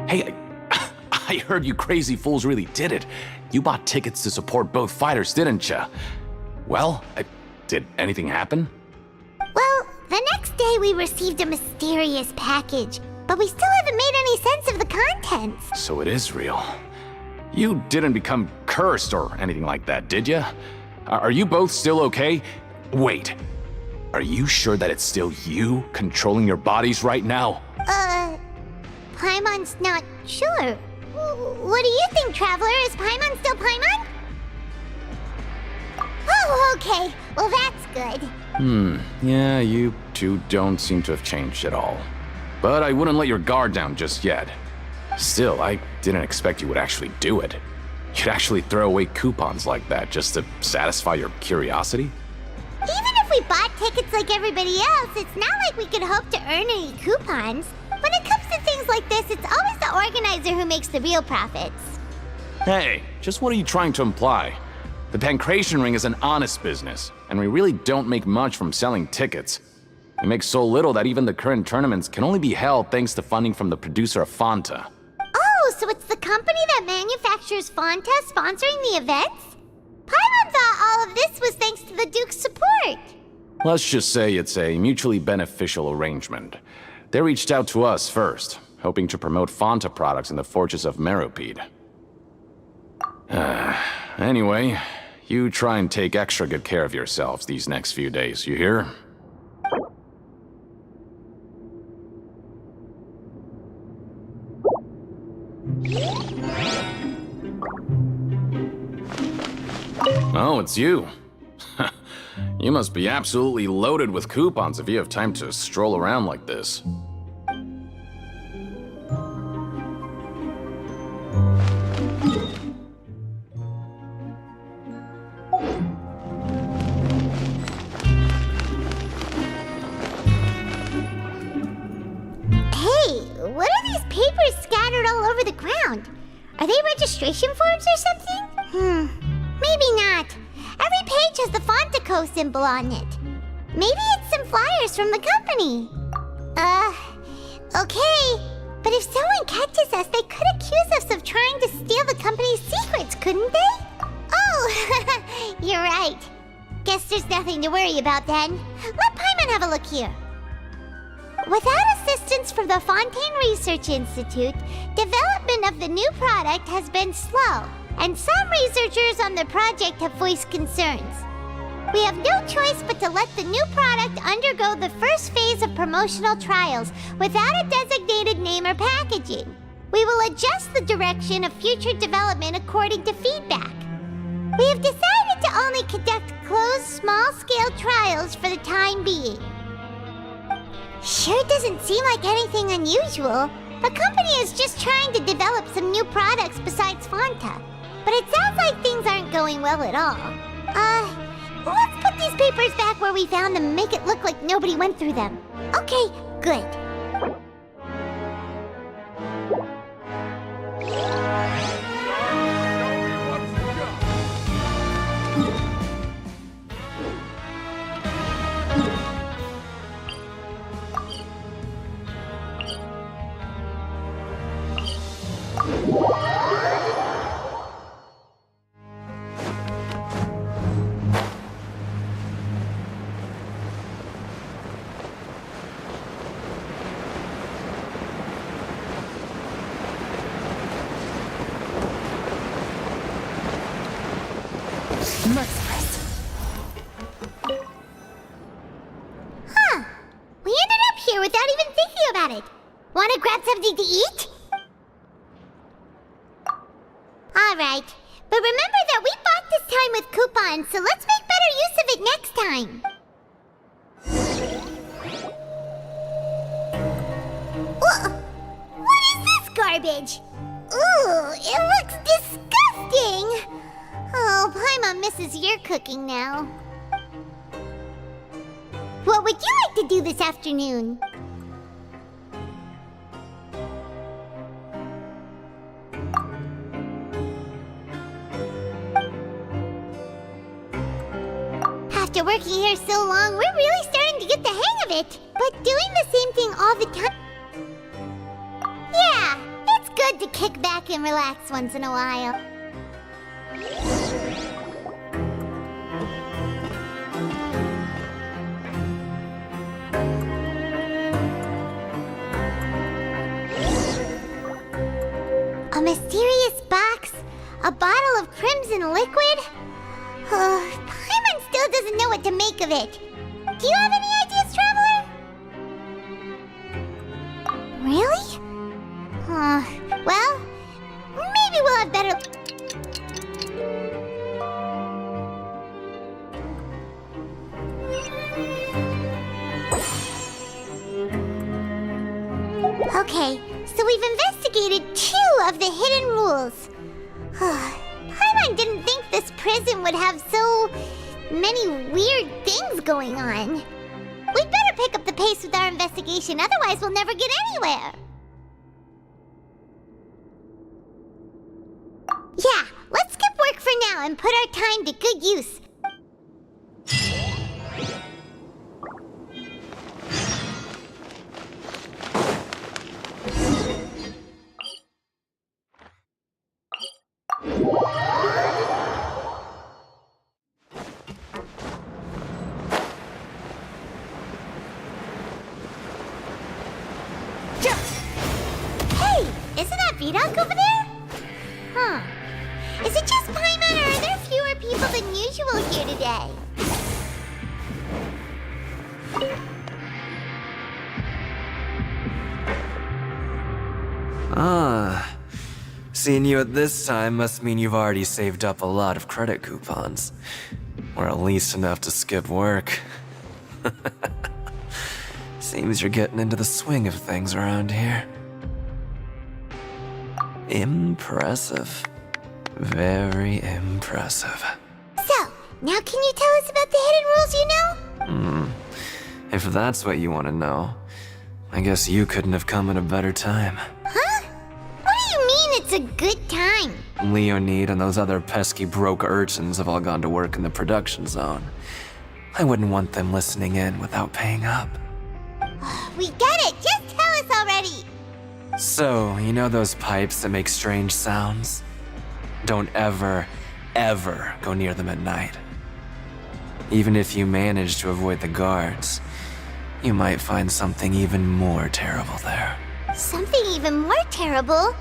Hey, I heard you crazy fools really did it. You bought tickets to support both fighters, didn't ya? Well, did anything happen? Well, the next day we received a mysterious package, but we still haven't made any sense of the contents. So it is real. You didn't become cursed or anything like that, did ya? Are you both still okay? Wait, are you sure that it's still you controlling your bodies right now? Paimon's not sure. What do you think, Traveler? Is Paimon still Paimon? Oh, okay. Well, that's good. Yeah, you two don't seem to have changed at all. But I wouldn't let your guard down just yet. Still, I didn't expect you would actually do it. You'd actually throw away coupons like that just to satisfy your curiosity? Even if we bought tickets like everybody else, it's not like we could hope to earn any coupons. When it comes to things like this, it's always the organizer who makes the real profits. Hey, just what are you trying to imply? The Pancration Ring is an honest business, and we really don't make much from selling tickets. We make so little that even the current tournaments can only be held thanks to funding from the producer of Fanta. Oh, so it's the company that manufactures Fanta sponsoring the events? Paimon thought all of this was thanks to the Duke's support. Let's just say it's a mutually beneficial arrangement. They reached out to us first, hoping to promote Fanta products in the Fortress of Meropide. Anyway, you try and take extra good care of yourselves these next few days, you hear? Oh, it's you. You must be absolutely loaded with coupons if you have time to stroll around like this. Hey, what are these papers scattered all over the ground? Are they registration forms or something? Maybe not. Every page has the Fontaco symbol on it. Maybe it's some flyers from the company. Okay. But if someone catches us, they could accuse us of trying to steal the company's secrets, couldn't they? Oh, you're right. Guess there's nothing to worry about then. Let Paimon have a look here. Without assistance from the Fontaine Research Institute, development of the new product has been slow, and some researchers on the project have voiced concerns. We have no choice but to let the new product undergo the first phase of promotional trials without a designated name or packaging. We will adjust the direction of future development according to feedback. We have decided to only conduct closed, small-scale trials for the time being. Sure doesn't seem like anything unusual. The company is just trying to develop some new products besides Fanta. But it sounds like things aren't going well at all. Let's put these papers back where we found them and make it look like nobody went through them. Okay, good. We ended up here without even thinking about it. Want to grab something to eat? Alright, but remember that we bought this time with coupons, so let's make better use of it next time. What is this garbage? Ooh, it looks disgusting! Oh, Paimon misses your cooking now. What would you like to do this afternoon? After working here so long, we're really starting to get the hang of it. But doing the same thing all the time... good to kick back and relax once in a while. A mysterious box? A bottle of crimson liquid? Paimon still doesn't know what to make of it. Do you have any ideas, Traveler? Really? Well, maybe we'll have better... Okay, so we've investigated 2 of the hidden rules. Paimon didn't think this prison would have so many weird things going on. We'd better pick up the pace with our investigation, otherwise we'll never get anywhere. Yeah, let's skip work for now and put our time to good use. Hey, isn't that Vidoc over there? Huh. Is it just Paimon, or are there fewer people than usual here today? Seeing you at this time must mean you've already saved up a lot of credit coupons. Or at least enough to skip work. Seems you're getting into the swing of things around here. Impressive. Very impressive. So, now can you tell us about the hidden rules you know? If that's what you want to know, I guess you couldn't have come at a better time. Huh? What do you mean it's a good time? Leonid and those other pesky broke urchins have all gone to work in the production zone. I wouldn't want them listening in without paying up. We get it! Just tell us already! So, you know those pipes that make strange sounds? Don't ever, ever go near them at night. Even if you manage to avoid the guards, you might find something even more terrible there. Something even more terrible?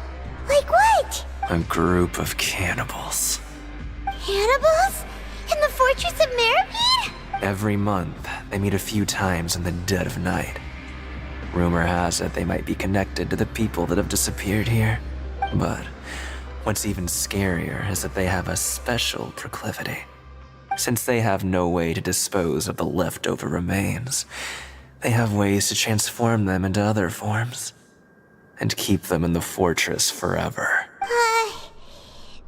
Like what? A group of cannibals. Cannibals? In the Fortress of Meripede? Every month, they meet a few times in the dead of night. Rumor has it they might be connected to the people that have disappeared here. But what's even scarier is that they have a special proclivity. Since they have no way to dispose of the leftover remains, they have ways to transform them into other forms and keep them in the fortress forever.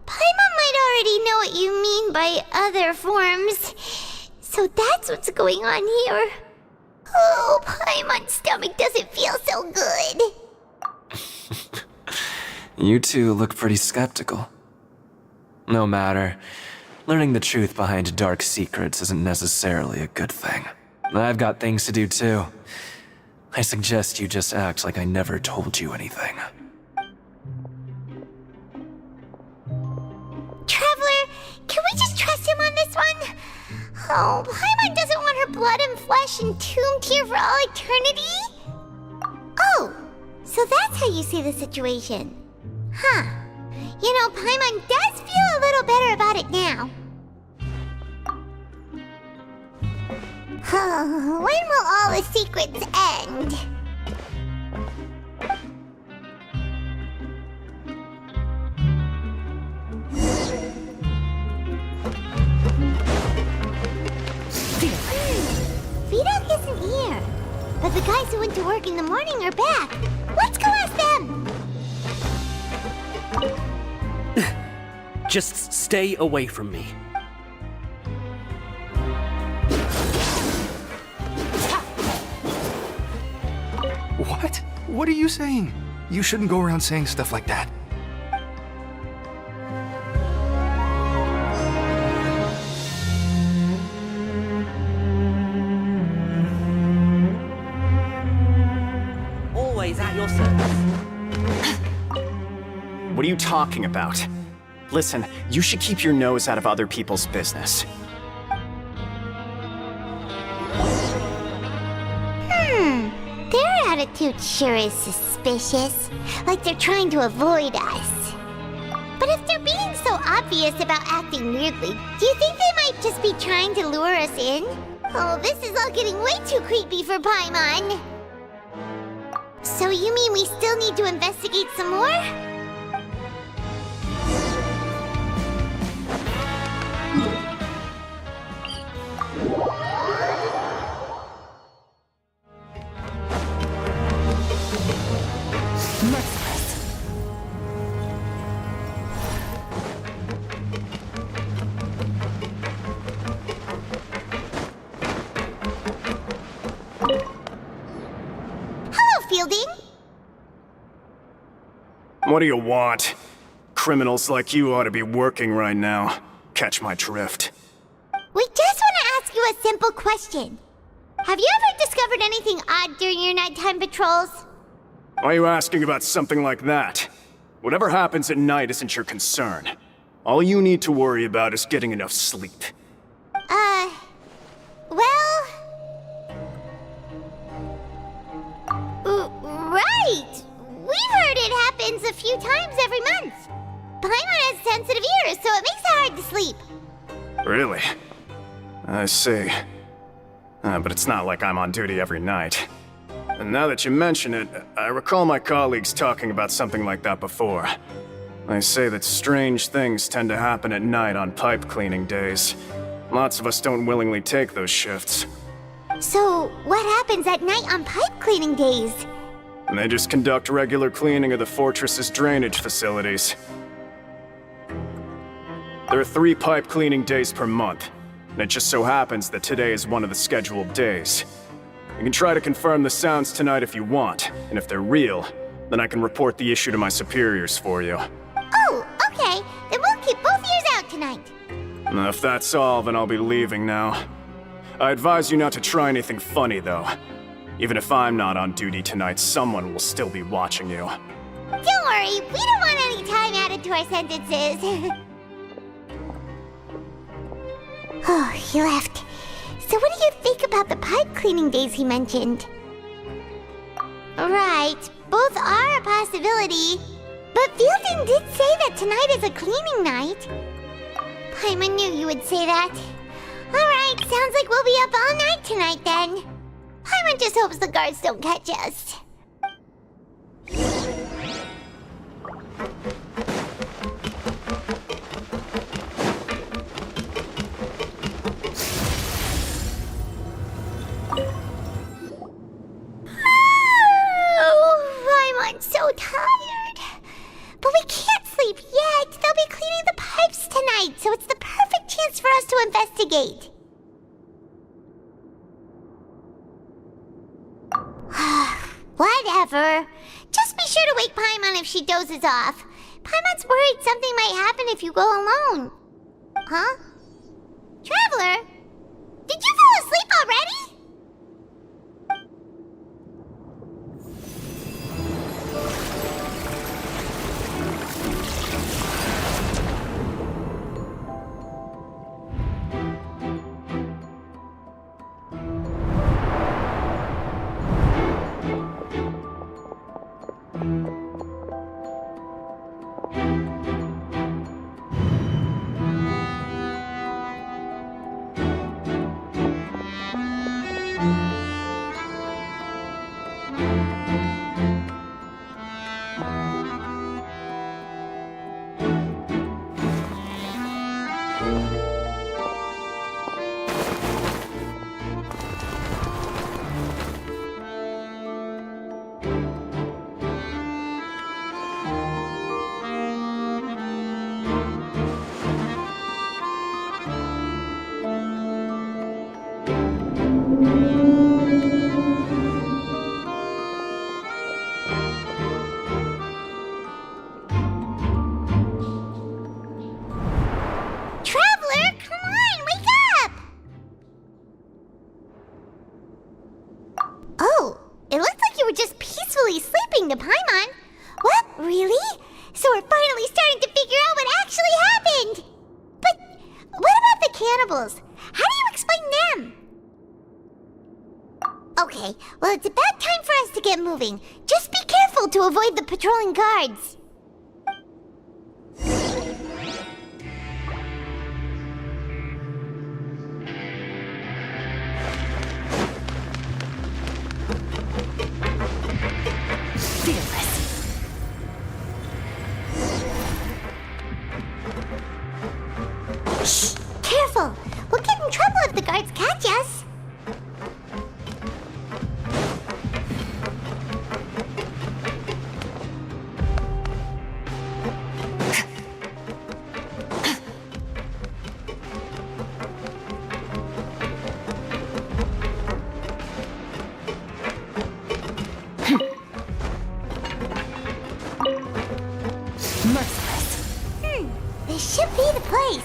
Paimon might already know what you mean by other forms. So that's what's going on here. Oh, Paimon's stomach doesn't feel so good. You two look pretty skeptical. No matter. Learning the truth behind dark secrets isn't necessarily a good thing. I've got things to do too. I suggest you just act like I never told you anything. Traveler, can we just trust him on this one? Oh, Paimon doesn't want her blood and flesh entombed here for all eternity? Oh, so that's how you see the situation. Huh. You know, Paimon does feel a little better about it now. When will all the secrets end? Vidoc isn't here, but the guys who went to work in the morning are back. Let's go ask them! Just stay away from me. What? What are you saying? You shouldn't go around saying stuff like that. Always at your service. What are you talking about? Listen, you should keep your nose out of other people's business. Their attitude sure is suspicious. Like they're trying to avoid us. But if they're being so obvious about acting weirdly, do you think they might just be trying to lure us in? Oh, this is all getting way too creepy for Paimon. So you mean we still need to investigate some more? What do you want? Criminals like you ought to be working right now. Catch my drift. We just want to ask you a simple question. Have you ever discovered anything odd during your nighttime patrols? Why are you asking about something like that? Whatever happens at night isn't your concern. All you need to worry about is getting enough sleep. Right! We've heard it happens a few times every month. Paimon has sensitive ears, so it makes it hard to sleep. Really? I see. But it's not like I'm on duty every night. And now that you mention it, I recall my colleagues talking about something like that before. They say that strange things tend to happen at night on pipe cleaning days. Lots of us don't willingly take those shifts. So, what happens at night on pipe cleaning days? And they just conduct regular cleaning of the fortress's drainage facilities. There are 3 pipe cleaning days per month, and it just so happens that today is one of the scheduled days. You can try to confirm the sounds tonight if you want, and if they're real, then I can report the issue to my superiors for you. Oh, okay. Then we'll keep both ears out tonight. If that's all, then I'll be leaving now. I advise you not to try anything funny, though. Even if I'm not on duty tonight, someone will still be watching you. Don't worry, we don't want any time added to our sentences. Oh, he left. So what do you think about the pipe cleaning days he mentioned? Right, both are a possibility. But Fielding did say that tonight is a cleaning night. Paimon knew you would say that. Alright, sounds like we'll be up all night tonight then. Paimon just hopes the guards don't catch us. I'm so tired. But we can't sleep yet. They'll be cleaning the pipes tonight, so it's the perfect chance for us to investigate. Whatever. Just be sure to wake Paimon if she dozes off. Paimon's worried something might happen if you go alone. Huh? Traveler? Did you fall asleep already? To Paimon? What? Really? so we're finally starting to figure out what actually happened. But what about the cannibals? How do you explain them? Okay, well, it's about time for us to get moving. Just be careful to avoid the patrolling guards. Shh! Careful! We'll get in trouble if the guards catch us. This should be the place.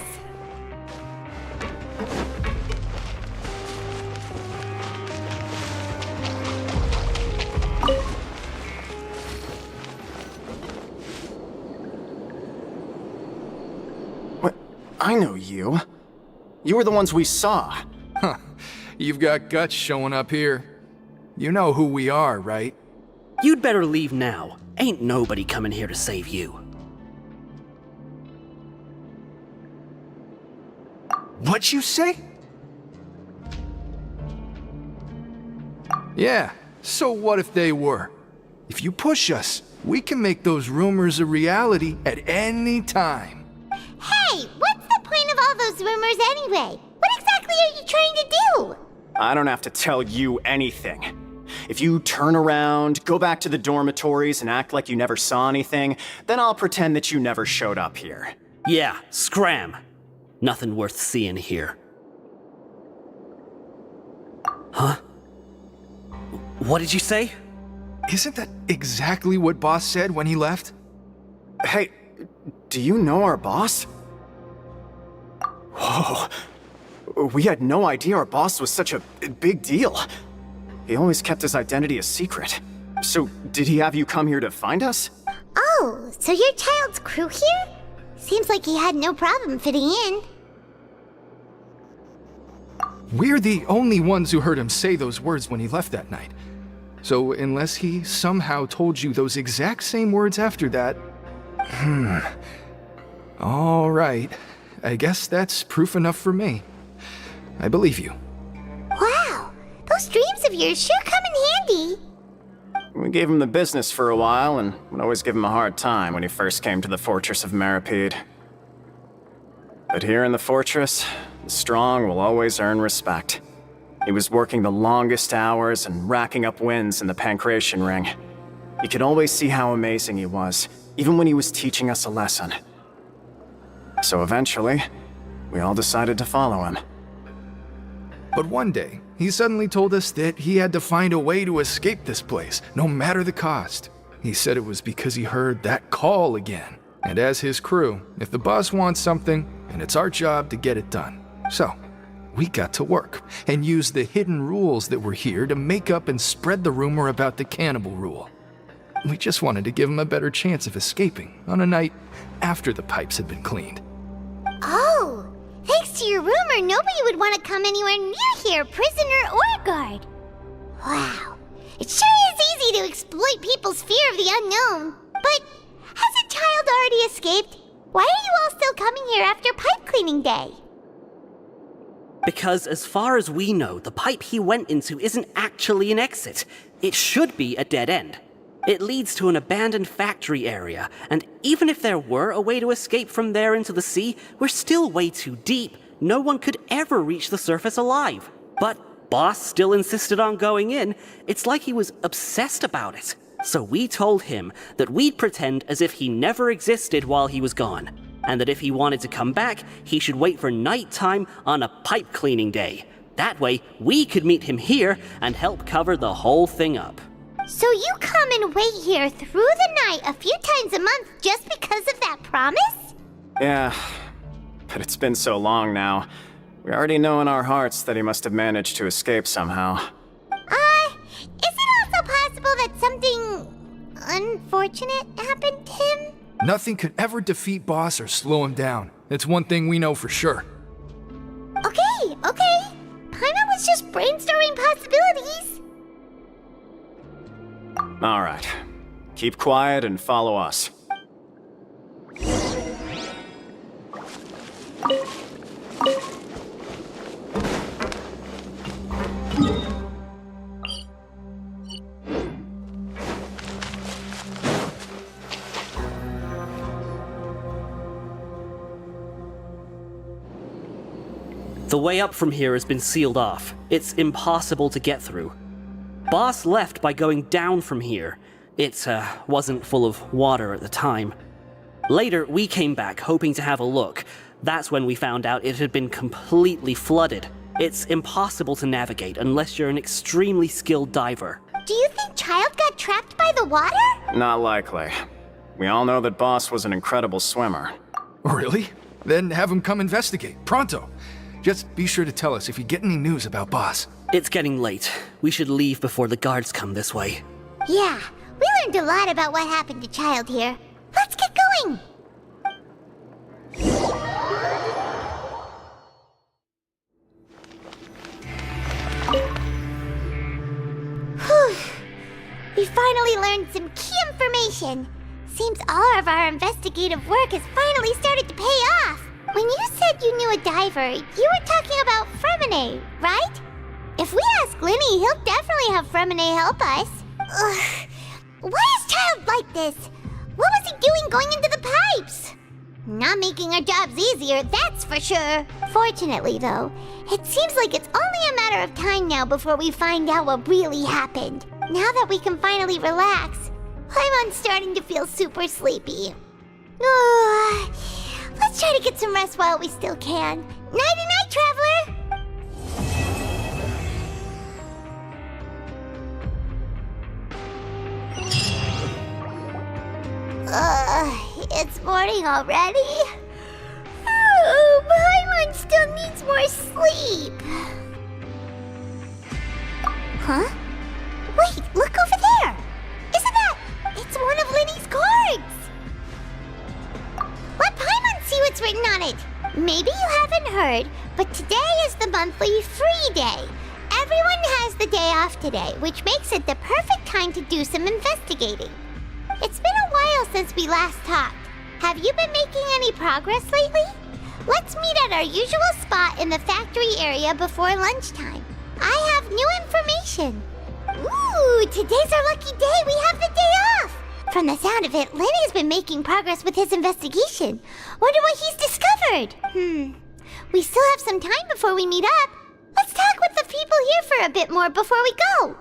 What? I know you. You were the ones we saw. Huh. You've got guts showing up here. You know who we are, right? You'd better leave now. Ain't nobody coming here to save you. What'd you say? Yeah, so what if they were? If you push us, we can make those rumors a reality at any time. Hey, what's the point of all those rumors anyway? What exactly are you trying to do? I don't have to tell you anything. If you turn around, go back to the dormitories, and act like you never saw anything, then I'll pretend that you never showed up here. Yeah, scram. Nothing worth seeing here. Huh? What did you say? Isn't that exactly what Boss said when he left? Hey, do you know our boss? Whoa. We had no idea our boss was such a big deal. He always kept his identity a secret. So, did he have you come here to find us? Oh, so your child's crew here? Seems like he had no problem fitting in. We're the only ones who heard him say those words when he left that night. So unless he somehow told you those exact same words after that... All right. I guess that's proof enough for me. I believe you. Wow, those dreams of yours sure come in handy. We gave him the business for a while, and would always give him a hard time when he first came to the Fortress of Meripede. But here in the fortress, the strong will always earn respect. He was working the longest hours and racking up wins in the Pancration Ring. You could always see how amazing he was, even when he was teaching us a lesson. So eventually, we all decided to follow him. But one day, he suddenly told us that he had to find a way to escape this place, no matter the cost. He said it was because he heard that call again. And as his crew, if the boss wants something, and it's our job to get it done. So, we got to work, and used the hidden rules that were here to make up and spread the rumor about the cannibal rule. We just wanted to give him a better chance of escaping on a night after the pipes had been cleaned. Oh, thanks to your rumor, nobody would want to come anywhere near here, prisoner or guard. Wow, it sure is easy to exploit people's fear of the unknown. But has a child already escaped? Why are you all still coming here after pipe cleaning day? Because as far as we know, the pipe he went into isn't actually an exit. It should be a dead end. It leads to an abandoned factory area, and even if there were a way to escape from there into the sea, we're still way too deep. No one could ever reach the surface alive. But Boss still insisted on going in. It's like he was obsessed about it. So we told him that we'd pretend as if he never existed while he was gone, and that if he wanted to come back, he should wait for nighttime on a pipe cleaning day. That way, we could meet him here and help cover the whole thing up. So you come and wait here through the night a few times a month just because of that promise? Yeah, but it's been so long now. We already know in our hearts that he must have managed to escape somehow. Is it also possible that something unfortunate happened to him? Nothing could ever defeat Boss or slow him down. It's one thing we know for sure. Okay. Paimon was just brainstorming possibilities. Alright. Keep quiet and follow us. The way up from here has been sealed off. It's impossible to get through. Boss left by going down from here. It wasn't full of water at the time. Later, we came back hoping to have a look. That's when we found out it had been completely flooded. It's impossible to navigate unless you're an extremely skilled diver. Do you think Child got trapped by the water? Not likely. We all know that Boss was an incredible swimmer. Really? Then have him come investigate. Pronto. Just be sure to tell us if you get any news about Boss. It's getting late. We should leave before the guards come this way. Yeah, we learned a lot about what happened to Child here. Let's get going! Whew. We finally learned some key information. Seems all of our investigative work has finally started to pay off. When you said you knew a diver, you were talking about Fremine, right? If we ask Linny, he'll definitely have Fremine help us. Ugh. Why is Child like this? What was he doing going into the pipes? Not making our jobs easier, that's for sure. Fortunately, though, it seems like it's only a matter of time now before we find out what really happened. Now that we can finally relax, I'm starting to feel super sleepy. Let's try to get some rest while we still can. Nighty-night, traveler! It's morning already? Oh, Paimon still needs more sleep. Huh? Wait, look over there! Isn't that... It's one of Linny's cards! Let Paimon see what's written on it. Maybe you haven't heard, but today is the monthly free day. Everyone has the day off today, which makes it the perfect time to do some investigating. It's been a while since we last talked. Have you been making any progress lately? Let's meet at our usual spot in the factory area before lunchtime. I have new information. Ooh, today's our lucky day. We have the day off. From the sound of it, Lenny's been making progress with his investigation. Wonder what he's discovered. We still have some time before we meet up. Let's talk with the people here for a bit more before we go.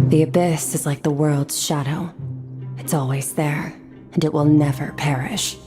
The abyss is like the world's shadow. It's always there, and it will never perish.